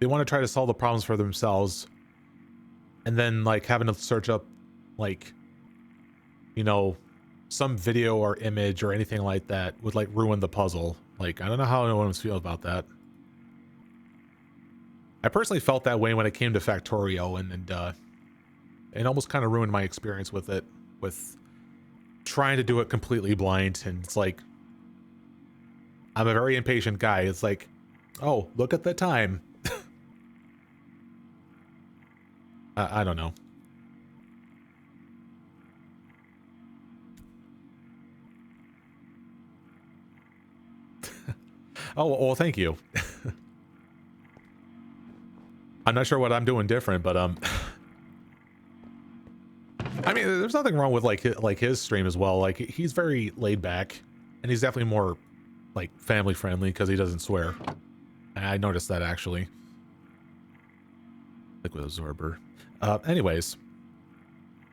they want to try to solve the problems for themselves, and then like having to search up like, you know, some video or image or anything like that would like ruin the puzzle. Like I don't know how anyone feels about that. I personally felt that way when it came to Factorio, and it almost kind of ruined my experience with it, with trying to do it completely blind. And it's like, I'm a very impatient guy. It's like, oh, look at the time. I don't know. Oh, well, thank you. I'm not sure what I'm doing different, but I mean, there's nothing wrong with like his stream as well. Like he's very laid back, and he's definitely more like family friendly because he doesn't swear. And I noticed that actually. Liquid absorber. Anyways,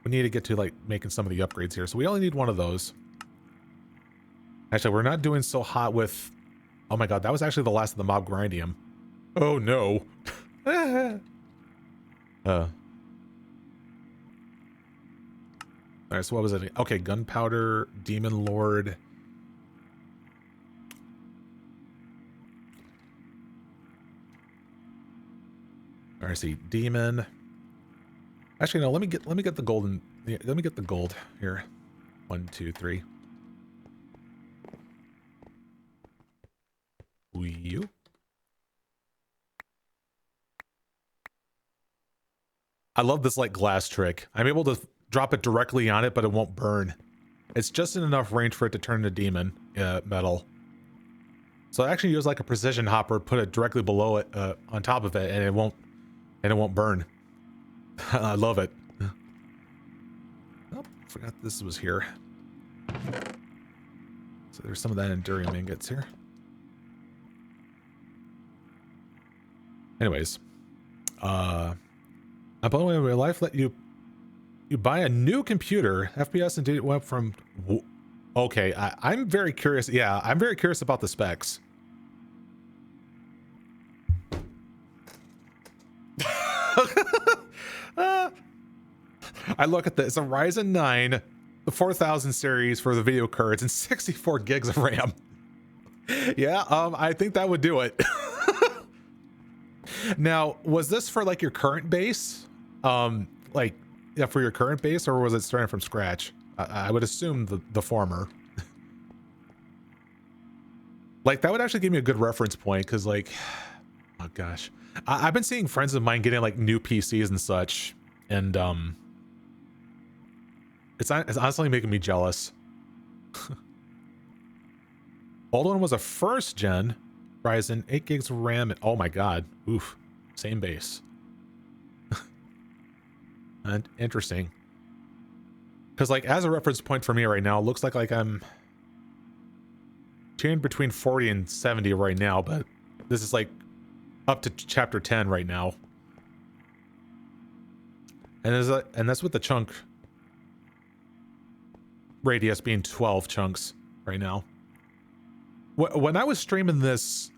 we need to get to like making some of the upgrades here. So we only need 1 of those. Actually, we're not doing so hot with. Oh my god, that was actually the last of the mob grindium. Oh no. Alright, so what was it? Okay, gunpowder, demon lord. Alright, see, demon. Actually, no, let me get the golden. Let me get the gold here. 1, 2, 3. You. I love this like glass trick. I'm able to drop it directly on it, but it won't burn. It's just in enough range for it to turn into demon metal. So I actually use like a precision hopper, put it directly below it, on top of it, and it won't burn. I love it. Oh, forgot this was here. So there's some of that Endurium ingots here. Anyways, I'm blown away by life. Let you buy a new computer. FPS and data went from. Okay, I'm very curious. Yeah, I'm very curious about the specs. I look at this. It's a Ryzen 9, the 4000 series for the video cards, and 64 gigs of RAM. Yeah, I think that would do it. Now, was this for like your current base? Like, yeah, for your current base, or was it starting from scratch? I would assume the former. Like, that would actually give me a good reference point, because like, oh gosh. I've been seeing friends of mine getting like new PCs and such, and it's honestly making me jealous. Old one was a first gen Ryzen, 8 gigs of RAM, and oh my god, oof, same base. And interesting, because like as a reference point for me right now, it looks like I'm tuned between 40 and 70 right now, but this is like up to chapter 10 right now, and that's with the chunk radius being 12 chunks right now. When I was streaming this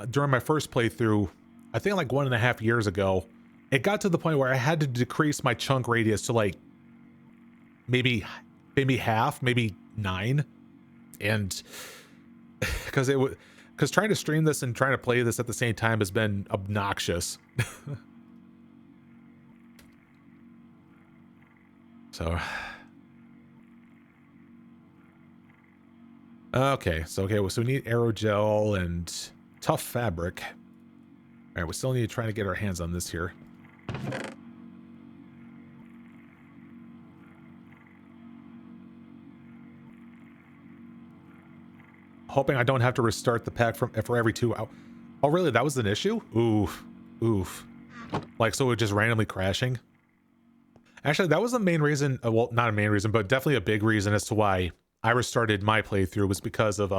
during my first playthrough, I think like 1.5 years ago, it got to the point where I had to decrease my chunk radius to like maybe half, maybe 9, and because trying to stream this and trying to play this at the same time has been obnoxious. So okay, so we need aerogel and tough fabric. All right, we still need to try to get our hands on this here. Hoping I don't have to restart the pack for every 2 hours. Oh, really? That was an issue? Oof. Like, so it just randomly crashing? Actually, that was the main reason. Well, not a main reason, but definitely a big reason as to why I restarted my playthrough, was because of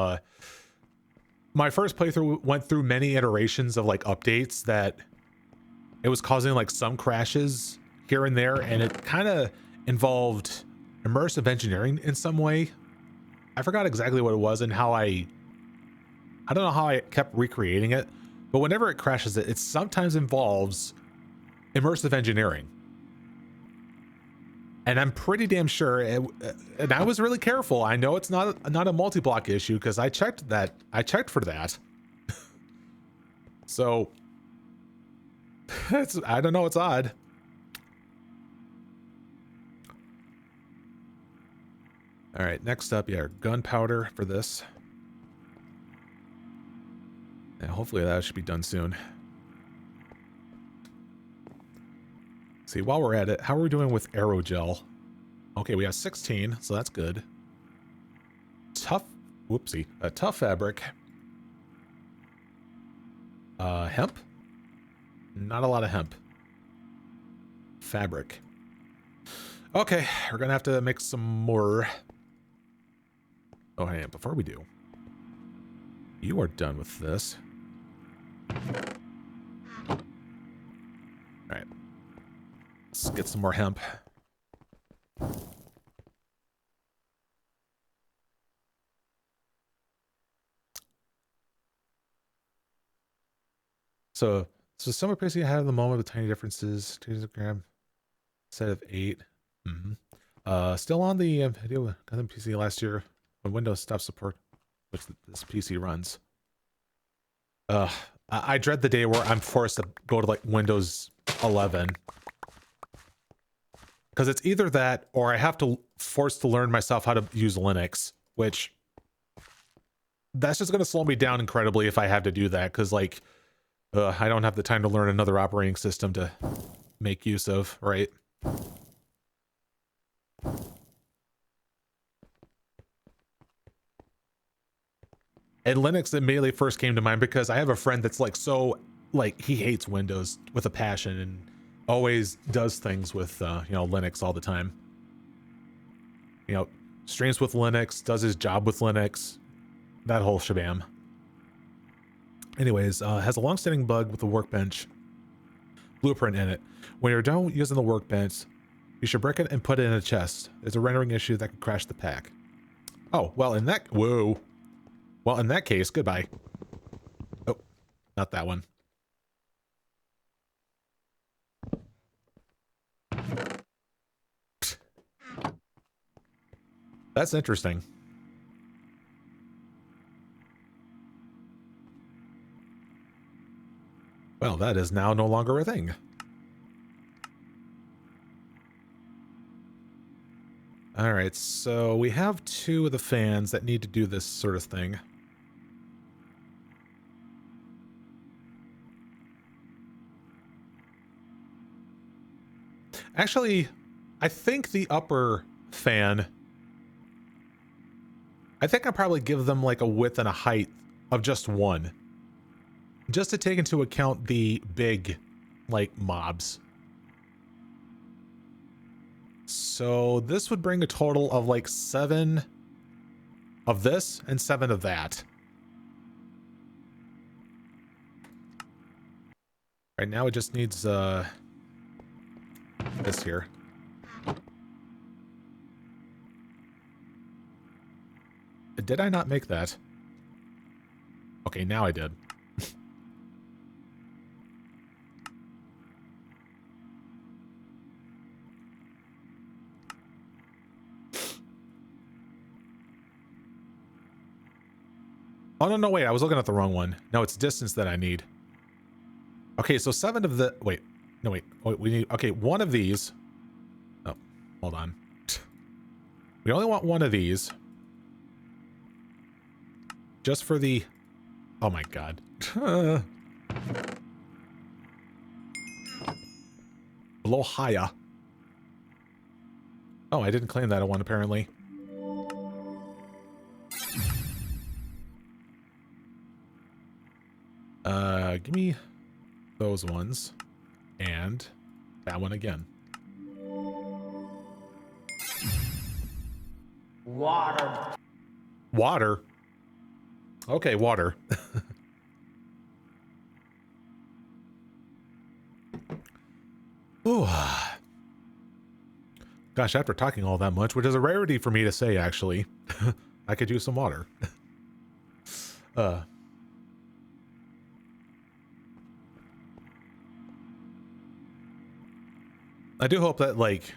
my first playthrough went through many iterations of like updates that it was causing like some crashes here and there, and it kind of involved immersive engineering in some way. I forgot exactly what it was and how I don't know how I kept recreating it, but whenever it crashes, it sometimes involves immersive engineering. And I'm pretty damn sure, and I was really careful. I know it's not a multi-block issue because I checked that. I checked for that. So I don't know. It's odd. All right, next up, yeah, gunpowder for this. And hopefully that should be done soon. See, while we're at it, how are we doing with aerogel? Okay, we have 16, so that's good. Tough fabric. Hemp? Not a lot of hemp. Fabric. Okay, we're gonna have to make some more. Oh, hey, before we do, you are done with this. All right. Let's get some more hemp. So summer pacing I have at the moment with tiny differences. 2 gram set of 8. Still on the video got them PC last year when Windows stopped support, which this PC runs. I dread the day where I'm forced to go to like Windows 11. Because it's either that or I have to force to learn myself how to use Linux, which that's just going to slow me down incredibly if I have to do that. Because like, I don't have the time to learn another operating system to make use of, right? And Linux immediately first came to mind because I have a friend that's like, he hates Windows with a passion and always does things with, Linux all the time. Streams with Linux, does his job with Linux, that whole shabam. Anyways, has a long-standing bug with the workbench. blueprint in it. When you're done using the workbench, you should break it and put it in a chest. There's a rendering issue that could crash the pack. Oh, well, in that... Whoa. Well, in that case, goodbye. Oh, not that one. That's interesting. Well, that is now no longer a thing. All right, so we have 2 of the fans that need to do this sort of thing. Actually, I think the upper fan, I think I'll probably give them like a width and a height of just 1. Just to take into account the big, like, mobs. So this would bring a total of like 7 of this and 7 of that. Right now it just needs this here. Did I not make that? Okay, now I did. Oh, no, wait, I was looking at the wrong one. No, it's distance that I need. Okay, so 7 of the... Wait, no, wait. We need... Okay, 1 of these. Oh, hold on. We only want 1 of these. Just for the... Oh my god. Blow higher. Oh, I didn't claim that one, apparently. Give me those ones. And that one again. Water. Water? Okay, water. Oh. Gosh, after talking all that much, which is a rarity for me to say, actually, I could use some water. I do hope that, like,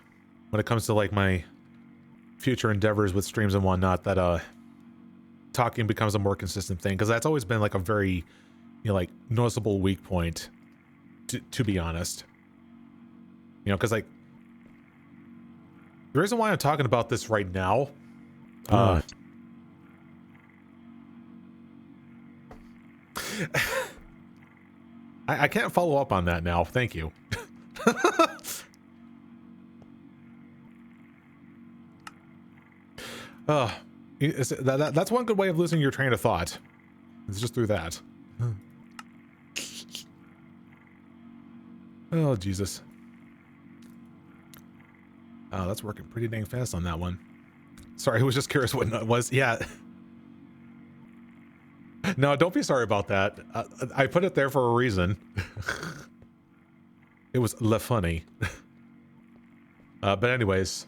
when it comes to, like, my future endeavors with streams and whatnot, that, talking becomes a more consistent thing, because that's always been, like, a very, you know, like, noticeable weak point, to be honest. You know, because, like, the reason why I'm talking about this right now, I can't follow up on that now. Thank you. That's one good way of losing your train of thought. It's just through that. Oh, Jesus. Oh, that's working pretty dang fast on that one. Sorry, I was just curious what nut was. Yeah. No, don't be sorry about that. I put it there for a reason. It was le funny. But anyways.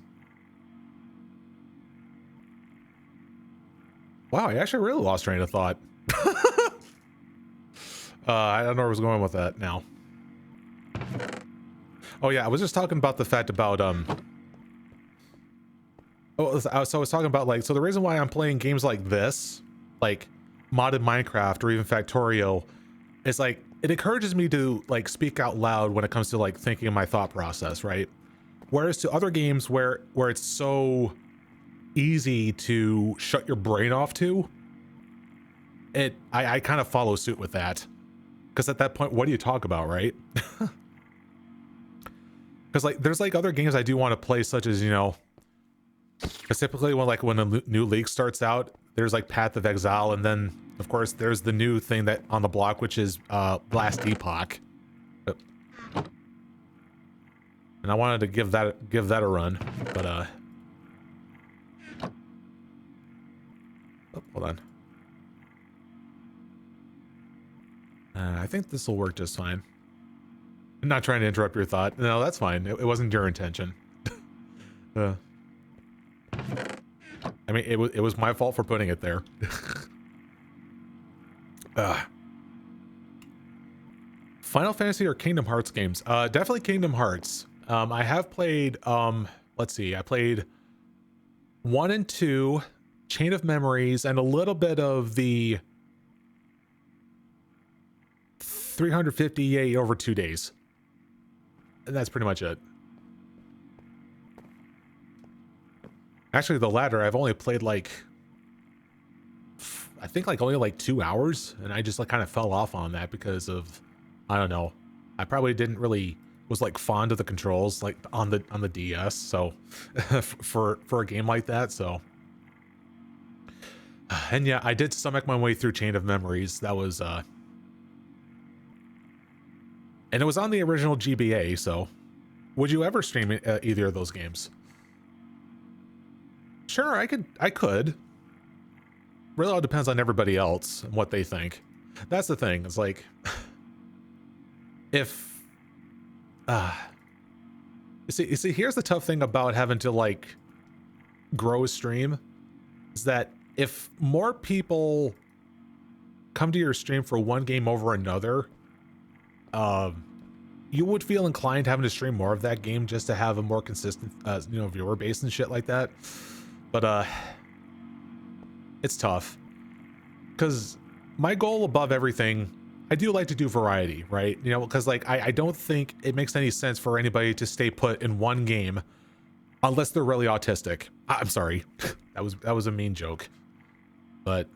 Wow, I actually really lost train of thought. I don't know where I was going with that now. Oh yeah, I was just talking about the fact about so I was talking about, like, so the reason why I'm playing games like this, like modded Minecraft or even Factorio, is like it encourages me to, like, speak out loud when it comes to, like, thinking of my thought process, right? Whereas to other games where it's so easy to shut your brain off to, I kind of follow suit with that, because at that point, what do you talk about, right? Because, like, there's, like, other games I do want to play, such as, you know, because typically when a new league starts out, there's, like, Path of Exile, and then of course there's the new thing that on the block, which is Last Epoch. And I wanted to give that a run, but oh, hold on. I think this will work just fine. not trying to interrupt your thought. No, that's fine. It wasn't your intention. I mean, it was my fault for putting it there. Final Fantasy or Kingdom Hearts games? Definitely Kingdom Hearts. I have played, let's see, I played 1 and 2, Chain of Memories, and a little bit of the 358 over 2 days. And that's pretty much it. Actually, the latter, I've only played like, I think like only like 2 hours, and I just like kind of fell off on that because of, I don't know. I probably didn't really was like fond of the controls like on the DS, so for a game like that, so. And yeah, I did stomach my way through Chain of Memories. That was and it was on the original GBA, so would you ever stream either of those games? Sure, I could. Really all depends on everybody else and what they think. That's the thing. It's like if you see here's the tough thing about having to like grow a stream is that if more people come to your stream for one game over another, you would feel inclined having to stream more of that game just to have a more consistent you know, viewer base and shit like that. But it's tough because my goal above everything, I do like to do variety, right? You know, because like I don't think it makes any sense for anybody to stay put in one game unless they're really autistic. I'm sorry, that was a mean joke, but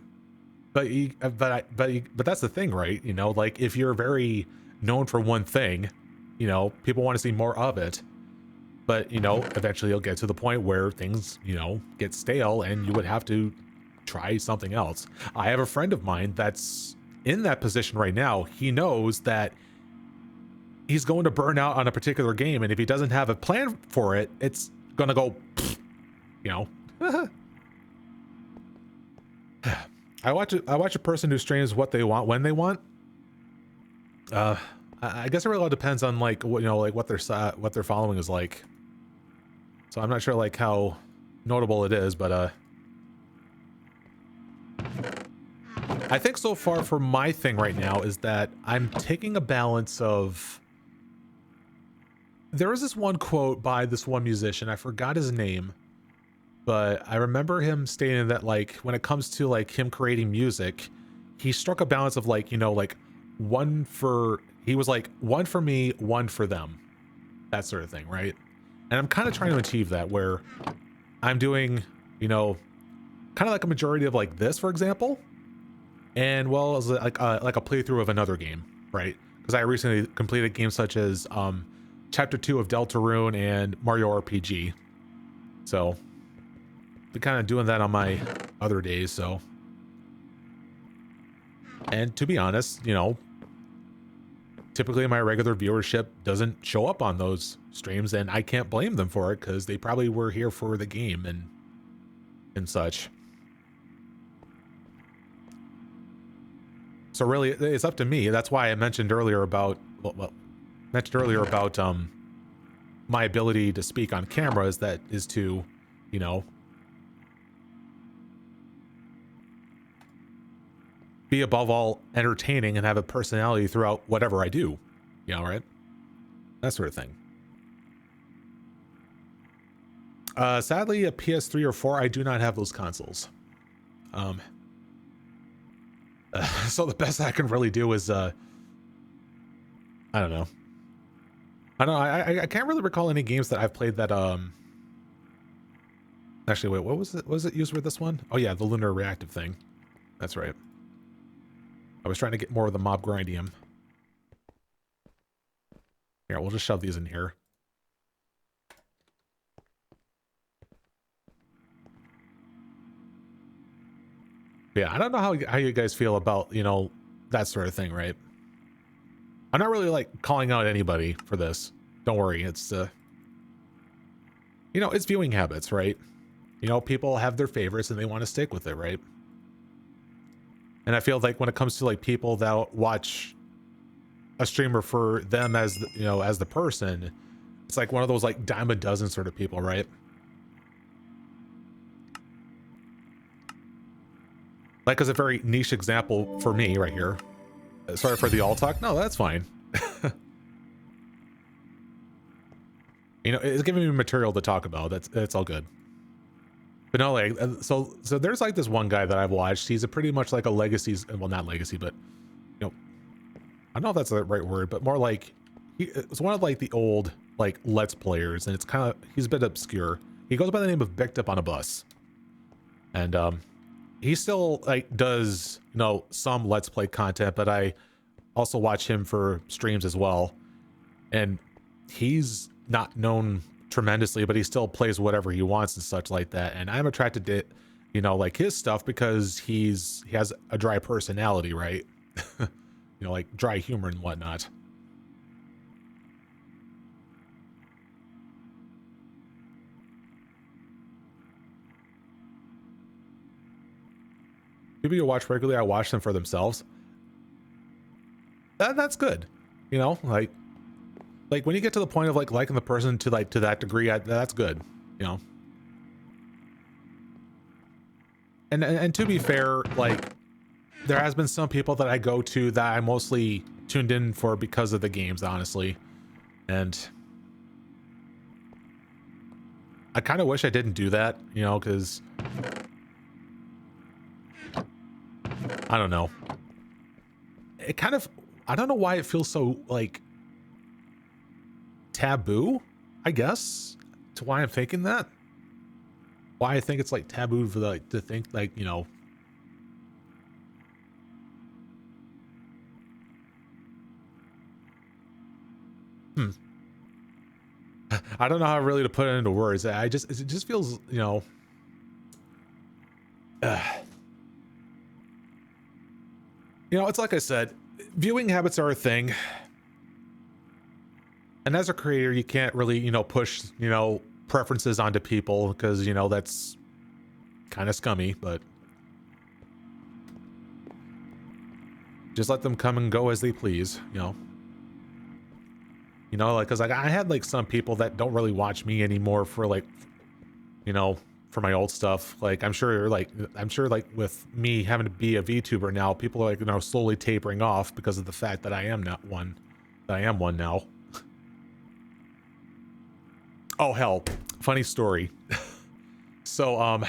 that's the thing, right? You know, like if you're very known for one thing, you know, people want to see more of it. But, you know, eventually you'll get to the point where things, you know, get stale and you would have to try something else. I have a friend of mine that's in that position right now. He knows that he's going to burn out on a particular game, and if he doesn't have a plan for it, it's going to go, you know. I watch a person who streams what they want when they want. I guess it really all depends on like what, you know, like what their following is like. So I'm not sure like how notable it is, but I think so far for my thing right now is that I'm taking a balance of. There was this one quote by this one musician, I forgot his name, but I remember him stating that like when it comes to like him creating music, he struck a balance of like, you know, like he was like one for me, one for them, that sort of thing, right? And I'm kind of trying to achieve that where I'm doing, you know, kind of like a majority of like this, for example, and well as like a playthrough of another game, right? Because I recently completed games such as Chapter 2 of Deltarune and Mario RPG, so been kind of doing that on my other days. So, and to be honest, you know, typically my regular viewership doesn't show up on those streams, and I can't blame them for it because they probably were here for the game and such. So really, it's up to me. That's why I mentioned earlier about my ability to speak on camera is to, you know, be above all entertaining and have a personality throughout whatever I do, you know, right? That sort of thing. Sadly, a PS3 or 4, I do not have those consoles. So the best I can really do is, I don't know. I can't really recall any games that I've played that, actually, wait, what was it? What was it used with this one? Oh yeah, the lunar reactive thing. That's right. I was trying to get more of the mob grindium. Here, we'll just shove these in here. Yeah, I don't know how you guys feel about, you know, that sort of thing, right? I'm not really like calling out anybody for this. Don't worry, it's you know, it's viewing habits, right? You know, people have their favorites and they want to stick with it, right? And I feel like when it comes to like people that watch a streamer for them as you know, as the person. It's like one of those like dime a dozen sort of people, right? Like as a very niche example for me right here. Sorry for the all talk. No, that's fine. You know, it's giving me material to talk about. That's all good. But no, like, so there's like this one guy that I've watched. He's a pretty much like a legacy, well, not legacy, but you know, I don't know if that's the right word, but more like it's one of like the old like Let's Players, and it's kind of, he's a bit obscure. He goes by the name of Bicked Up on a Bus, and he still like does, you know, some Let's Play content, but I also watch him for streams as well, and he's not known tremendously, but he still plays whatever he wants and such like that. And I'm attracted to, you know, like his stuff because he has a dry personality, right? You know, like dry humor and whatnot. People you watch regularly, I watch them for themselves. That's good, you know, like when you get to the point of like liking the person to like to that degree, that's good, you know. And to be fair, like there has been some people that I go to that I mostly tuned in for because of the games, honestly. And I kind of wish I didn't do that, you know, because I don't know. It kind of, I don't know why it feels so like taboo, I guess, to why I'm thinking that. Why I think it's like taboo for like to think like, you know, I don't know how really to put it into words. It just feels, you know, you know, it's like I said, viewing habits are a thing. And as a creator, you can't really, you know, push, you know, preferences onto people because, you know, that's kind of scummy, but just let them come and go as they please, you know. You know, like, cause like I had like some people that don't really watch me anymore for like, you know, for my old stuff. Like I'm sure like with me having to be a VTuber now, people are like, you know, slowly tapering off because of the fact that I am one now. Oh hell, funny story. So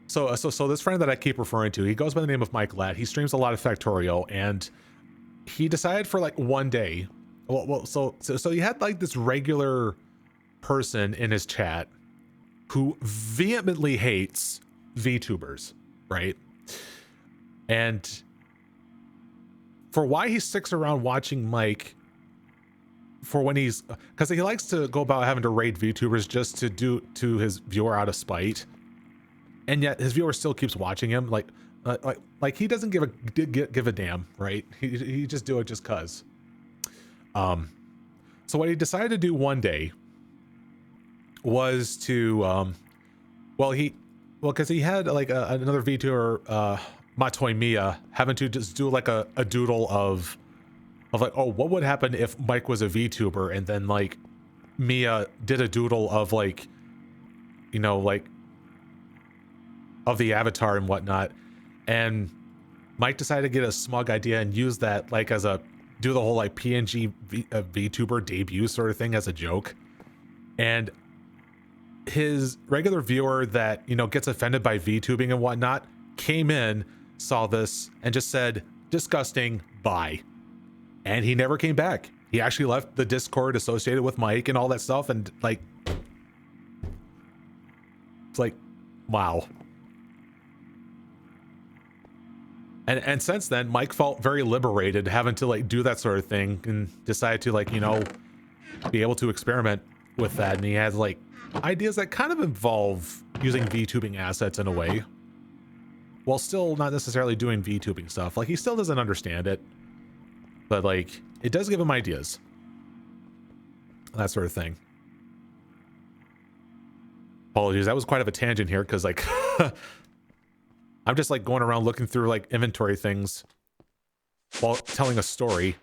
so this friend that I keep referring to, he goes by the name of Mike Latt. He streams a lot of Factorio, and he decided for like one day, so he had like this regular person in his chat who vehemently hates VTubers, right? And for why he sticks around watching Mike for when he's, because he likes to go about having to raid VTubers just to do to his viewer out of spite, and yet his viewer still keeps watching him. Like he doesn't give a damn, right? He just do it just cause. So what he decided to do one day was to because he had like another VTuber, Matoy Mia, having to just do like a doodle of like, oh, what would happen if Mike was a VTuber, and then like Mia did a doodle of like, you know, like of the avatar and whatnot, and Mike decided to get a smug idea and use that like as a do the whole like PNG VTuber debut sort of thing as a joke. And his regular viewer that, you know, gets offended by VTubing and whatnot came in, saw this, and just said, disgusting, bye. And he never came back. He actually left the Discord associated with Mike and all that stuff, and like, it's like, wow. And since then, Mike felt very liberated having to like do that sort of thing, and decided to like, you know, be able to experiment with that. And he has like ideas that kind of involve using VTubing assets in a way, while still not necessarily doing VTubing stuff. Like he still doesn't understand it, but like it does give him ideas, that sort of thing. Apologies, that was quite of a tangent here, because like I'm just like going around looking through like inventory things. while telling a story.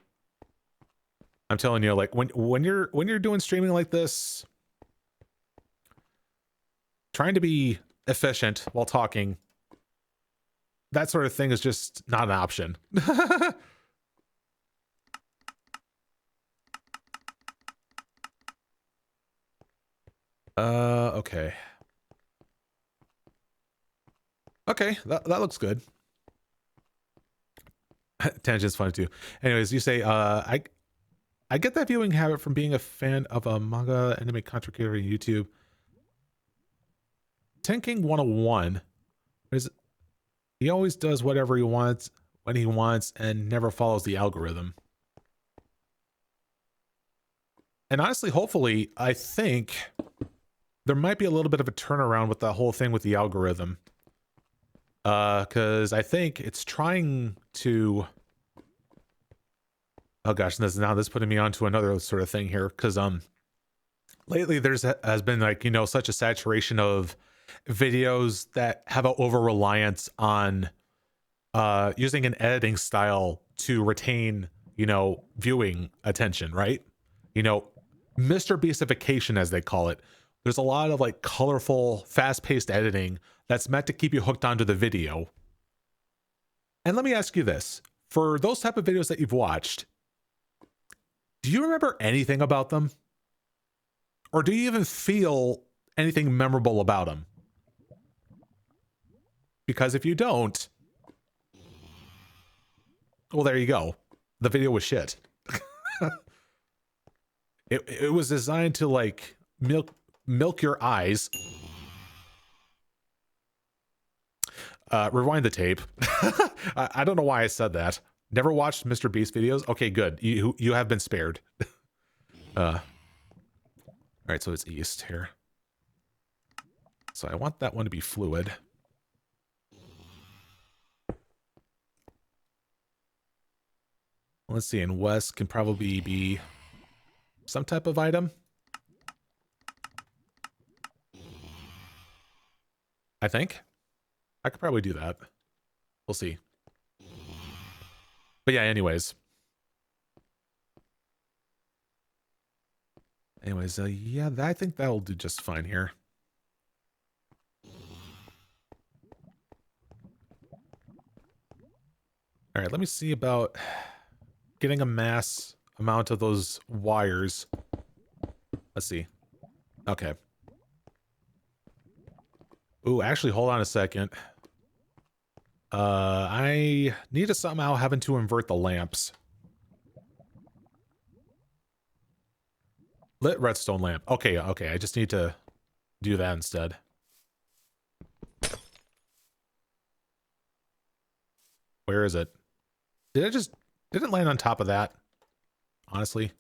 I'm telling you, like when you're doing streaming like this, trying to be efficient while talking, that sort of thing is just not an option. Okay. Okay, that looks good. Tangent's fun too. Anyways, you say, I get that viewing habit from being a fan of a manga anime content creator on YouTube. Tenking 101 is he always does whatever he wants when he wants and never follows the algorithm. And honestly, hopefully, I think there might be a little bit of a turnaround with the whole thing with the algorithm. Because I think it's trying to... Oh gosh, this is putting me onto another sort of thing here. Because lately has been like, you know, such a saturation of videos that have an over-reliance on using an editing style to retain, you know, viewing attention, right? You know, Mr. Beastification, as they call it. There's a lot of like colorful, fast-paced editing that's meant to keep you hooked onto the video. And let me ask you this. For those type of videos that you've watched, do you remember anything about them? Or do you even feel anything memorable about them? Because if you don't, well, there you go. The video was shit. It was designed to like milk your eyes. Rewind the tape. I don't know why I said that. Never watched Mr. Beast videos? Okay, good. You have been spared. All right, so it's east here. So I want that one to be fluid. Let's see, and west can probably be some type of item. I think. I could probably do that. We'll see. But yeah, anyways. Yeah, I think that'll do just fine here. All right, let me see about getting a mass amount of those wires. Let's see. Okay. Ooh, actually, hold on a second. I need to somehow having to invert the lamps. Lit redstone lamp. Okay, okay. I just need to do that instead. Where is it? Did it land on top of that? Honestly.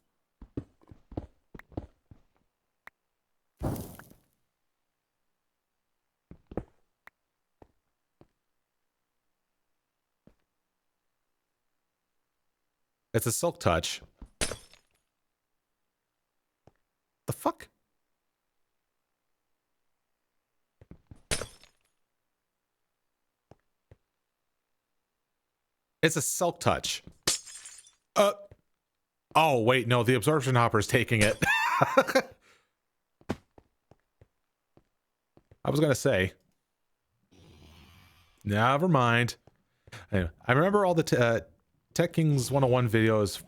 It's a silk touch. The fuck? It's a silk touch. Oh, wait, no, the absorption hopper is taking it. I was gonna say. Never mind. Anyway, I remember all the Tech Kings 101 videos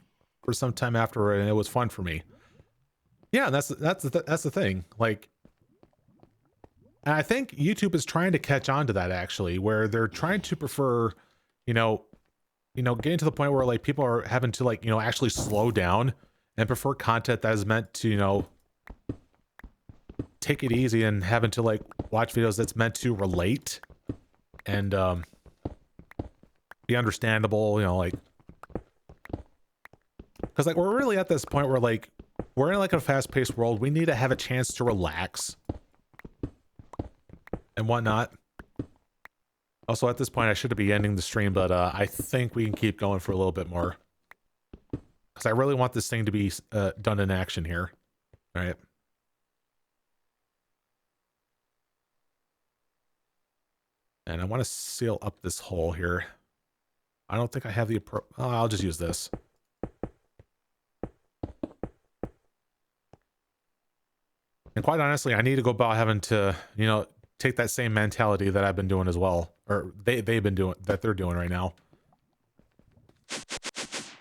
for some time after, and it was fun for me. Yeah, that's the thing. Like, and I think YouTube is trying to catch on to that actually, where they're trying to prefer, you know, getting to the point where like people are having to like, you know, actually slow down and prefer content that is meant to, you know, take it easy and having to like watch videos that's meant to relate and be understandable, you know, like, because like we're really at this point where like we're in like a fast-paced world. We need to have a chance to relax and whatnot. Also, at this point, I should be ending the stream, but I think we can keep going for a little bit more because I really want this thing to be done in action here. All right. And I want to seal up this hole here. I don't think I have the I'll just use this. And quite honestly, I need to go about having to, you know, take that same mentality that I've been doing as well, or they've been doing, that they're doing right now.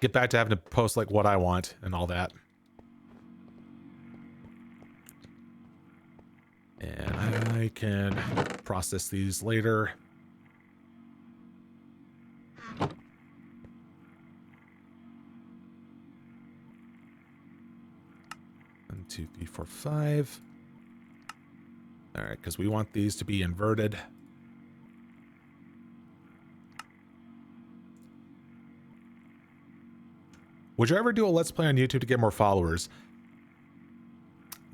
Get back to having to post like what I want and all that. And I can process these later. 1, 2, 3, 4, 5. All right, because we want these to be inverted. Would you ever do a Let's Play on YouTube to get more followers?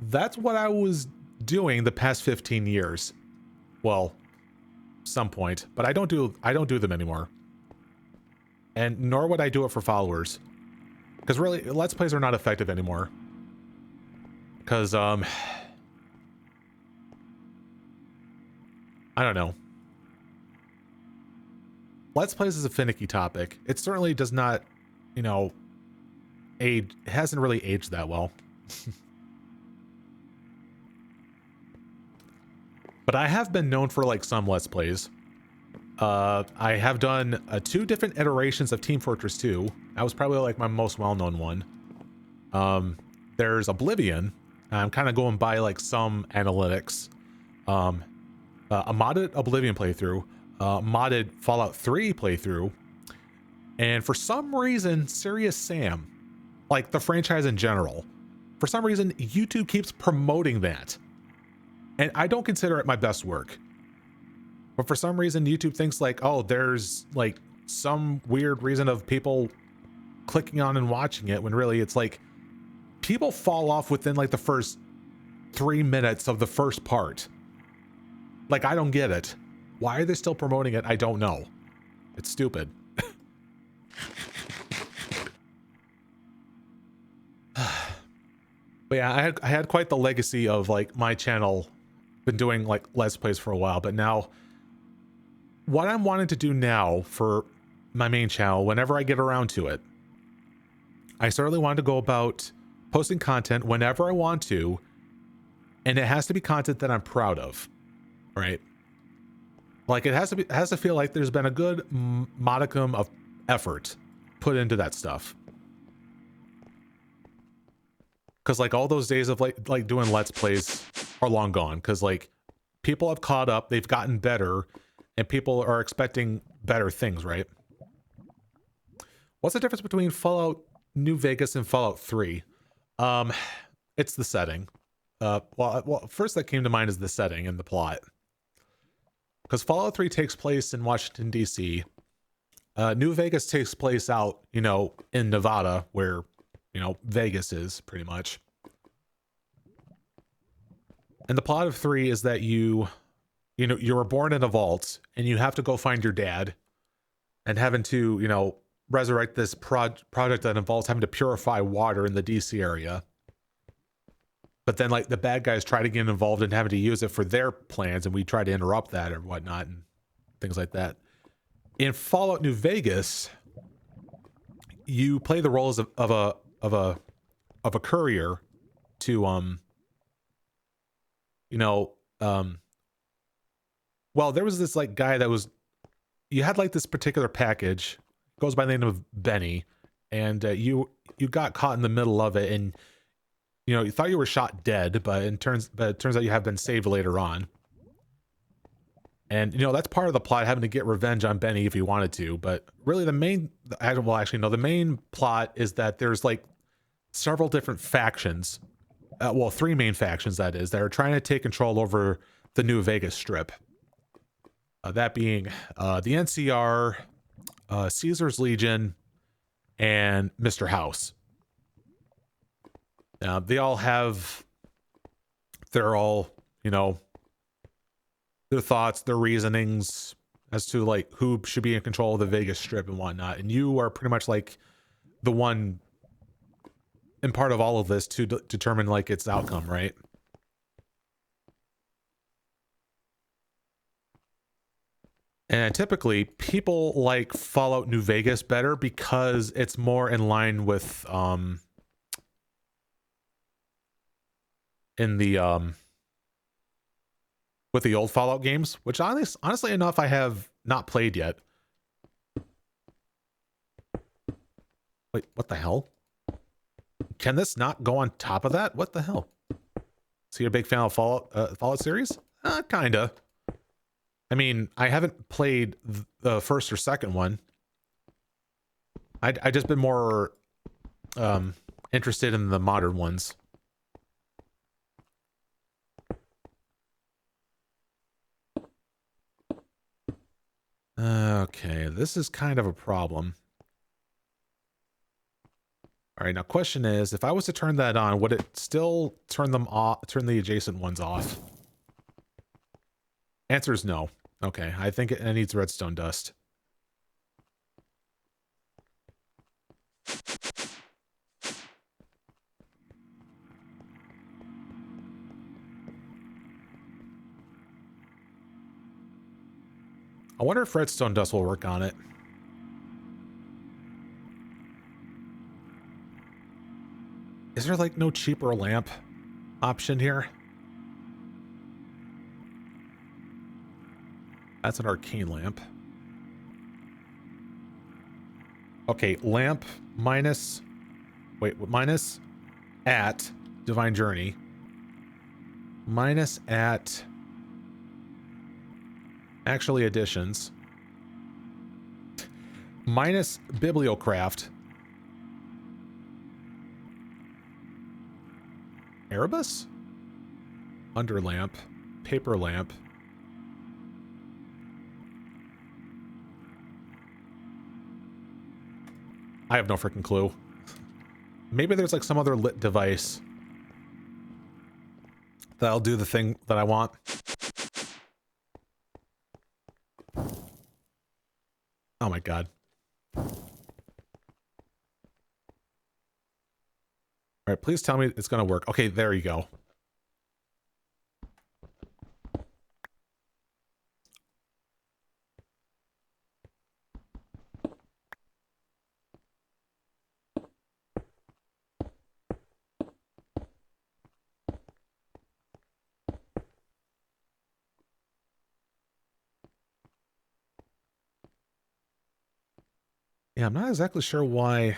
That's what I was doing the past 15 years. Well, some point, but I don't do them anymore. And nor would I do it for followers. Because really, Let's Plays are not effective anymore. Because, I don't know. Let's Plays is a finicky topic. It certainly does not, you know, age. It hasn't really aged that well. But I have been known for like some Let's Plays. I have done 2 different iterations of Team Fortress 2. That was probably like my most well-known one. There's Oblivion. I'm kind of going by like some analytics. A modded Oblivion playthrough, modded Fallout 3 playthrough, and for some reason, Serious Sam, like the franchise in general, for some reason, YouTube keeps promoting that. And I don't consider it my best work. But for some reason, YouTube thinks like, oh, there's like some weird reason of people clicking on and watching it, when really it's like people fall off within like the first 3 minutes of the first part. Like, I don't get it. Why are they still promoting it? I don't know. It's stupid. But yeah, I had quite the legacy of like my channel, been doing like Let's Plays for a while, but now what I'm wanting to do now for my main channel, whenever I get around to it, I certainly want to go about posting content whenever I want to, and it has to be content that I'm proud of, right? Like it has to feel like there's been a good modicum of effort put into that stuff. Because like all those days of like doing Let's Plays are long gone, because like people have caught up, they've gotten better, and people are expecting better things, right? What's the difference between Fallout New Vegas and Fallout 3? It's the setting. Well, first that came to mind is the setting and the plot. Because Fallout 3 takes place in Washington, D.C. New Vegas takes place out, you know, in Nevada, where, you know, Vegas is, pretty much. And the plot of 3 is that you know, you were born in a vault, and you have to go find your dad, and having to, you know, resurrect this project that involves having to purify water in the DC area. But then, like, the bad guys try to get involved and having to use it for their plans, and we try to interrupt that or whatnot, and things like that. In Fallout New Vegas, you play the roles of a courier to you know, well, there was this like guy that was, you had like this particular package, goes by the name of Benny, and you got caught in the middle of it, and you know, you thought you were shot dead, but it turns out you have been saved later on. And you know, that's part of the plot, having to get revenge on Benny if you wanted to. But really, the main plot is that there's like several different factions. Well, 3 main factions, that is, that are trying to take control over the New Vegas Strip. That being the NCR, Caesar's Legion, and Mr. House. They all have, they're all, you know, their thoughts, their reasonings as to like who should be in control of the Vegas Strip and whatnot. And you are pretty much like the one in part of all of this to determine like its outcome, right? And typically people like Fallout New Vegas better because it's more in line with in the with the old Fallout games, which honestly enough I have not played yet. Wait, what the hell? Can this not go on top of that? What the hell? So you're a big fan of Fallout series? Kinda. I mean, I haven't played the first or second one. I just been more interested in the modern ones. Okay, this is kind of a problem. All right, now question is, if I was to turn that on, would it still turn them off, turn the adjacent ones off? Answer is no. Okay, I think it needs redstone dust. I wonder if redstone dust will work on it. Is there like no cheaper lamp option here? That's an arcane lamp. Okay, lamp minus, wait, minus at Divine Journey. Minus at actually additions. Minus Bibliocraft. Erebus? Under lamp. Paper lamp. I have no freaking clue. Maybe there's like some other lit device that'll do the thing that I want. Oh my god. All right, please tell me it's gonna work. Okay, there you go. Yeah, I'm not exactly sure why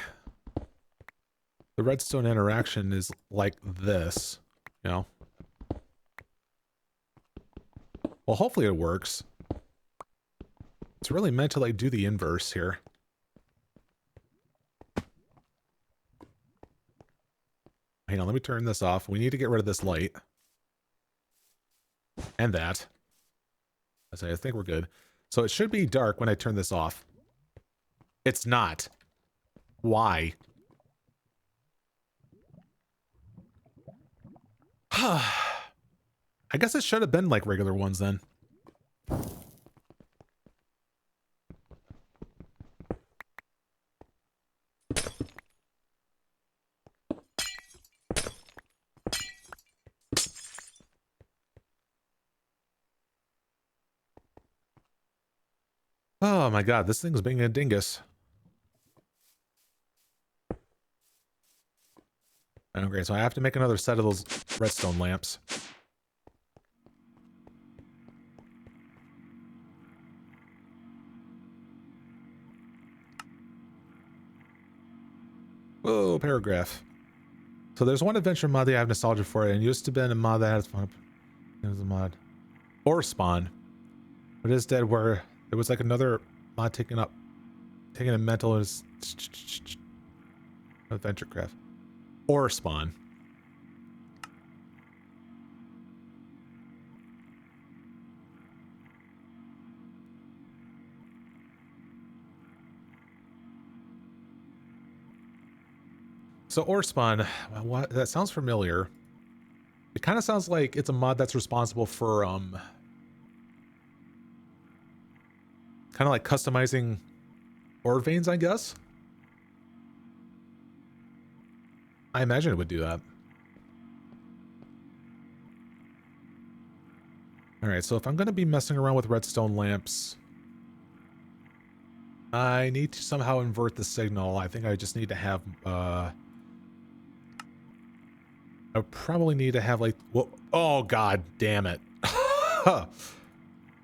the redstone interaction is like this, you know? Well, hopefully it works. It's really meant to like do the inverse here. Hang on, let me turn this off. We need to get rid of this light. And that. I think we're good. So it should be dark when I turn this off. It's not. Why? I guess it should have been like regular ones then. Oh my god, this thing's being a dingus. Okay, so I have to make another set of those redstone lamps. Whoa, paragraph. So there's one adventure mod that I have nostalgia for it, and used to be a mod that has fun. It was a mod. Or Spawn. But it is dead where there was like another mod taking a mental as adventure craft. Or Spawn. So Orspawn, what, that sounds familiar. It kind of sounds like it's a mod that's responsible for kind of like customizing ore veins, I guess. I imagine it would do that. All right, so if I'm going to be messing around with redstone lamps, I need to somehow invert the signal. I think I just need to have, I probably need to have like, well, oh god damn it.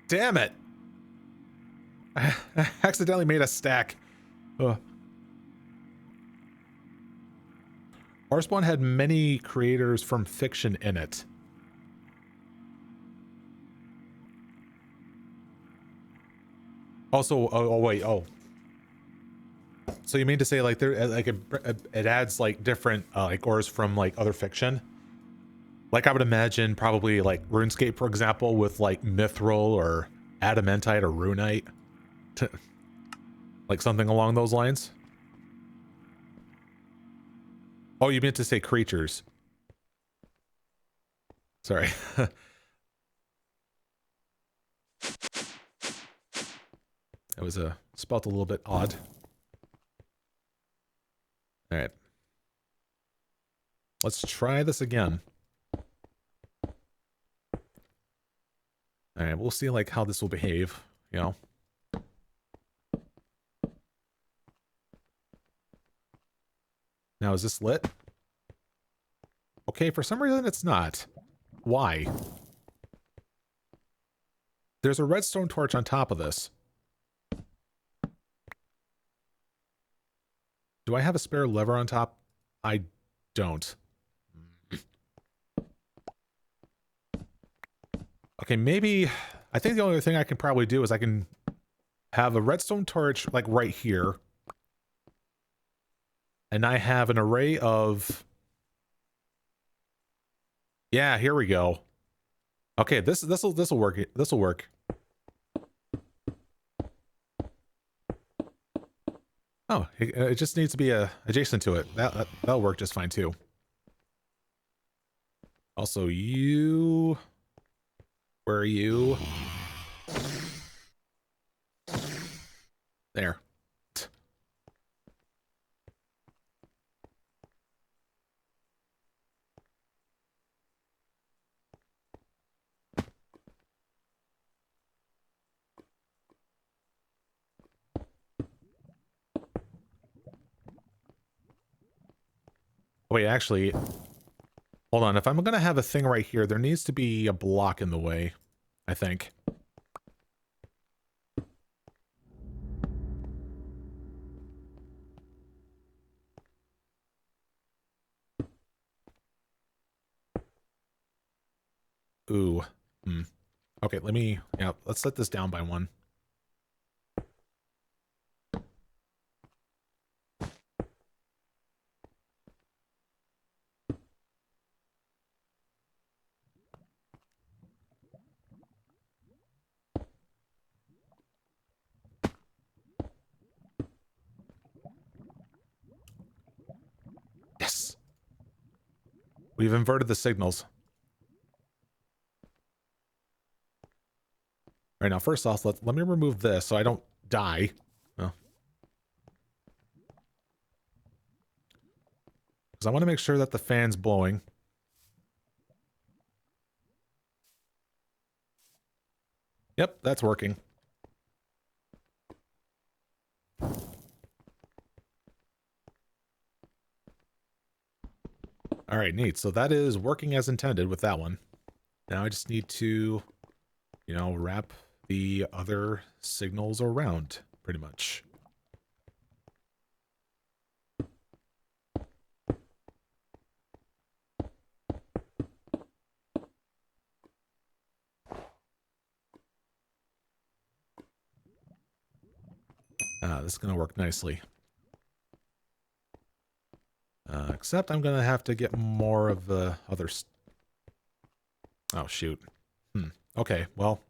Damn it. I accidentally made a stack. Ugh. Spawn had many creators from fiction in it. Also, oh wait, oh. So you mean to say like there, like it adds like different like ores from like other fiction? Like I would imagine probably like RuneScape, for example, with like Mithril or Adamantite or Runite. Like something along those lines? Oh, you meant to say creatures. Sorry. It was spelt a little bit odd. All right. Let's try this again. All right, we'll see like how this will behave, you know. Now, is this lit? Okay, for some reason it's not. Why? There's a redstone torch on top of this. Do I have a spare lever on top? I don't. Okay, maybe... I think the only thing I can probably do is I can have a redstone torch, like, right here. And I have an array of... Yeah, here we go. Okay, this'll work. This'll work. Oh, it just needs to be adjacent to it. That'll work just fine too. Also, you... Where are you? There. Wait, actually, hold on. If I'm gonna have a thing right here, there needs to be a block in the way, I think. Ooh. Hmm. Okay, yeah, let's set this down by one. Yes! We've inverted the signals. All right, now first off, let me remove this so I don't die. Oh. Because I want to make sure that the fan's blowing. Yep, that's working. All right, neat. So that is working as intended with that one. Now I just need to, you know, wrap the other signals around, pretty much. This is going to work nicely. Except I'm going to have to get more of the other... Oh, shoot. Okay, well...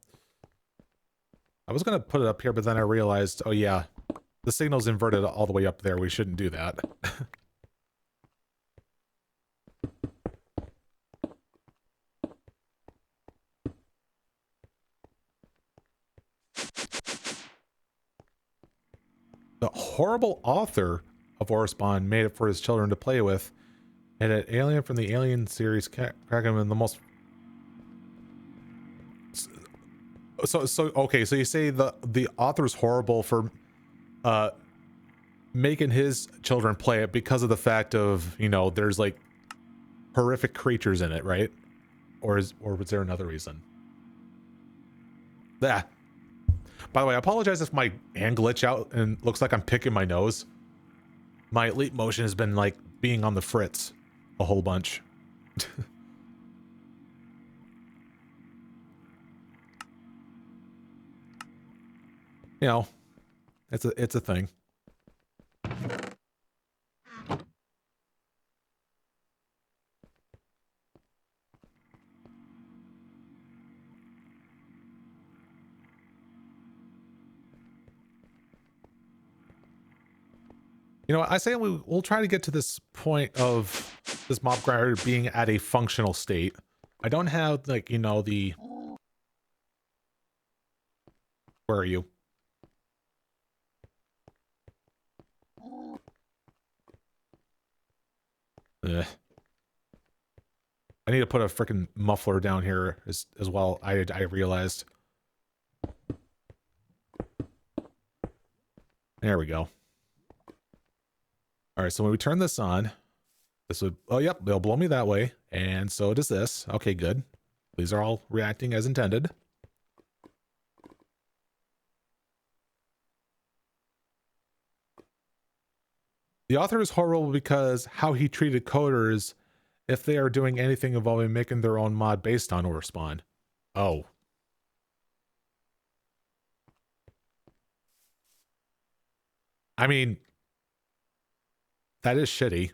I was going to put it up here, but then I realized, oh yeah, the signal's inverted all the way up there. We shouldn't do that. The horrible author of Spawn made it for his children to play with, and an alien from the Alien series crack him in the most... So okay, so you say the author's horrible for making his children play it because of the fact of, you know, there's like horrific creatures in it, right? Or was there another reason? Yeah. By the way, I apologize if my hand glitch out and looks like I'm picking my nose. My leap motion has been like being on the fritz a whole bunch. You know, it's a thing. You know, I say we'll try to get to this point of this mob grinder being at a functional state. I don't have, like, you know, the... Where are you? Ugh. I need to put a freaking muffler down here as well, I realized. There we go. All right, so when we turn this on, this would... Oh, yep, they'll blow me that way. And so does this. Okay, good. These are all reacting as intended. The author is horrible because how he treated coders if they are doing anything involving making their own mod based on or spawn. Oh. I mean, that is shitty.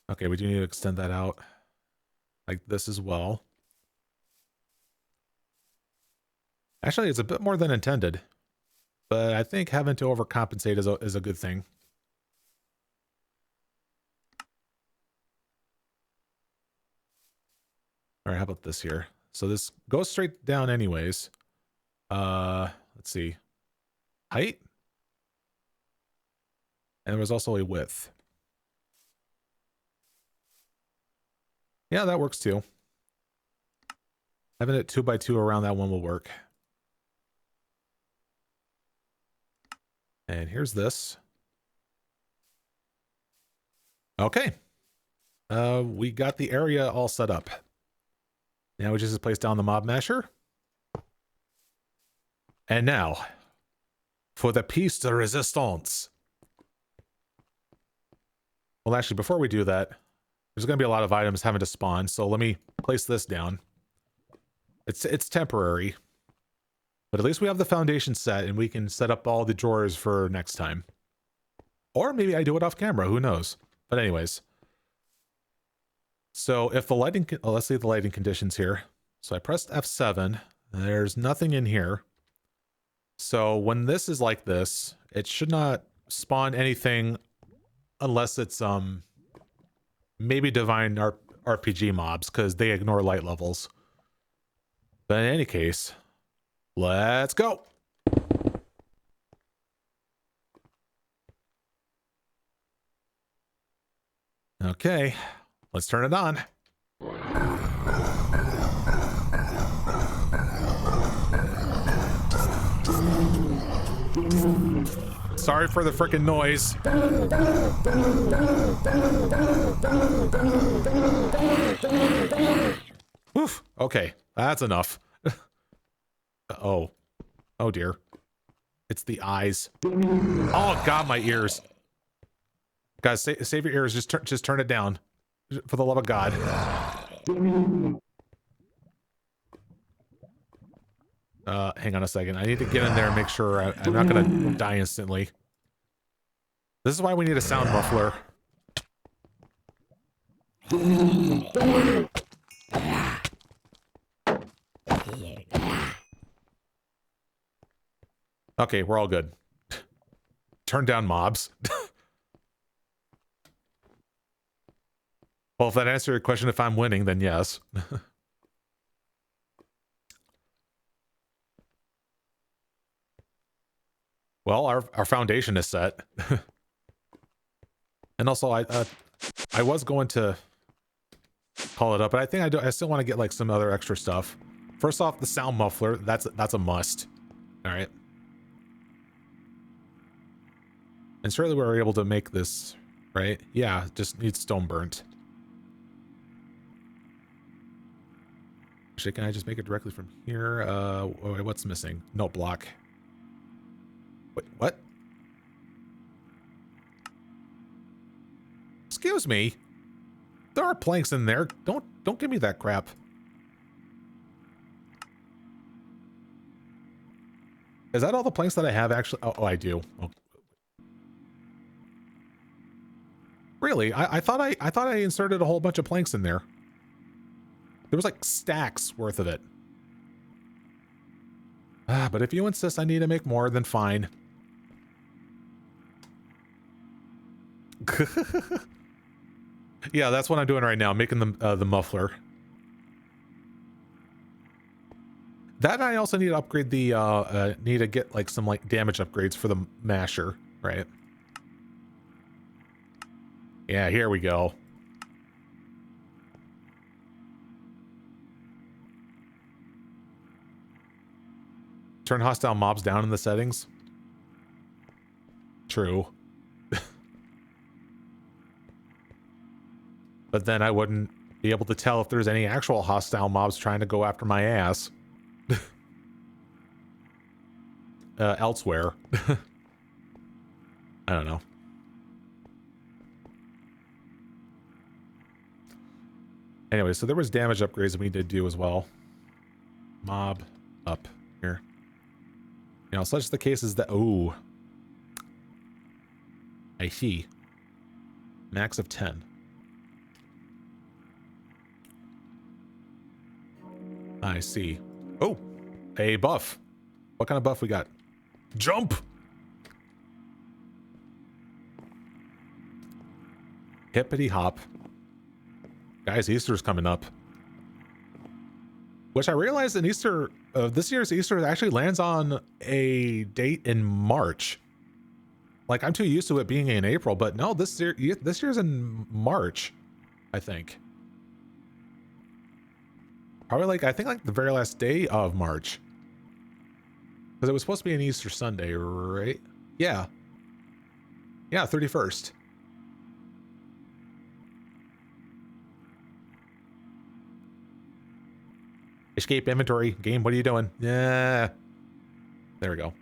Okay, we do need to extend that out like this as well. Actually, it's a bit more than intended, but I think having to overcompensate is a good thing. All right, how about this here? So this goes straight down anyways. Let's see. Height. And there was also a width. Yeah, that works too. Having it 2x2 around that one will work. And here's this. Okay. We got the area all set up. Now we just place down the mob masher. And now, for the piece de resistance. Well, actually, before we do that, there's going to be a lot of items having to spawn, so let me place this down. It's temporary. But at least we have the foundation set, and we can set up all the drawers for next time. Or maybe I do it off camera, who knows? But anyways. So if the lighting... Oh, let's see the lighting conditions here. So I pressed F7. There's nothing in here. So when this is like this, it should not spawn anything unless it's maybe divine RPG mobs, because they ignore light levels. But in any case, let's go. Okay, let's turn it on. Sorry for the frickin' noise. Oof. Okay, that's enough. Oh. Oh dear. It's the eyes. Oh god, my ears. Guys, save your ears. Just turn it down. For the love of God. Hang on a second. I need to get in there and make sure I'm not gonna die instantly. This is why we need a sound muffler. Okay, we're all good. Turn down mobs. Well, if that answers your question, if I'm winning, then yes. Well, our foundation is set. And also, I was going to call it up. But I think I still want to get like some other extra stuff. First off, the sound muffler. That's a must. All right. And surely we were able to make this, right? Yeah, just needs stone burnt. Actually, can I just make it directly from here? Wait, what's missing? Note block. Wait, what? Excuse me. There are planks in there. Don't give me that crap. Is that all the planks that I have actually? Oh, I do. Oh. Really? I thought I inserted a whole bunch of planks in there. There was like stacks worth of it. But if you insist I need to make more, then fine. Yeah, that's what I'm doing right now, making the muffler. That I also need to upgrade the need to get like some like damage upgrades for the masher, right? Yeah, here we go. Turn hostile mobs down in the settings. True. But then I wouldn't be able to tell if there's any actual hostile mobs trying to go after my ass. Elsewhere. I don't know. Anyway, so there was damage upgrades that we did do as well. Mob up here. You know, such the case is that... Oh. I see. Max of 10. I see. Oh, a buff. What kind of buff we got? Jump! Hippity hop. Guys, Easter's coming up. Which I realized in Easter, this year's Easter actually lands on a date in March. Like, I'm too used to it being in April, but no, this year's in March, I think. Probably like, I think like the very last day of March. Because it was supposed to be an Easter Sunday, right? Yeah. Yeah, 31st. Escape inventory. Game, what are you doing? Yeah. There we go.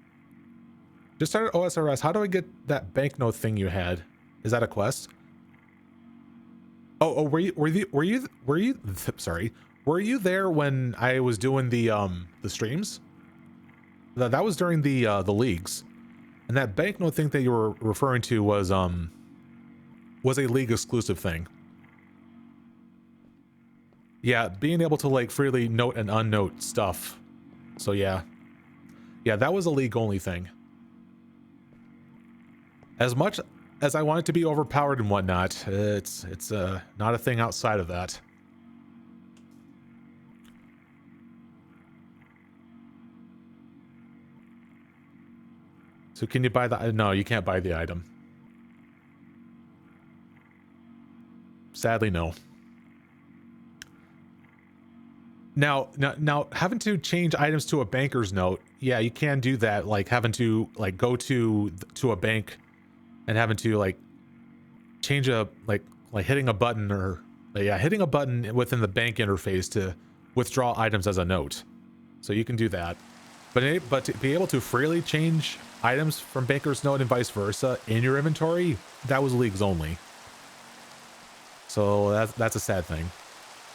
Just started OSRS. How do I get that banknote thing you had? Is that a quest? Oh, were you sorry. Were you there when I was doing the streams? That was during the leagues. And that banknote thing that you were referring to was a league exclusive thing. Yeah, being able to like freely note and unnote stuff. So yeah. Yeah, that was a league only thing. As much as I want it to be overpowered and whatnot, it's not a thing outside of that. So can you buy the... No, you can't buy the item. Sadly, no. Now, having to change items to a banker's note, yeah, you can do that. Like having to like go to a bank and having to like change a like hitting a button or yeah, hitting a button within the bank interface to withdraw items as a note. So you can do that. But to be able to freely change items from banker's note and vice versa in your inventory, that was leagues only. So that's a sad thing.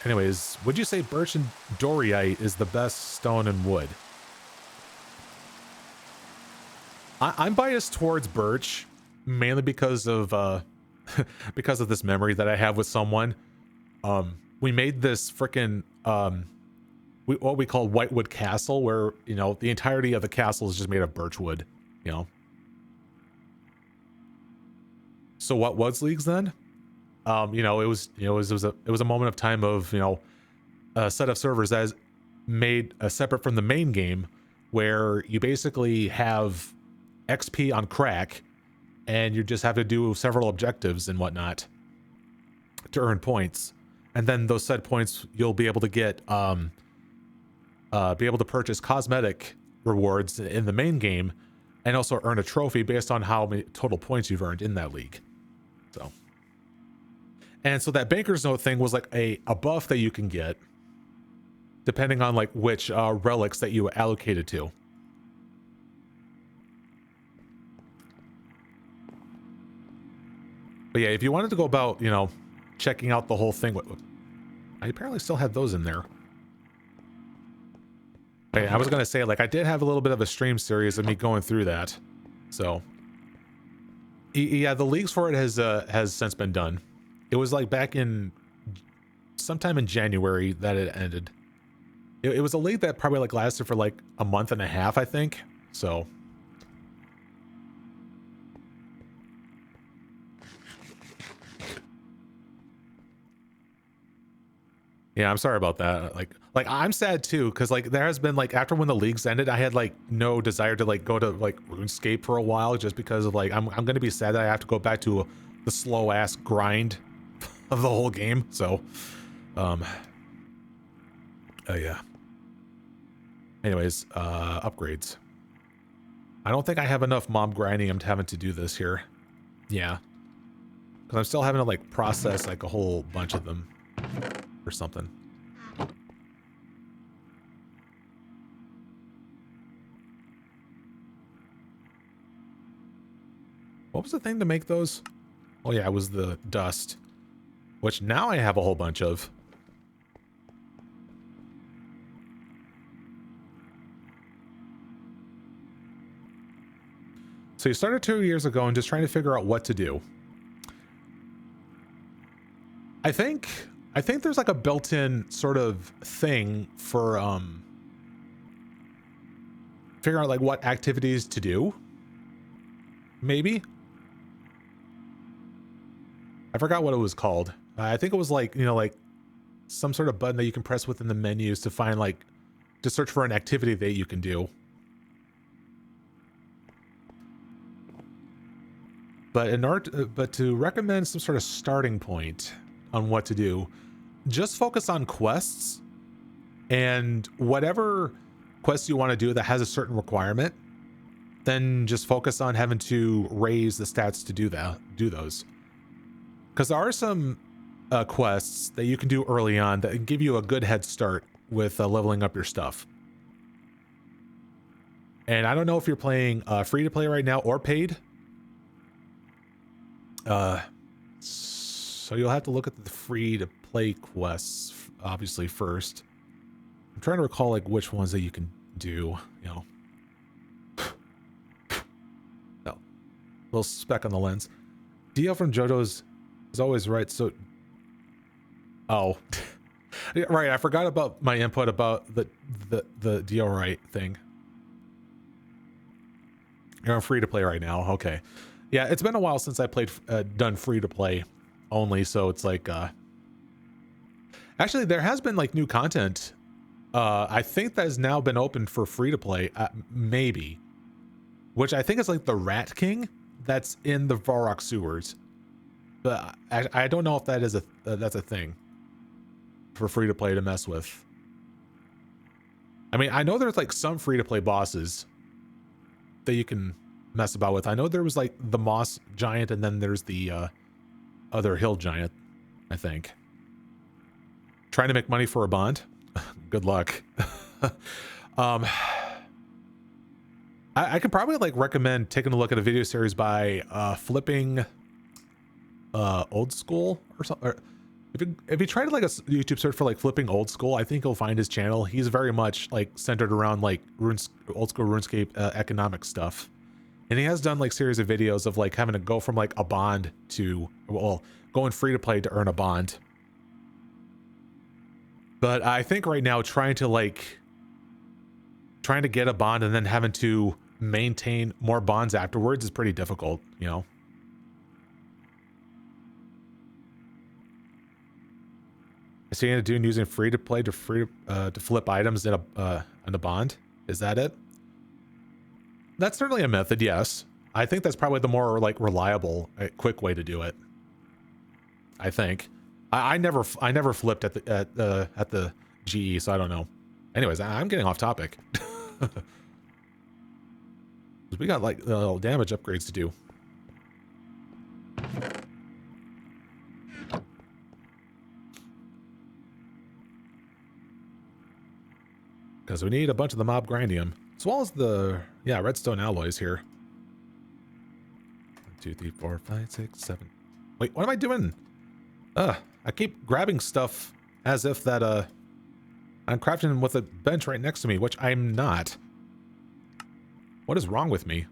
Anyways, would you say birch and doryite is the best stone and wood? I'm biased towards birch, mainly because of because of this memory that I have with someone. We made this frickin' what we call Whitewood Castle, where you know the entirety of the castle is just made of birch wood. You know. So what was leagues then? You know, it was a moment of time of, you know, a set of servers that is made separate from the main game, where you basically have XP on crack, and you just have to do several objectives and whatnot to earn points. and then those said points you'll be able to get be able to purchase cosmetic rewards in the main game, and also earn a trophy based on how many total points you've earned in that league. So, and so that banker's note thing was like a buff that you can get depending on like which relics that you allocated to. But yeah, if you wanted to go about, you know, checking out the whole thing, I apparently still had those in there. Okay, I was gonna say, like, I did have a little bit of a stream series of me going through that. So yeah, the leagues for it has since been done. It was like back in sometime in January that it ended. It was a league that probably like lasted for like a month and a half, I think. So yeah, I'm sorry about that. Like I'm sad too, because like there has been like after when the leagues ended, I had like no desire to like go to like RuneScape for a while, just because of like I'm gonna be sad that I have to go back to the slow ass grind of the whole game. So yeah. Anyways, upgrades. I don't think I have enough mob grinding. I'm having to do this here. Yeah, because I'm still having to like process like a whole bunch of them or something. What was the thing to make those? Oh yeah, it was the dust, which now I have a whole bunch of. So you started 2 years ago and just trying to figure out what to do. I think there's like a built-in sort of thing for figuring out like what activities to do. Maybe. I forgot what it was called. I think it was like, you know, like some sort of button that you can press within the menus to find like to search for an activity that you can do. But in order but to recommend some sort of starting point on what to do, just focus on quests, and whatever quests you want to do that has a certain requirement, then just focus on having to raise the stats to do those. Because there are some quests that you can do early on that can give you a good head start with leveling up your stuff. And I don't know if you're playing free to play right now or paid. So you'll have to look at the free to play quests obviously first. I'm trying to recall like which ones that you can do, you know. No. Little speck on the lens. DL from JoJo's is always right, so oh. Right, I forgot about my input about the DL right thing. You're on free to play right now. Okay. Yeah, it's been a while since I played done free to play only, so it's like actually there has been like new content. I think that has now been opened for free to play, maybe, which I think is like the Rat King that's in the Varrock sewers. But I don't know if that is that's a thing for free to play to mess with. I mean, I know there's like some free to play bosses that you can mess about with. I know there was like the Moss Giant, and then there's the other Hill Giant, I think. Trying to make money for a bond? Good luck. I could probably like recommend taking a look at a video series by Flipping Old School or something. Or if you try to like a YouTube search for like Flipping Old School, I think you'll find his channel. He's very much like centered around like old school RuneScape economic stuff. And he has done like series of videos of like having to go from like a bond to, well, going free to play to earn a bond. But I think right now trying to get a bond and then having to maintain more bonds afterwards is pretty difficult, you know. I see a dude using free to play to flip items in a bond. Is that it? That's certainly a method, yes. I think that's probably the more like reliable, quick way to do it. I think. I never flipped at the GE, so I don't know. Anyways, I'm getting off topic. We got like little damage upgrades to do. Because we need a bunch of the mob grindium, as well as the redstone alloys here. 1, 2, 3, 4, 5, 6, 7. Wait, what am I doing? I keep grabbing stuff as if that I'm crafting with a bench right next to me, which I'm not. What is wrong with me?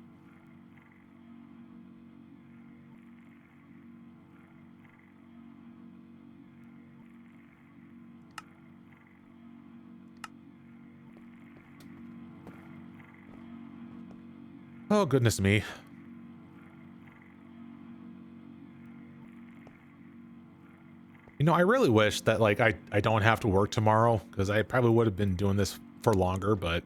Oh, goodness me. You know, I really wish that, like, I don't have to work tomorrow, because I probably would have been doing this for longer, but...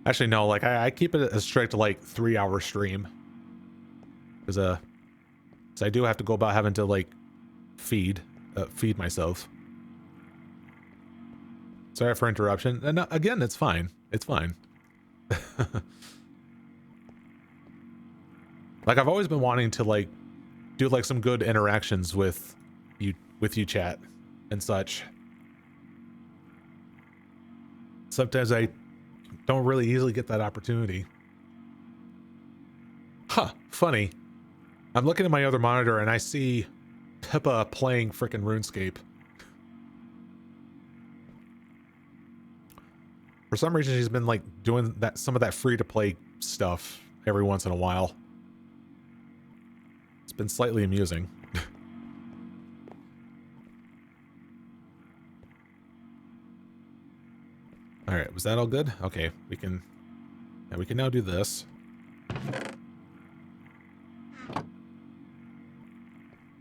Actually, no, like, I keep it a strict, like, 3-hour stream. Because, I do have to go about having to, like, feed myself. Sorry for interruption. And again, it's fine. It's fine. Like, I've always been wanting to, like, do, like, some good interactions with you chat and such. Sometimes I don't really easily get that opportunity. Huh, funny. I'm looking at my other monitor and I see Pippa playing frickin' RuneScape. For some reason, she's been, like, doing some of that free-to-play stuff every once in a while. It's been slightly amusing. All right, was that all good? Okay, we can now do this.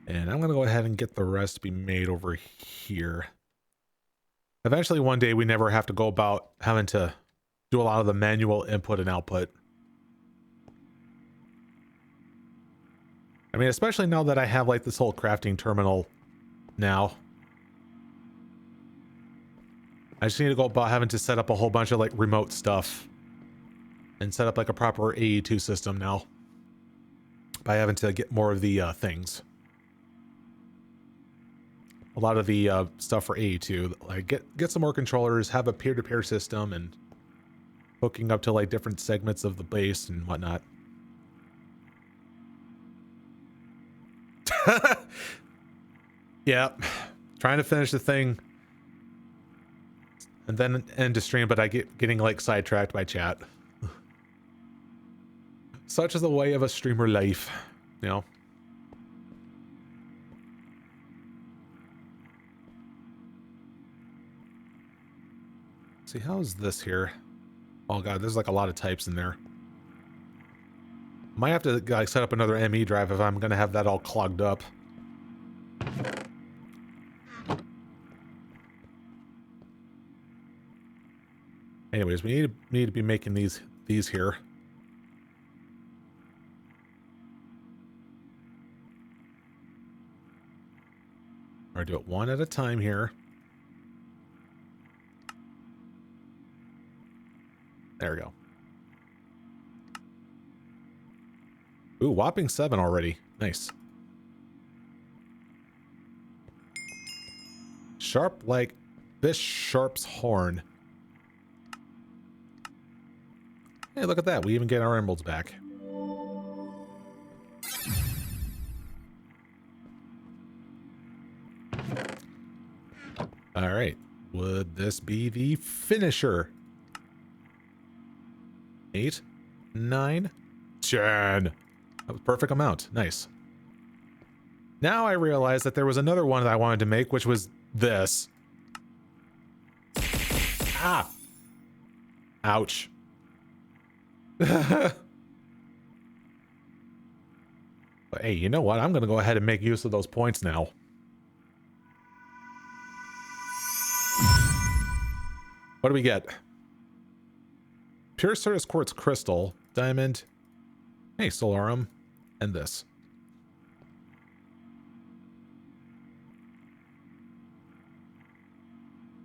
And I'm gonna go ahead and get the recipe made over here. Eventually, one day, we never have to go about having to do a lot of the manual input and output. I mean, especially now that I have, like, this whole crafting terminal now. I just need to go about having to set up a whole bunch of, like, remote stuff. And set up, like, a proper AE2 system now. By having to get more of the things. A lot of the stuff for AE2, like get some more controllers, have a peer-to-peer system, and hooking up to, like, different segments of the base and whatnot. Yeah, trying to finish the thing and then end the stream, but I getting, like, sidetracked by chat. Such is the way of a streamer life, you know. See, how's this here? Oh god, there's, like, a lot of types in there. Might have to, like, set up another ME drive if I'm gonna have that all clogged up. Anyways, we need to be making these here. Or do it one at a time here. There we go. Ooh, whopping 7 already. Nice. Sharp like Bishop's horn. Hey, look at that. We even get our emeralds back. All right. Would this be the finisher? 8, 9, 10. That was perfect amount. Nice. Now I realize that there was another one that I wanted to make, which was this. Ah! Ouch. But hey, you know what? I'm going to go ahead and make use of those points now. What do we get? Pure Certus Quartz Crystal, Diamond, hey, Solarum, and this.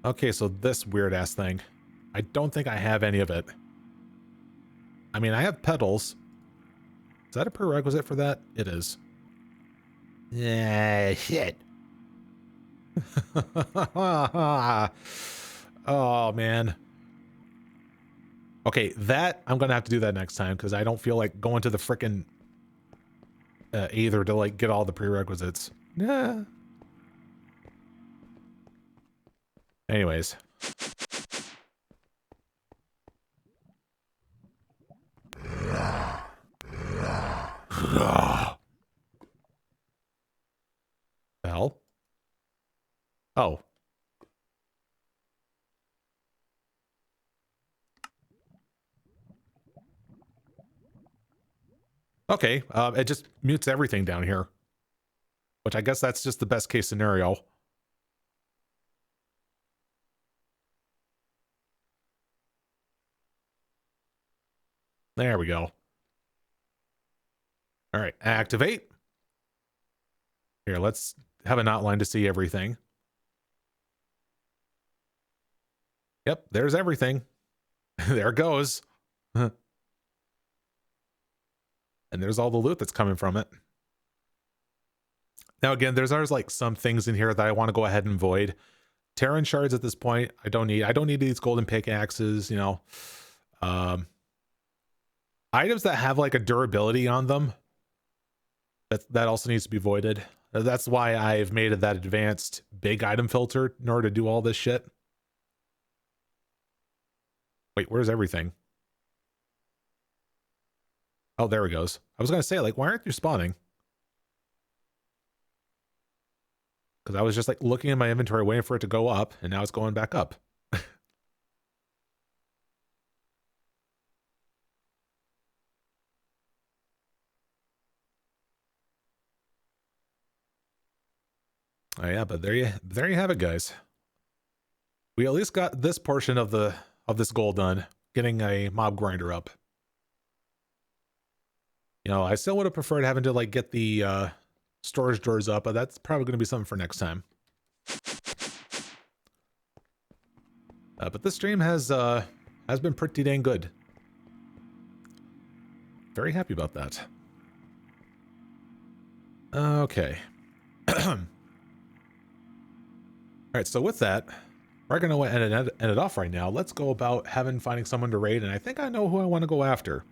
Okay, so this weird ass thing. I don't think I have any of it. I mean, I have petals. Is that a prerequisite for that? It is. Yeah, shit. Oh, man. Okay, that I'm gonna have to do that next time because I don't feel like going to the frickin' either to like get all the prerequisites. Yeah. Anyways. The hell? Oh. Okay, it just mutes everything down here. Which I guess that's just the best case scenario. There we go. All right, activate. Here, let's have an outline to see everything. Yep, there's everything. There it goes. And there's all the loot that's coming from it. Now, again, there's like some things in here that I want to go ahead and void. Terran shards at this point, I don't need these golden pickaxes, you know. Items that have like a durability on them, that also needs to be voided. That's why I've made it that advanced big item filter in order to do all this shit. Wait, where's everything? Oh, there it goes. I was gonna say, like, why aren't you spawning? Because I was just like looking in my inventory waiting for it to go up, and now it's going back up. Oh yeah, but there you have it, guys. We at least got this portion of this goal done, getting a mob grinder up. You know, I still would have preferred having to like get the storage drawers up, but that's probably going to be something for next time. But this stream has been pretty dang good. Very happy about that. Okay. All right, so with that, we're going to end it off right now. Let's go about finding someone to raid, and I think I know who I want to go after.